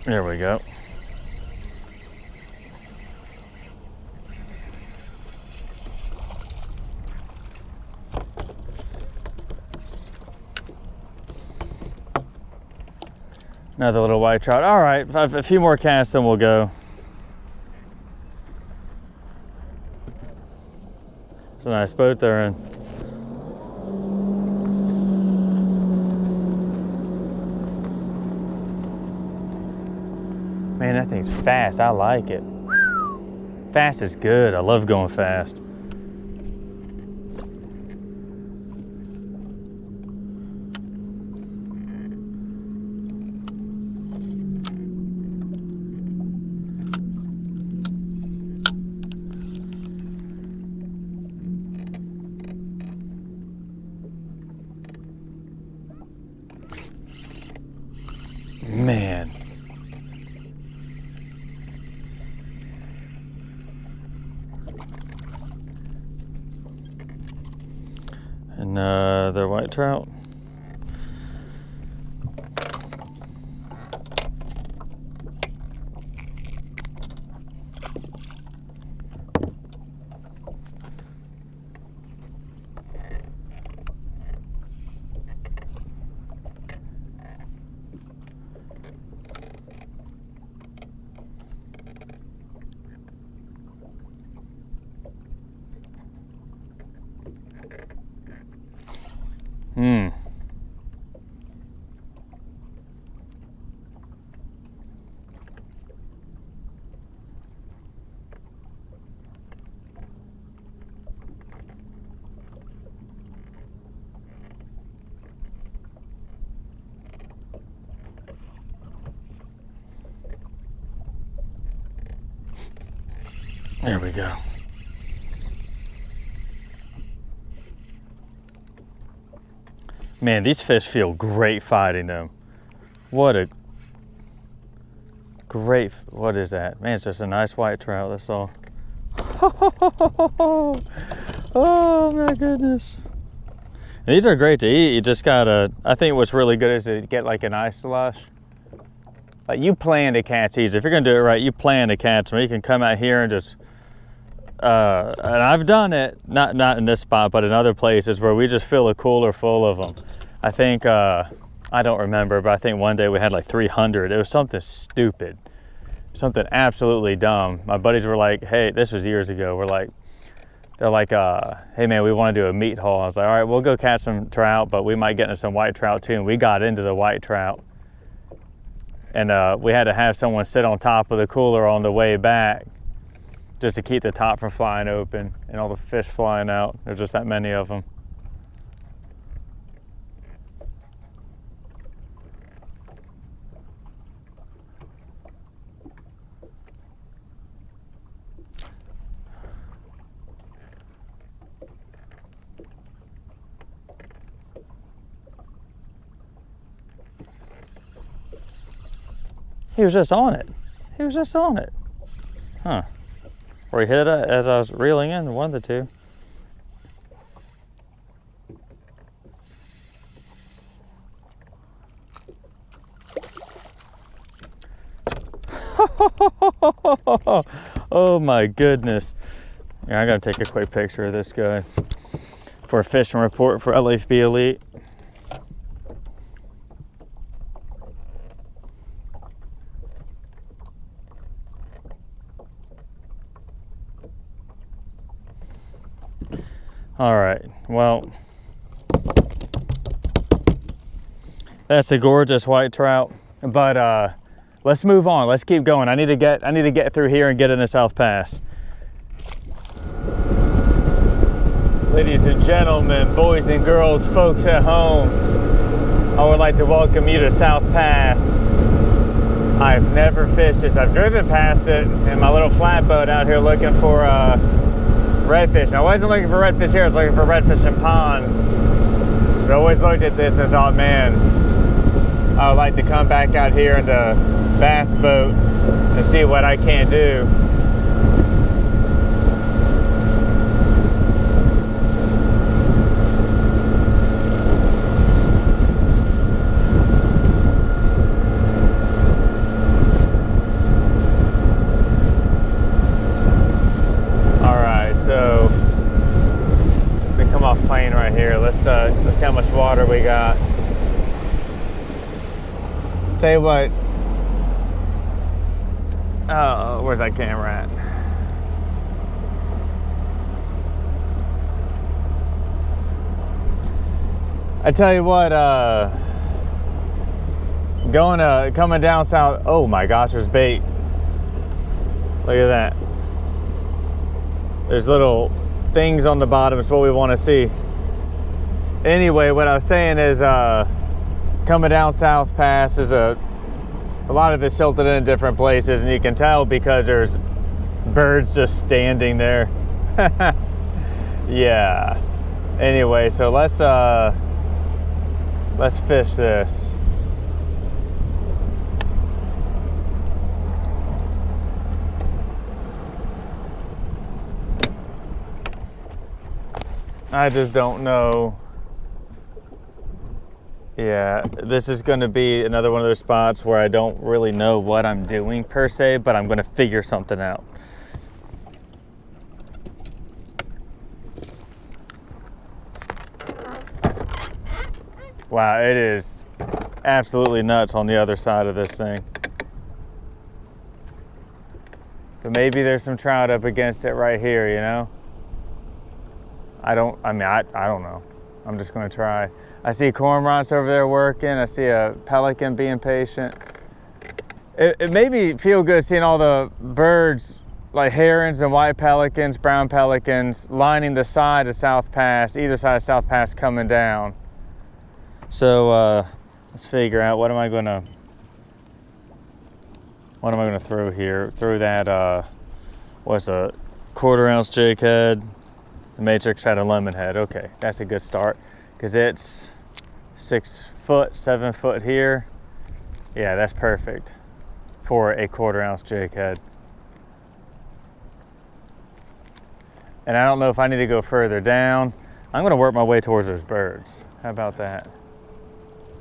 There we go. Another little white trout. All right, a few more casts, then we'll go. It's a nice boat they're in. Man, that thing's fast. I like it. Fast is good. I love going fast. Man. Another white trout. There we go. Man, these fish feel great fighting them. What a great, what is that? Man, it's just a nice white trout, that's all. Oh my goodness. These are great to eat. You just gotta, I think what's really good is to get like an ice slush. Like you plan to catch these. If you're gonna do it right, you plan to catch them. You can come out here and just, and I've done it, not in this spot, but in other places where we just fill a cooler full of them. I think, I don't remember, but I think one day we had like 300. It was something stupid, something absolutely dumb. My buddies were like, hey, this was years ago. They're like, hey man, we want to do a meat haul. I was like, all right, we'll go catch some trout, but we might get into some white trout too. And we got into the white trout. And we had to have someone sit on top of the cooler on the way back just to keep the top from flying open and all the fish flying out. There's just that many of them. He was just on it. He was just on it. Huh. Or he hit it as I was reeling in, one of the two. Oh my goodness. Yeah, I gotta take a quick picture of this guy for a fishing report for LFB Elite. All right, well, that's a gorgeous white trout, but let's move on. Let's keep going. I need to get through here and get in the South Pass. Ladies and gentlemen, boys and girls, folks at home, I would like to welcome you to South Pass. I've never fished this. I've driven past it in my little flatboat out here looking for redfish. I wasn't looking for redfish here, I was looking for redfish in ponds. But I always looked at this and thought, man, I would like to come back out here in the bass boat and see what I can do. Plane right here. Let's see how much water we got. Tell you what. Oh, where's that camera at? I tell you what. Coming down south. Oh my gosh, there's bait. Look at that. There's little things on the bottom. Is what we want to see. Anyway, what I was saying is coming down South Pass is a lot of it's silted in different places, and you can tell because there's birds just standing there. Yeah. Anyway, so let's fish this. I just don't know. Yeah, this is going to be another one of those spots where I don't really know what I'm doing per se, but I'm going to figure something out. Wow, it is absolutely nuts on the other side of this thing. But maybe there's some trout up against it right here, you know? I don't know. I'm just going to try. I see cormorants over there working. I see a pelican being patient. It made me feel good seeing all the birds, like herons and white pelicans, brown pelicans, lining the side of South Pass, either side of South Pass coming down. So let's figure out what am I going to throw here. Throw that, what's a 1/4 ounce jig head. The Matrix had a lemon head. Okay, that's a good start because it's 6 foot, 7 foot here. Yeah, that's perfect for a 1/4 ounce jig head. And I don't know if I need to go further down. I'm going to work my way towards those birds. How about that?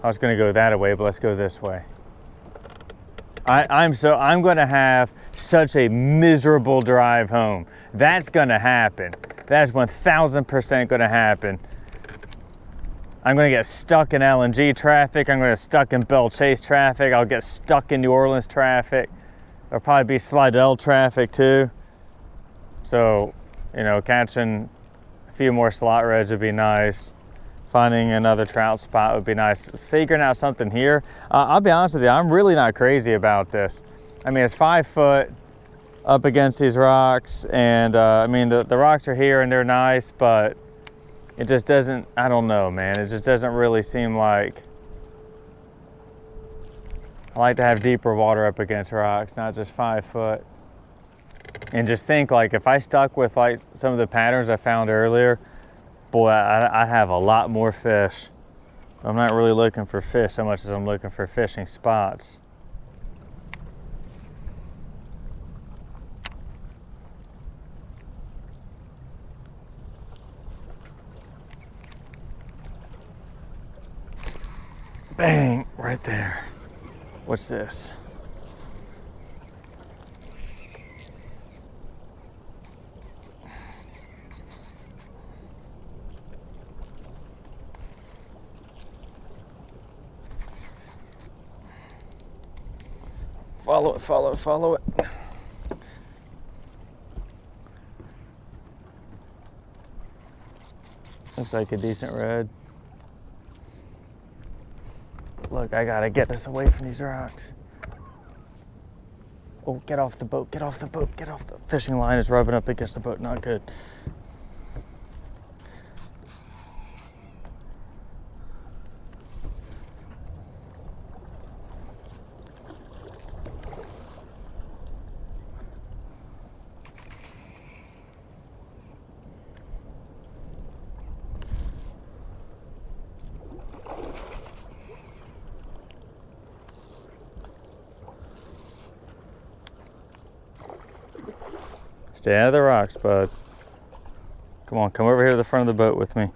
I was going to go that way, but let's go this way. I'm going to have such a miserable drive home. That's going to happen. That's 1,000% going to happen. I'm going to get stuck in LNG traffic. I'm going to get stuck in Belle Chase traffic. I'll get stuck in New Orleans traffic. There'll probably be Slidell traffic too. So, you know, catching a few more slot reds would be nice. Finding another trout spot would be nice. Figuring out something here. I'll be honest with you, I'm really not crazy about this. I mean, it's 5 foot up against these rocks, and I mean, the rocks are here and they're nice, but it just doesn't, I don't know, man. It just doesn't really seem like, I like to have deeper water up against rocks, not just 5 foot. And just think, like, if I stuck with like some of the patterns I found earlier, boy, I'd have a lot more fish. I'm not really looking for fish so much as I'm looking for fishing spots. Bang, right there. What's this? Follow it, follow it, follow it. Looks like a decent red. Look, I gotta get this away from these rocks. Oh, get off the boat, get off the boat, get off the fishing line is rubbing up against the boat, not good. Stay out of the rocks, bud. Come on, come over here to the front of the boat with me.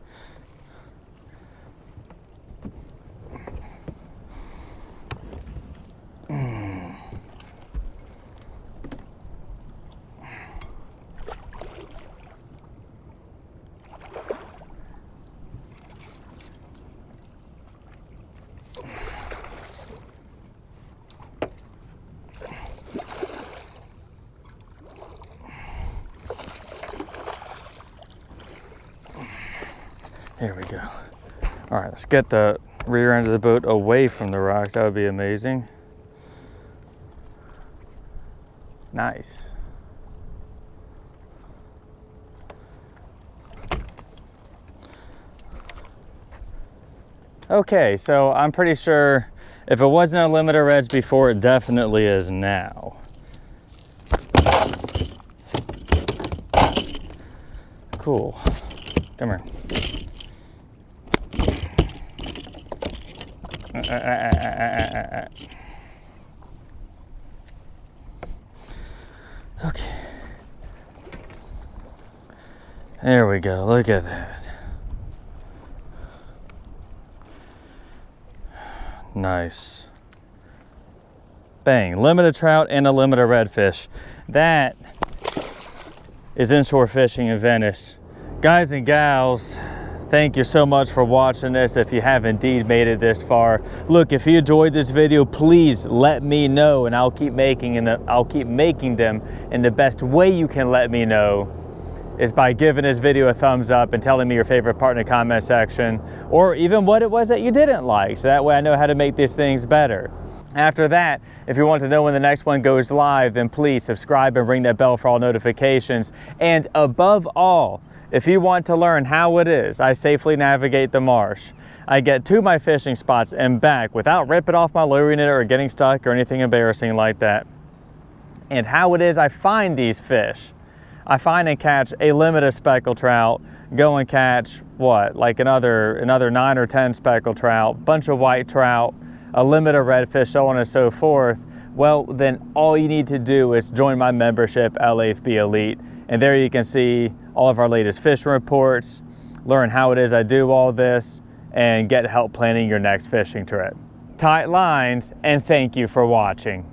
There we go. All right, let's get the rear end of the boat away from the rocks. That would be amazing. Nice. Okay, so I'm pretty sure if it wasn't a limiter reds before, it definitely is now. Cool. Come here. Okay. There we go. Look at that. Nice. Bang. Limited trout and a limited redfish. That is Inshore Fishing in Venice. Guys and gals, thank you so much for watching this. If you have indeed made it this far, look, if you enjoyed this video, please let me know, and I'll keep making them. And the best way you can let me know is by giving this video a thumbs up and telling me your favorite part in the comment section, or even what it was that you didn't like, so that way I know how to make these things better. After that, if you want to know when the next one goes live, then please subscribe and ring that bell for all notifications. And above all, if you want to learn how it is I safely navigate the marsh, I get to my fishing spots and back without ripping off my lure unit or getting stuck or anything embarrassing like that, and how it is I find these fish, I find and catch a limited speckled trout, go and catch what, like another 9 or 10 speckled trout, bunch of white trout, a limited redfish, so on and so forth, well, then all you need to do is join my membership, LAFB Elite, and there you can see all of our latest fishing reports, learn how it is I do all this, and get help planning your next fishing trip. Tight lines, and thank you for watching.